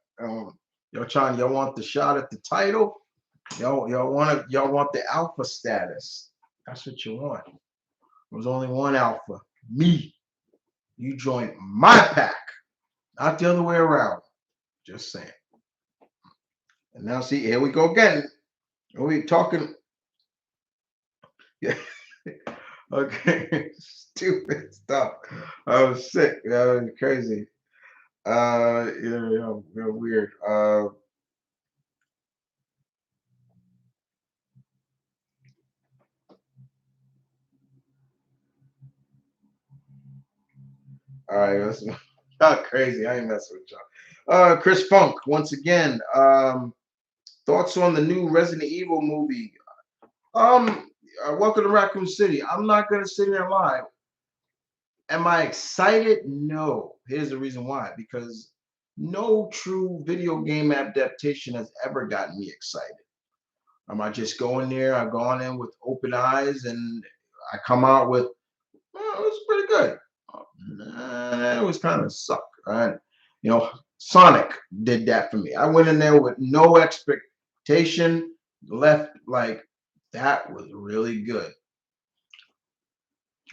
Y'all want the shot at the title. Y'all want the alpha status. That's what you want. There's only one alpha, me. You join my pack, not the other way around. Just saying. And now see, here we go again. We talking. Yeah. Okay. Stupid stuff. I was sick. That was crazy. Real weird. All right, that's not crazy. I ain't messing with y'all. Chris Funk, once again. Thoughts on the new Resident Evil movie? Welcome to Raccoon City. I'm not gonna sit here and lie. Am I excited? No. Here's the reason why. Because no true video game adaptation has ever gotten me excited. I just go in there, I've gone in with open eyes, and I come out with, well, it was pretty good. It was kind of suck. Right? You know, Sonic did that for me. I went in there with no expectation, left like that was really good.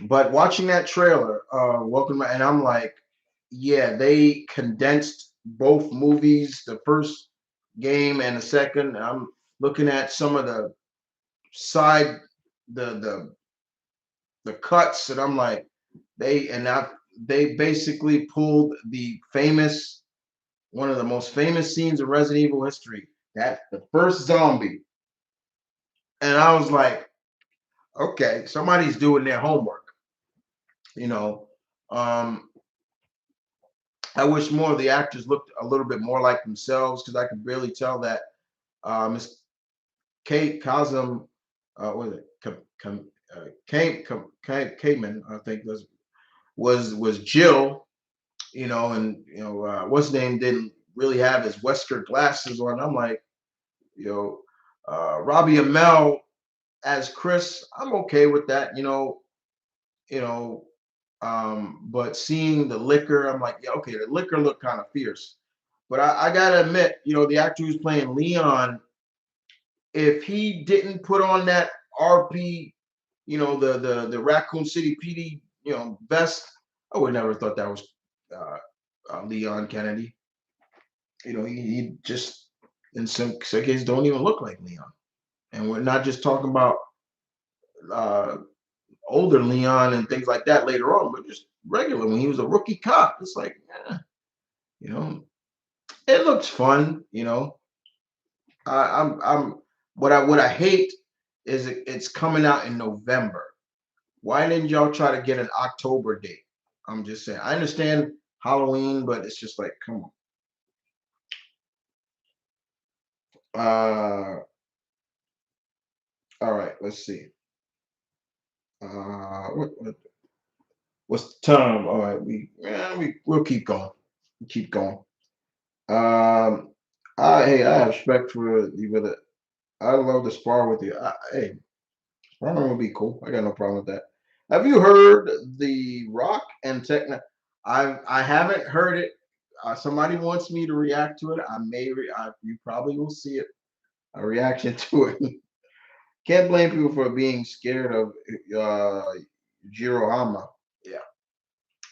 But watching that trailer, and I'm like, yeah, they condensed both movies, the first game and the second. I'm looking at some of the side, the the cuts, and I'm like, they basically pulled the famous one of the most famous scenes of Resident Evil history, that the first zombie, and I was like, okay, somebody's doing their homework, you know. Um, I wish more of the actors looked a little bit more like themselves because I could really tell that Miss Kate Kazum, what is it? Kamen, I think was Jill, you know, and you know what's his name didn't really have his Wesker glasses on. I'm like, you know, Robbie Amell as Chris, I'm okay with that. You know, you know. But seeing the liquor, I'm like, yeah, okay, the liquor looked kind of fierce. But I gotta admit, the actor who's playing Leon, if he didn't put on that RP, the Raccoon City PD, vest, I would never thought that was uh, Leon Kennedy. He just in some cases don't even look like Leon. And we're not just talking about uh, older Leon and things like that later on, but just regular when he was a rookie cop. It's like, you know, it looks fun. I'm what I hate is it's coming out in November. Why didn't y'all try to get an October date? I'm just saying. I understand Halloween, but it's just like, come on. All right, let's see. What's the time? All right, we'll keep going. Keep going. I have respect for you with it. I love to spar with you. Hey, sparring would be cool. I got no problem with that. Have you heard the Rock and Techno? I haven't heard it. Somebody wants me to react to it. You probably will see it. A reaction to it. Can't blame people for being scared of Jirohama. Yeah.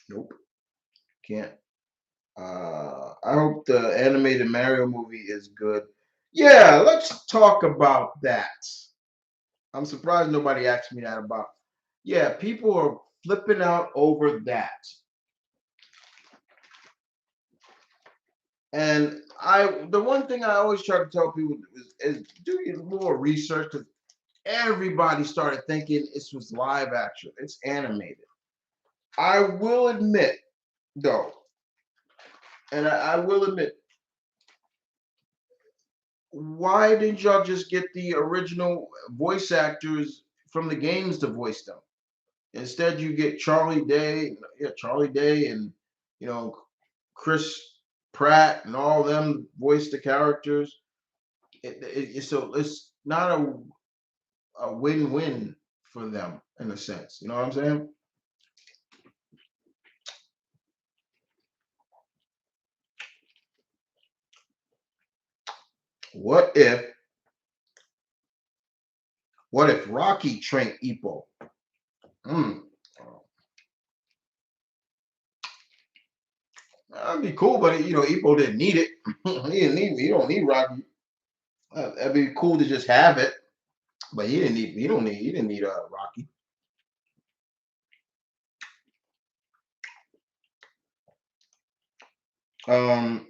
Nope. Can't. I hope the animated Mario movie is good. Yeah, let's talk about that. I'm surprised nobody asked me that about. Yeah, people are flipping out over that. And the one thing I always try to tell people is do your more research because everybody started thinking this was live action. It's animated. I will admit, though, and I will admit, why didn't y'all just get the original voice actors from the games to voice them? Instead, you get Charlie Day, and you know Chris Pratt and all them voice the characters. So it's not a win-win for them in a sense. You know what I'm saying? What if Rocky trained Ipo? Mm. That'd be cool, but Ipo didn't need it. He didn't need. He don't need Rocky. That'd be cool to just have it, but he didn't need. He don't need. He didn't need Rocky. Um.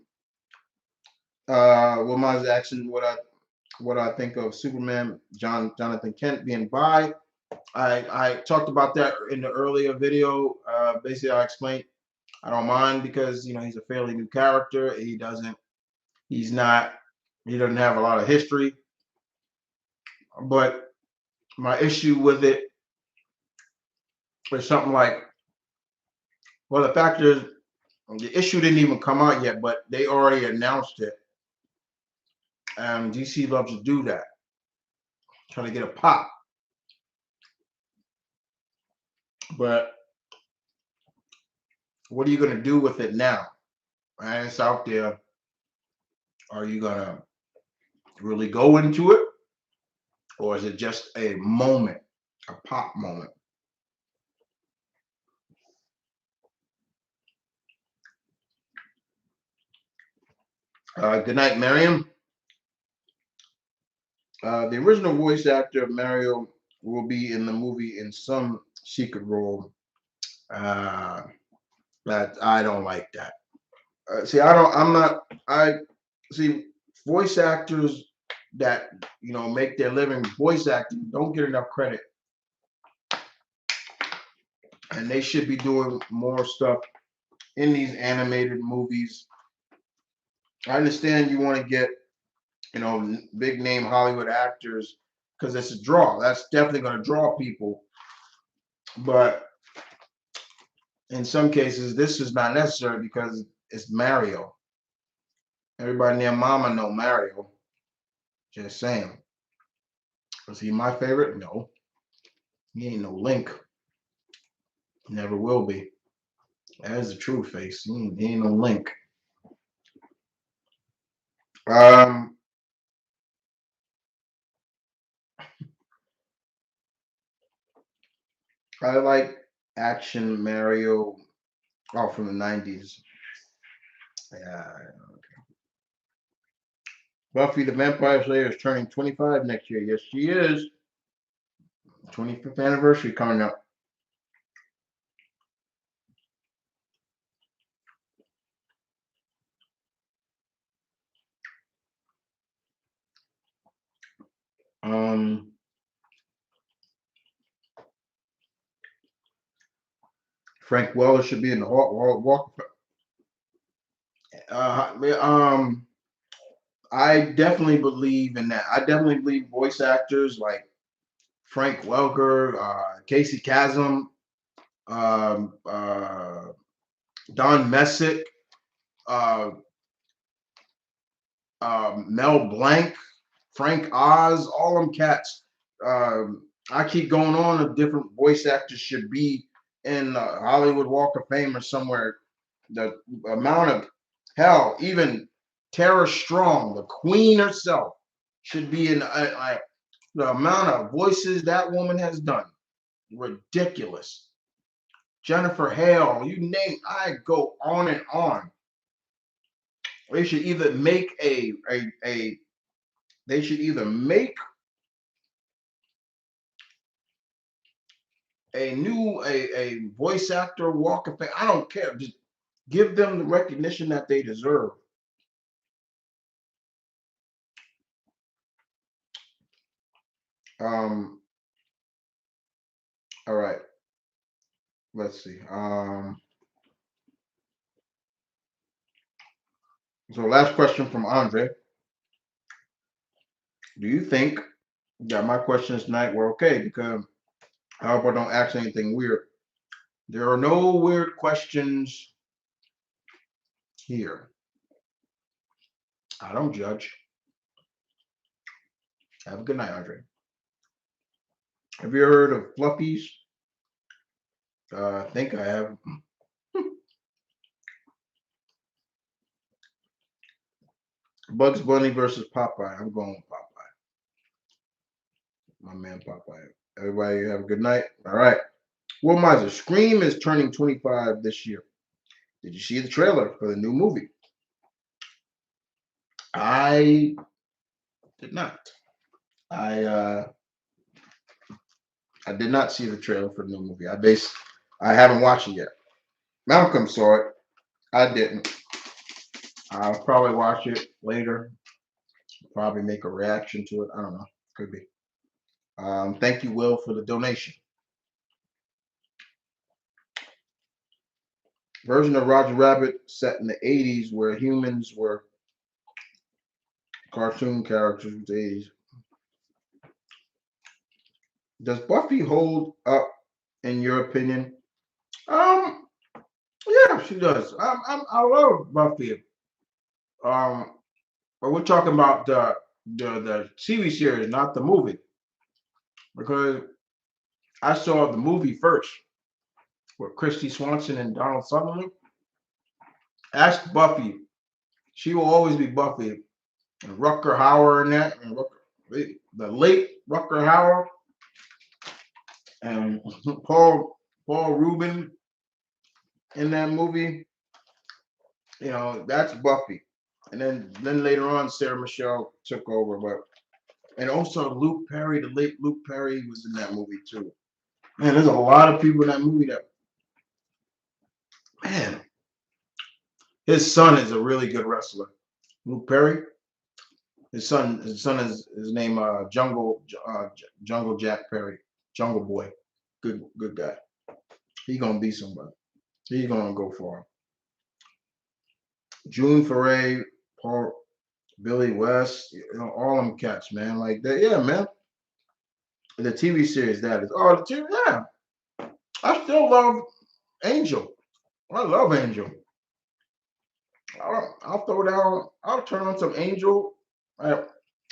What my action? What I think of Superman, Jonathan Kent being by. I talked about that in the earlier video. Basically, I explained I don't mind because he's a fairly new character. He's not. He doesn't have a lot of history. But my issue with it is something like, well, the fact is, the issue didn't even come out yet, but they already announced it. And DC loves to do that, trying to get a pop. But what are you going to do with it now? And it's out there. Are you going to really go into it? Or is it just a moment, a pop moment? Good night, Miriam. The original voice actor of Mario will be in the movie in some secret role. Uh, that I don't like that. See, I don't. I'm not. I see voice actors that make their living voice acting don't get enough credit, and they should be doing more stuff in these animated movies. I understand you want to get big name Hollywood actors because it's a draw. That's definitely going to draw people, but in some cases, this is not necessary because it's Mario. Everybody and their mama know Mario. Just saying. Was he my favorite? No, he ain't no Link. Never will be. That's the true face. He ain't no link. Um, I like action Mario. Oh, from the 90s. Yeah. Buffy the Vampire Slayer is turning 25 next year. Yes, she is. 25th anniversary coming up. Um, Frank Weller should be in the Walk. I definitely believe in that. I definitely believe voice actors like Frank Welker, Casey Kasem, um, uh, Don Messick, uh, Mel Blanc, Frank Oz, all them cats. I keep going on of different voice actors should be in Hollywood Walk of Fame or somewhere. The amount of hell, even Tara Strong, the Queen herself, should be in. The amount of voices that woman has done, ridiculous. Jennifer Hale, you name. I go on and on. They should either make a they should either make a voice actor walk of fame. I don't care. Just give them the recognition that they deserve. Um, all right. Let's see. So last question from Andre. Do you think that my questions tonight were okay? Because I hope I don't ask anything weird. There are no weird questions here. I don't judge. Have a good night, Andre. Have you heard of fluffies? I think I have. Bugs Bunny versus Popeye. I'm going with Popeye. My man Popeye. Everybody have a good night. All right. Will Miser, Scream is turning 25 this year. Did you see the trailer for the new movie? I did not. I I did not see the trailer for the new movie. I haven't watched it yet. Malcolm saw it. I didn't. I'll probably watch it later. Probably make a reaction to it. I don't know. Could be. Thank you, Will, for the donation. Version of Roger Rabbit set in the 80s where humans were cartoon characters of the 80s. Does Buffy hold up in your opinion? Um, yeah, she does. I love Buffy. Um, but we're talking about the TV series, not the movie, because I saw the movie first with Christy Swanson and Donald Sutherland. Ask Buffy. She will always be Buffy. And Rucker Hauer and that, and the late Rucker Hauer and Paul Rubin in that movie. You know, that's Buffy. And then later on, Sarah Michelle took over. But and also Luke Perry, the late Luke Perry was in that movie too. Man, there's a lot of people in that movie that man. His son is a really good wrestler. Luke Perry. His son is his name Jungle Jack Perry, Jungle Boy. Good guy. He gonna be somebody. He's gonna go far. June Foray, Paul, Billy West, you know, all them cats, man. Like that, yeah, man. The TV series that is. Oh, the TV, yeah. I still love Angel. I love Angel. I'll throw down. I'll turn on some Angel. I,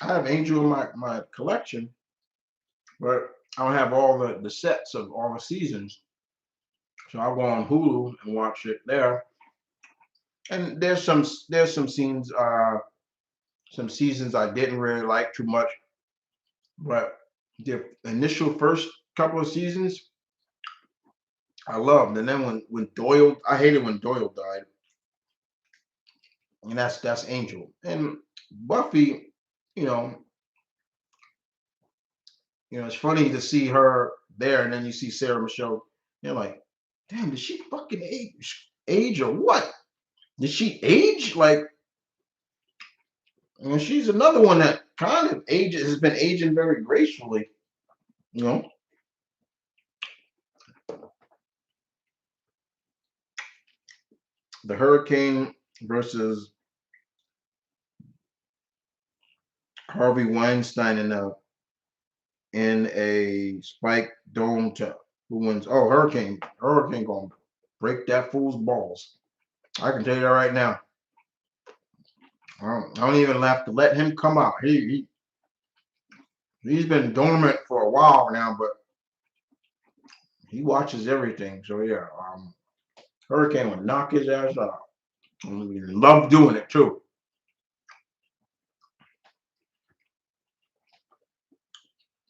I have Angel in my collection, but I don't have all the sets of all the seasons. So I go on Hulu and watch it there. And there's some scenes, some seasons I didn't really like too much, but the initial first couple of seasons I loved. And then when Doyle, I hated when Doyle died, and that's Angel. And Buffy, you know, it's funny to see her there, and then you see Sarah Michelle. You're like, damn, did she fucking age or what? Did she age? Like, she's another one that kind of ages has been aging very gracefully. You know, the Hurricane versus Harvey Weinstein in a spike dome to who wins? Oh, Hurricane gonna break that fool's balls. I can tell you that right now. I don't even have to let him come out. He's been dormant for a while now, but he watches everything. So yeah, Hurricane would knock his ass out. And he loved doing it too.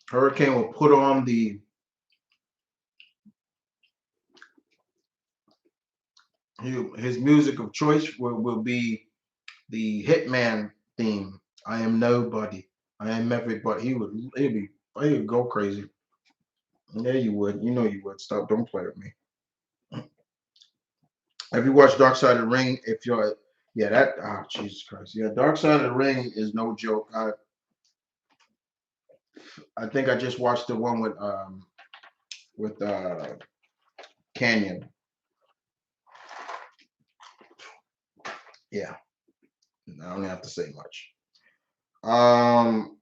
Hurricane will put on his music of choice will be the Hitman theme. I am nobody. I am everybody. He would go crazy. Yeah, you would. You know you would. Stop. Don't play with me. Have you watched Dark Side of the Ring? If you're, yeah, Jesus Christ, yeah, Dark Side of the Ring is no joke. I think I just watched the one with Canyon. Yeah, I don't have to say much. Um,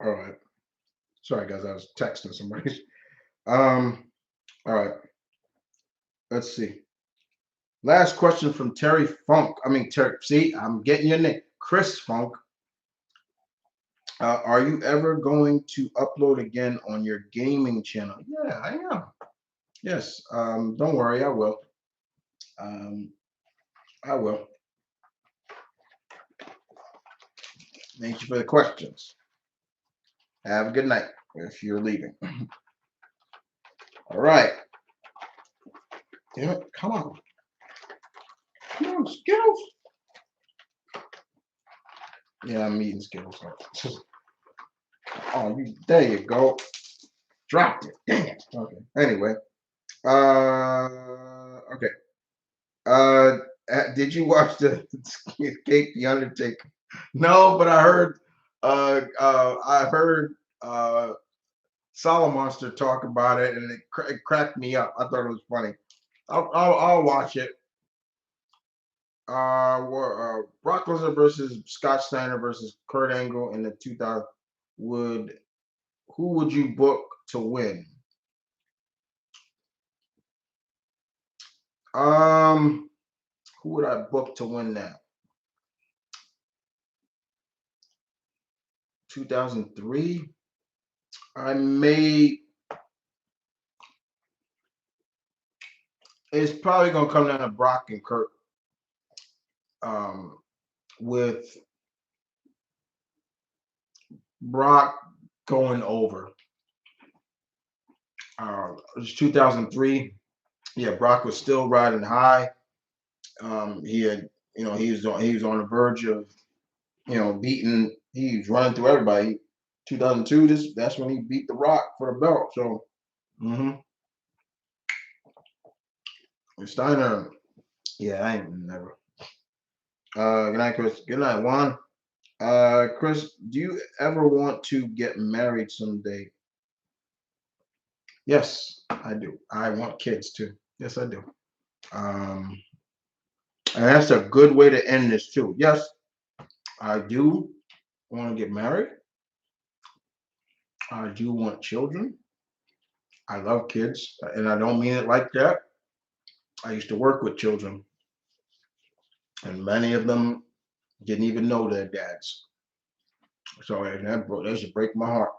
all right. Sorry, guys, I was texting somebody. All right. Let's see. Last question from Terry Funk. I mean, Terry. See, I'm getting your name, Chris Funk. Are you ever going to upload again on your gaming channel? Yeah, I am. Yes. Don't worry, I will. Um, I will. Thank you for the questions. Have a good night if you're leaving. All right. Damn it. Come on. Come on, Skittles. Yeah, I'm eating Skittles. Oh, there you go. Dropped it. Dang it. Okay. Anyway. Okay. Uh, did you watch the Escape the Undertaker? No, but I heard Monster talk about it, and it cracked me up. I thought it was funny. I'll watch it. Brock Lesnar versus Scott Steiner versus Kurt Angle in the 2000. Who would you book to win? Um, who would I book to win that? 2003. I may. It's probably gonna come down to Brock and Kurt. With Brock going over. It was 2003. Yeah, Brock was still riding high. He had, he was on the verge of, beating. He was running through everybody. 2002. That's when he beat The Rock for the belt. So, Steiner. Yeah, I ain't never. Good night, Chris. Good night, Juan. Chris, do you ever want to get married someday? Yes, I do. I want kids too. Yes, I do. Um, and that's a good way to end this too. Yes, I do want to get married. I do want children. I love kids, and I don't mean it like that. I used to work with children, and many of them didn't even know their dads. So that should break my heart,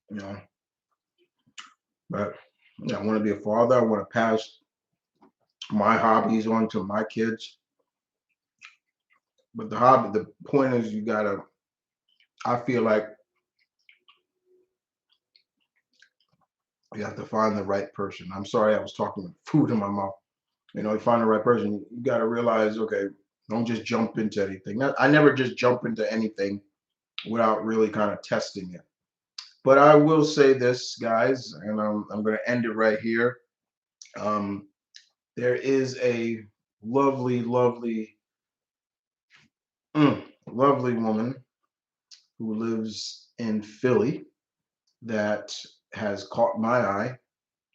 you know. But yeah, I want to be a father. I want to pass my hobbies on to my kids. But the point is, you gotta. I feel like you have to find the right person. I'm sorry, I was talking with food in my mouth. You find the right person. You gotta realize, okay, don't just jump into anything. I never just jump into anything without really kind of testing it. But I will say this, guys, and I'm going to end it right here. Um, there is a lovely, lovely, lovely woman who lives in Philly that has caught my eye,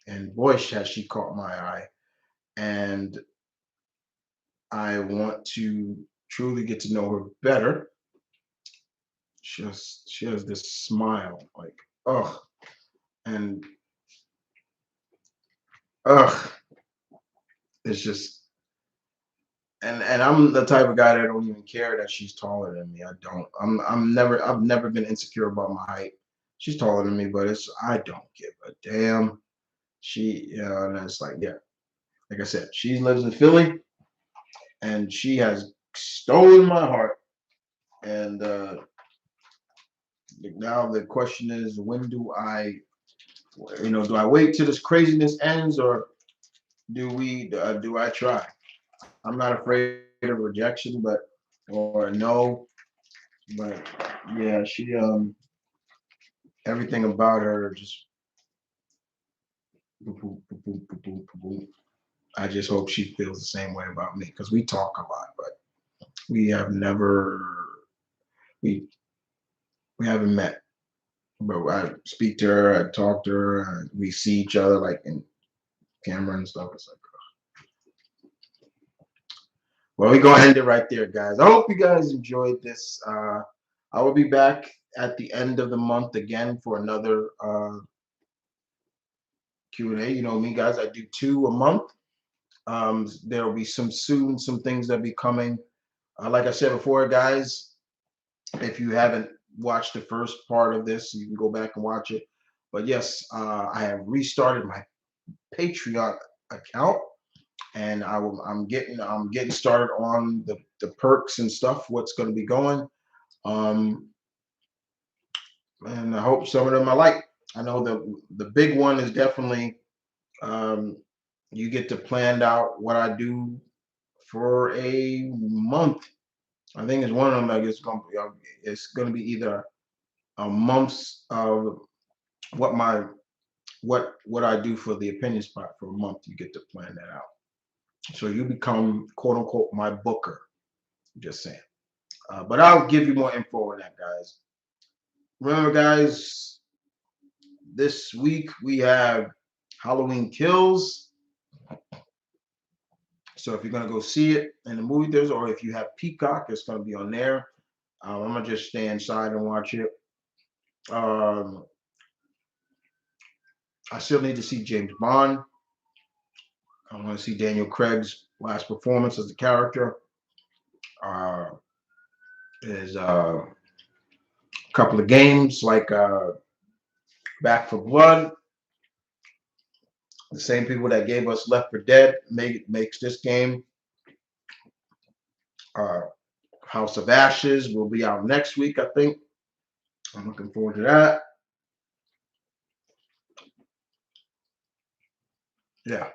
and boy, has she caught my eye. And I want to truly get to know her better. She has this smile, like, ugh, and ugh, it's just and I'm the type of guy that don't even care that she's taller than me. I don't. I've never been insecure about my height. She's taller than me, but I don't give a damn. And it's like, yeah, like I said, she lives in Philly, and she has stolen my heart. And now the question is, when do I wait till this craziness ends, or do I try? I'm not afraid of rejection, or no, but yeah, everything about her just boop, boop, boop, boop, boop, boop, boop. I just hope she feels the same way about me because we talk a lot, but we have never we we haven't met. But I speak to her, I talk to her, and we see each other like in camera and stuff. It's like, well, we're gonna end it right there, guys. I hope you guys enjoyed this. I will be back at the end of the month again for another Q&A. You know me, guys. I do two a month. There will be some things that be coming. Like I said before, guys, if you haven't watched the first part of this, you can go back and watch it. But yes, I have restarted my Patreon account, and I'm getting started on the perks and stuff. What's going to be going, um, and I hope some of them I like. I know the big one is definitely um, you get to plan out what I do for a month. I think it's one of them. Like it's gonna be either a month's of what my what I do for the opinion spot for a month. You get to plan that out. So you become quote unquote my booker. Just saying. But I'll give you more info on that, guys. Remember, guys, this week we have Halloween Kills. So if you're gonna go see it in the movie theaters, or if you have Peacock, it's gonna be on there. I'm gonna just stay inside and watch it. Um, I still need to see James Bond. I want to see Daniel Craig's last performance as the character. Uh, there's a couple of games like Back for Blood. The same people that gave us Left for Dead makes this game. Uh, House of Ashes will be out next week, I think. I'm looking forward to that. Yeah.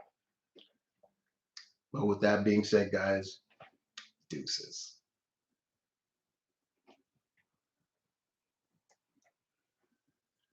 But with that being said, guys, deuces.